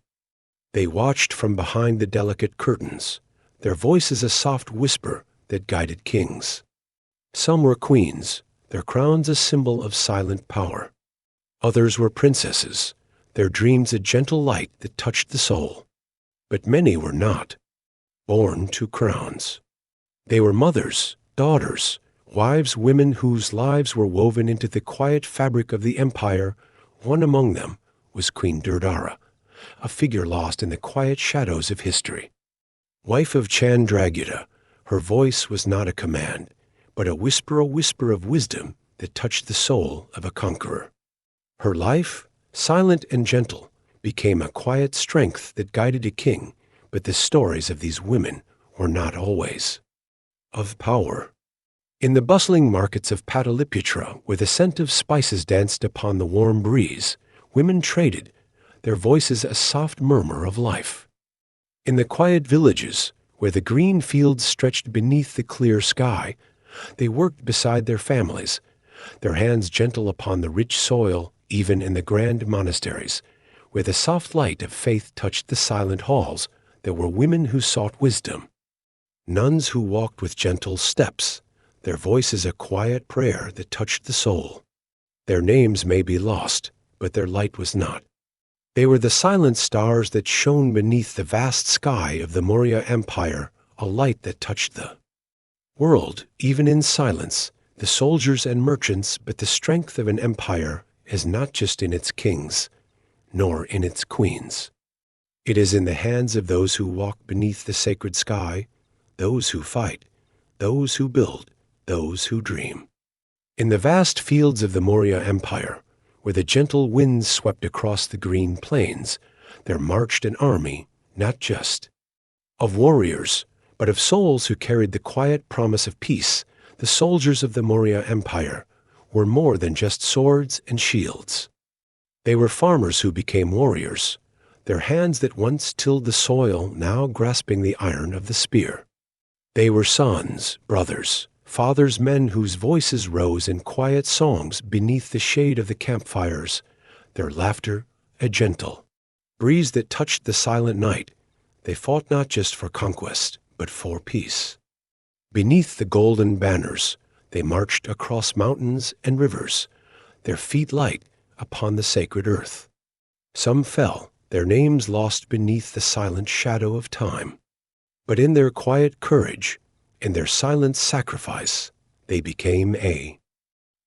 They watched from behind the delicate curtains, their voices a soft whisper that guided kings. Some were queens, their crowns a symbol of silent power. Others were princesses, their dreams a gentle light that touched the soul. But many were not born to crowns. They were mothers, daughters, wives, women whose lives were woven into the quiet fabric of the empire. One among them was Queen Durdara, a figure lost in the quiet shadows of history. Wife of Chandragupta, her voice was not a command, but a whisper of wisdom that touched the soul of a conqueror. Her life, silent and gentle, became a quiet strength that guided a king, but the stories of these women were not always of power. In the bustling markets of Pataliputra, where the scent of spices danced upon the warm breeze, women traded, their voices a soft murmur of life. In the quiet villages, where the green fields stretched beneath the clear sky, they worked beside their families, their hands gentle upon the rich soil. Even in the grand monasteries, where the soft light of faith touched the silent halls, there were women who sought wisdom. Nuns who walked with gentle steps, their voices a quiet prayer that touched the soul. Their names may be lost, but their light was not. They were the silent stars that shone beneath the vast sky of the Maurya Empire, a light that touched the world, even in silence, the soldiers and merchants. But the strength of an empire is not just in its kings, nor in its queens. It is in the hands of those who walk beneath the sacred sky, those who fight, those who build, those who dream. In the vast fields of the Maurya Empire, where the gentle winds swept across the green plains, there marched an army, not just of warriors, but of souls who carried the quiet promise of peace. The soldiers of the Maurya Empire were more than just swords and shields. They were farmers who became warriors, their hands that once tilled the soil now grasping the iron of the spear. They were sons, brothers, fathers, men whose voices rose in quiet songs beneath the shade of the campfires, their laughter a gentle breeze that touched the silent night. They fought not just for conquest, but for peace. Beneath the golden banners, they marched across mountains and rivers, their feet light upon the sacred earth. Some fell, their names lost beneath the silent shadow of time. But in their quiet courage, in their silent sacrifice, they became a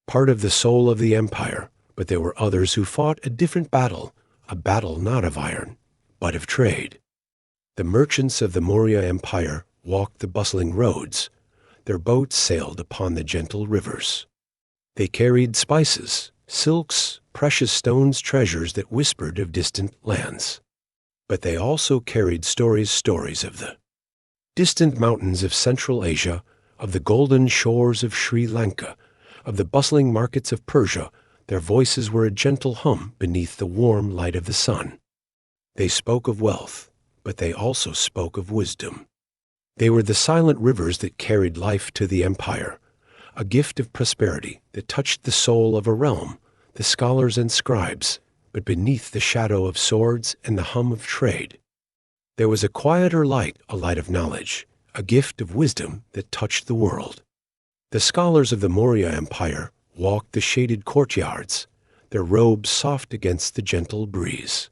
part of the soul of the empire. But there were others who fought a different battle, a battle not of iron, but of trade. The merchants of the Maurya Empire walked the bustling roads. Their boats sailed upon the gentle rivers. They carried spices, silks, precious stones, treasures that whispered of distant lands. But they also carried stories of the distant mountains of Central Asia, of the golden shores of Sri Lanka, of the bustling markets of Persia. Their voices were a gentle hum beneath the warm light of the sun. They spoke of wealth, but they also spoke of wisdom. They were the silent rivers that carried life to the empire, a gift of prosperity that touched the soul of a realm, the scholars and scribes, but beneath the shadow of swords and the hum of trade, there was a quieter light, a light of knowledge, a gift of wisdom that touched the world. The scholars of the Maurya Empire walked the shaded courtyards, their robes soft against the gentle breeze.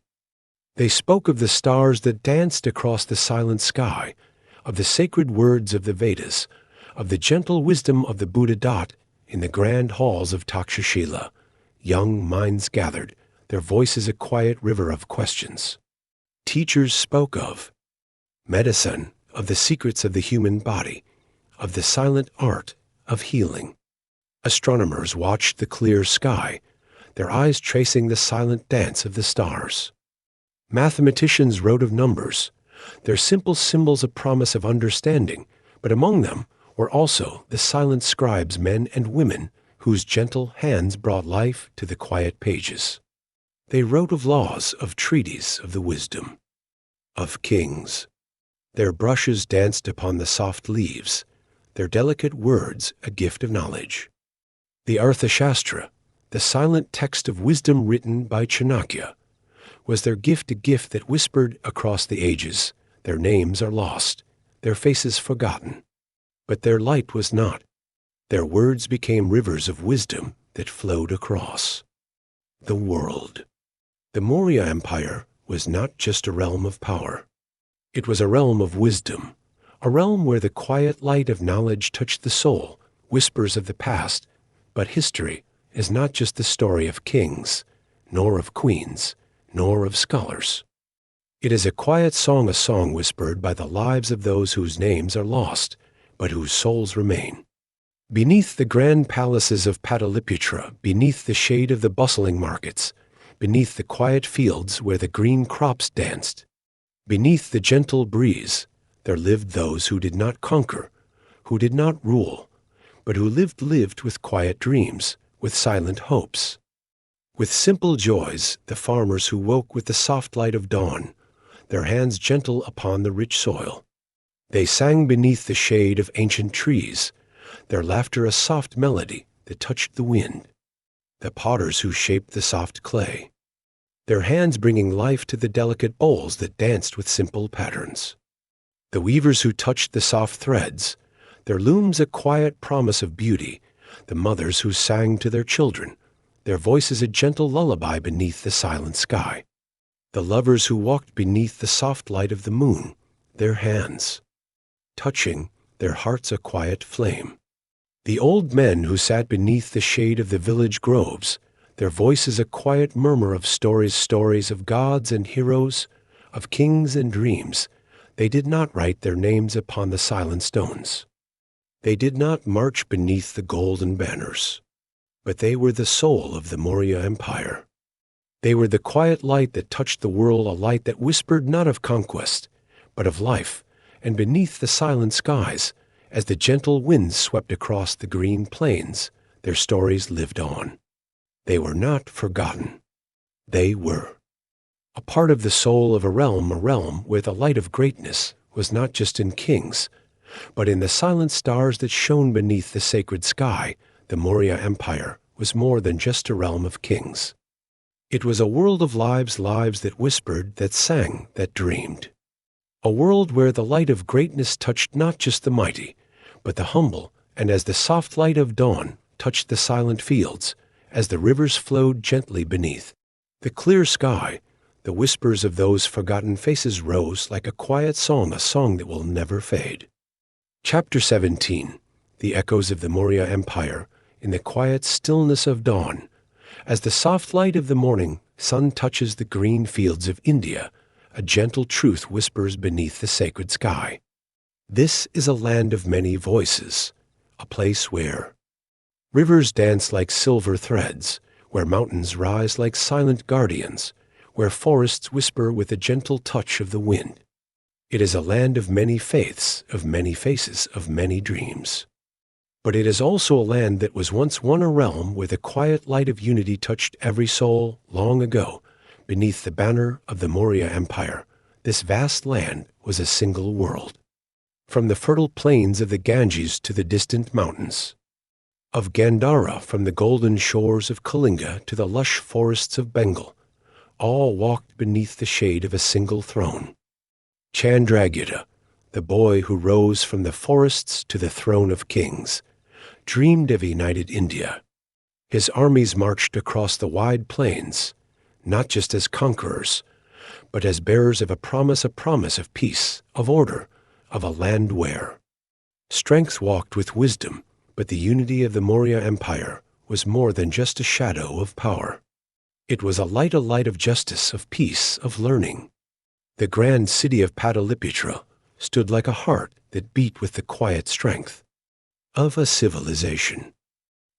They spoke of the stars that danced across the silent sky, of the sacred words of the Vedas, of the gentle wisdom of the Buddha. In the grand halls of Takshashila, young minds gathered, their voices a quiet river of questions. Teachers spoke of medicine, of the secrets of the human body, of the silent art of healing. Astronomers watched the clear sky, their eyes tracing the silent dance of the stars. Mathematicians wrote of numbers, their simple symbols of promise of understanding, but among them were also the silent scribes, men and women, whose gentle hands brought life to the quiet pages. They wrote of laws, of treaties, of the wisdom of kings. Their brushes danced upon the soft leaves, their delicate words a gift of knowledge. The Arthashastra, the silent text of wisdom written by Chanakya, was their gift, a gift that whispered across the ages. Their names are lost, their faces forgotten. But their light was not. Their words became rivers of wisdom that flowed across the world. The Maurya Empire was not just a realm of power. It was a realm of wisdom, a realm where the quiet light of knowledge touched the soul, whispers of the past. But history is not just the story of kings, nor of queens, nor of scholars. It is a quiet song, a song whispered by the lives of those whose names are lost, but whose souls remain. Beneath the grand palaces of Pataliputra, beneath the shade of the bustling markets, beneath the quiet fields where the green crops danced, beneath the gentle breeze, there lived those who did not conquer, who did not rule, but who lived with quiet dreams, with silent hopes. With simple joys, the farmers who woke with the soft light of dawn, their hands gentle upon the rich soil. They sang beneath the shade of ancient trees, their laughter a soft melody that touched the wind. The potters who shaped the soft clay, their hands bringing life to the delicate bowls that danced with simple patterns. The weavers who touched the soft threads, their looms a quiet promise of beauty. The mothers who sang to their children, their voices a gentle lullaby beneath the silent sky. The lovers who walked beneath the soft light of the moon, their hands touching, their hearts a quiet flame. The old men who sat beneath the shade of the village groves, their voices a quiet murmur of stories of gods and heroes, of kings and dreams. They did not write their names upon the silent stones. They did not march beneath the golden banners, but they were the soul of the Maurya Empire. They were the quiet light that touched the world, a light that whispered not of conquest, but of life, and beneath the silent skies, as the gentle winds swept across the green plains, their stories lived on. They were not forgotten. They were a part of the soul of a realm where the light of greatness was not just in kings, but in the silent stars that shone beneath the sacred sky. The Maurya Empire was more than just a realm of kings. It was a world of lives that whispered, that sang, that dreamed. A world where the light of greatness touched not just the mighty, but the humble, and as the soft light of dawn touched the silent fields, as the rivers flowed gently beneath the clear sky, the whispers of those forgotten faces rose like a quiet song, a song that will never fade. Chapter 17. The Echoes of the Maurya Empire in the quiet stillness of dawn. As the soft light of the morning sun touches the green fields of India, a gentle truth whispers beneath the sacred sky. This is a land of many voices, a place where rivers dance like silver threads, where mountains rise like silent guardians, where forests whisper with a gentle touch of the wind. It is a land of many faiths, of many faces, of many dreams. But it is also a land that was once a realm where the quiet light of unity touched every soul long ago. Beneath the banner of the Maurya Empire, this vast land was a single world. From the fertile plains of the Ganges to the distant mountains of Gandhara, from the golden shores of Kalinga to the lush forests of Bengal, all walked beneath the shade of a single throne. Chandragupta, the boy who rose from the forests to the throne of kings, dreamed of a united India. His armies marched across the wide plains, not just as conquerors, but as bearers of a promise of peace, of order, of a land where strength walked with wisdom. But the unity of the Maurya Empire was more than just a shadow of power. It was a light of justice, of peace, of learning. The grand city of Pataliputra stood like a heart that beat with the quiet strength of a civilization.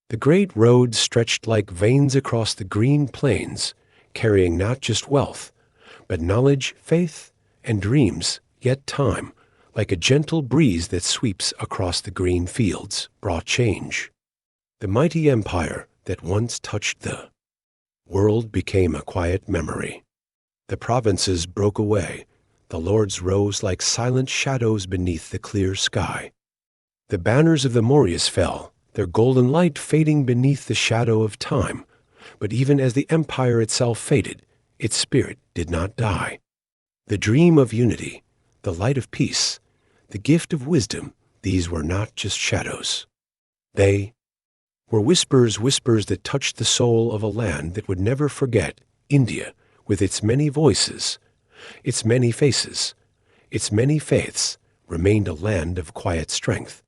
The great road stretched like veins across the green plains, carrying not just wealth, but knowledge, faith, and dreams, yet time, like a gentle breeze that sweeps across the green fields, brought change. The mighty empire that once touched the world became a quiet memory. The provinces broke away, the lords rose like silent shadows beneath the clear sky. The banners of the Mauryas fell, their golden light fading beneath the shadow of time, but even as the empire itself faded, its spirit did not die. The dream of unity, the light of peace, the gift of wisdom, these were not just shadows. They were whispers that touched the soul of a land that would never forget, India, with its many voices, its many faces, its many faiths, remained a land of quiet strength.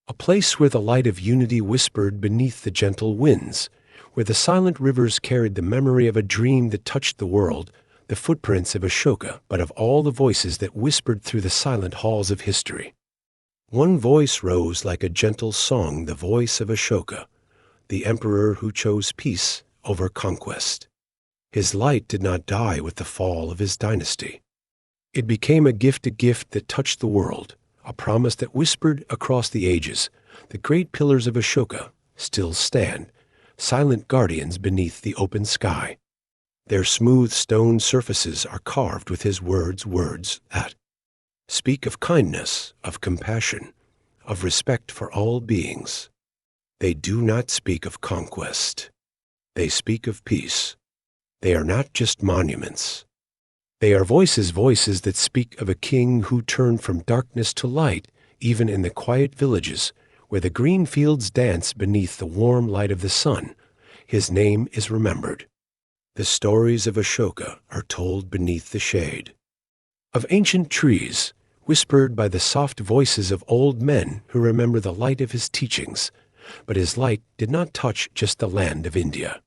A place where the light of unity whispered beneath the gentle winds, where the silent rivers carried the memory of a dream that touched the world, the footprints of Ashoka, but of all the voices that whispered through the silent halls of history. One voice rose like a gentle song, the voice of Ashoka, the emperor who chose peace over conquest. His light did not die with the fall of his dynasty. It became a gift that touched the world, a promise that whispered across the ages. The great pillars of Ashoka still stand, silent guardians beneath the open sky. Their smooth stone surfaces are carved with his words that speak of kindness, of compassion, of respect for all beings. They do not speak of conquest. They speak of peace. They are not just monuments. They are voices that speak of a king who turned from darkness to light, even in the quiet villages where the green fields dance beneath the warm light of the sun. His name is remembered. The stories of Ashoka are told beneath the shade of ancient trees, whispered by the soft voices of old men who remember the light of his teachings. But his light did not touch just the land of India.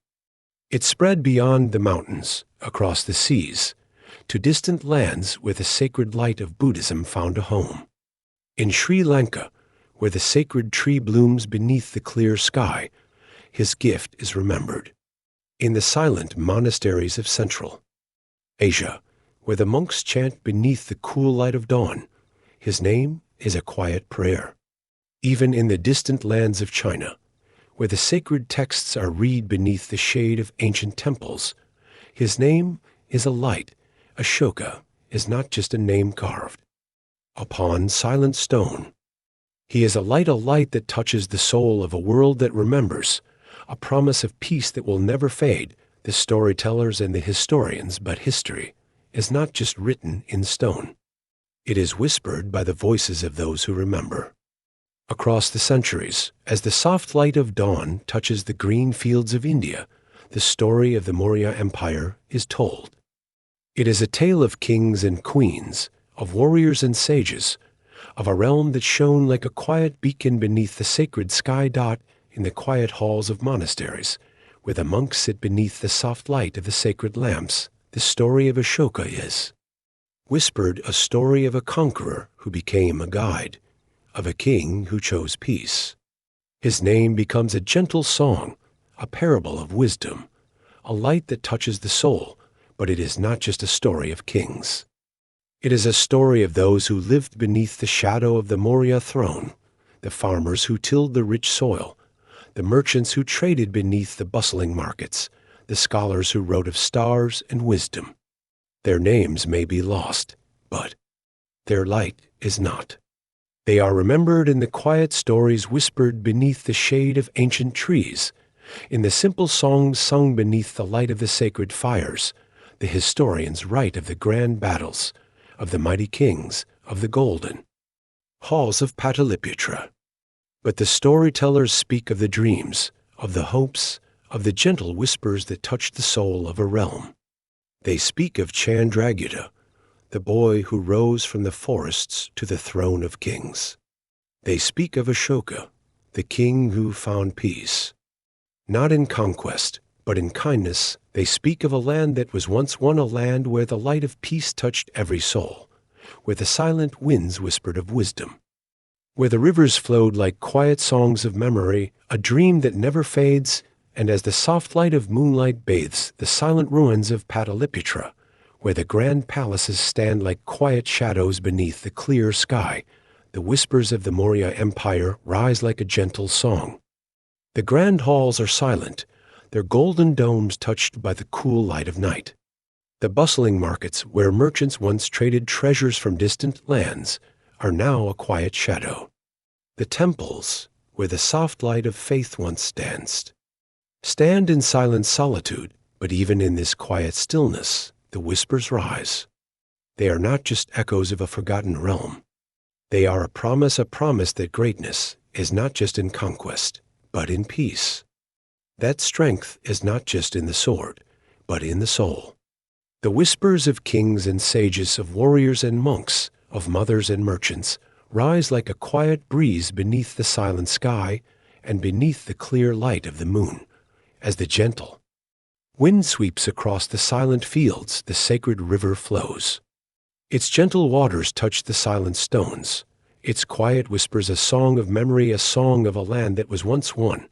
It spread beyond the mountains, across the seas, to distant lands where the sacred light of Buddhism found a home. In Sri Lanka, where the sacred tree blooms beneath the clear sky, his gift is remembered. In the silent monasteries of Central Asia, where the monks chant beneath the cool light of dawn, his name is a quiet prayer. Even in the distant lands of China, where the sacred texts are read beneath the shade of ancient temples, his name is a light. Ashoka is not just a name carved upon silent stone. He is a light that touches the soul of a world that remembers, a promise of peace that will never fade, the storytellers and the historians, but history is not just written in stone. It is whispered by the voices of those who remember. Across the centuries, as the soft light of dawn touches the green fields of India, the story of the Maurya Empire is told. It is a tale of kings and queens, of warriors and sages, of a realm that shone like a quiet beacon beneath the sacred sky dot in the quiet halls of monasteries, where the monks sit beneath the soft light of the sacred lamps. The story of Ashoka is whispered, a story of a conqueror who became a guide, of a king who chose peace. His name becomes a gentle song, a parable of wisdom, a light that touches the soul, but it is not just a story of kings. It is a story of those who lived beneath the shadow of the Maurya throne, the farmers who tilled the rich soil, the merchants who traded beneath the bustling markets, the scholars who wrote of stars and wisdom. Their names may be lost, but their light is not. They are remembered in the quiet stories whispered beneath the shade of ancient trees, in the simple songs sung beneath the light of the sacred fires. The historians write of the grand battles, of the mighty kings, of the golden halls of Pataliputra. But the storytellers speak of the dreams, of the hopes, of the gentle whispers that touch the soul of a realm. They speak of Chandragupta, the boy who rose from the forests to the throne of kings. They speak of Ashoka, the king who found peace. Not in conquest, but in kindness. They speak of a land that was once one, a land where the light of peace touched every soul, where the silent winds whispered of wisdom. where the rivers flowed like quiet songs of memory, a dream that never fades, and as the soft light of moonlight bathes the silent ruins of Pataliputra, where the grand palaces stand like quiet shadows beneath the clear sky, the whispers of the Maurya Empire rise like a gentle song. The grand halls are silent, their golden domes touched by the cool light of night. The bustling markets, where merchants once traded treasures from distant lands, are now a quiet shadow. The temples, where the soft light of faith once danced, stand in silent solitude, but even in this quiet stillness, the whispers rise. They are not just echoes of a forgotten realm. They are a promise that greatness is not just in conquest, but in peace. That strength is not just in the sword, but in the soul. The whispers of kings and sages, of warriors and monks, of mothers and merchants, rise like a quiet breeze beneath the silent sky and beneath the clear light of the moon. As the gentle wind sweeps across the silent fields, the sacred river flows. Its gentle waters touch the silent stones. Its quiet whispers a song of memory, a song of a land that was once one,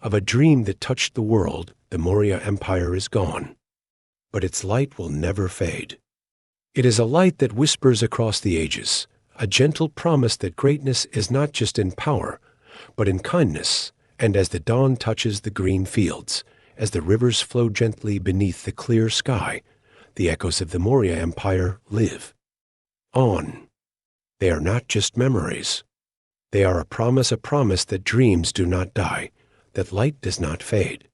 of a dream that touched the world. The Maurya Empire is gone, but its light will never fade. It is a light that whispers across the ages, a gentle promise that greatness is not just in power, but in kindness. And as the dawn touches the green fields, as the rivers flow gently beneath the clear sky, the echoes of the Maurya Empire live on. They are not just memories. They are a promise that dreams do not die, that light does not fade.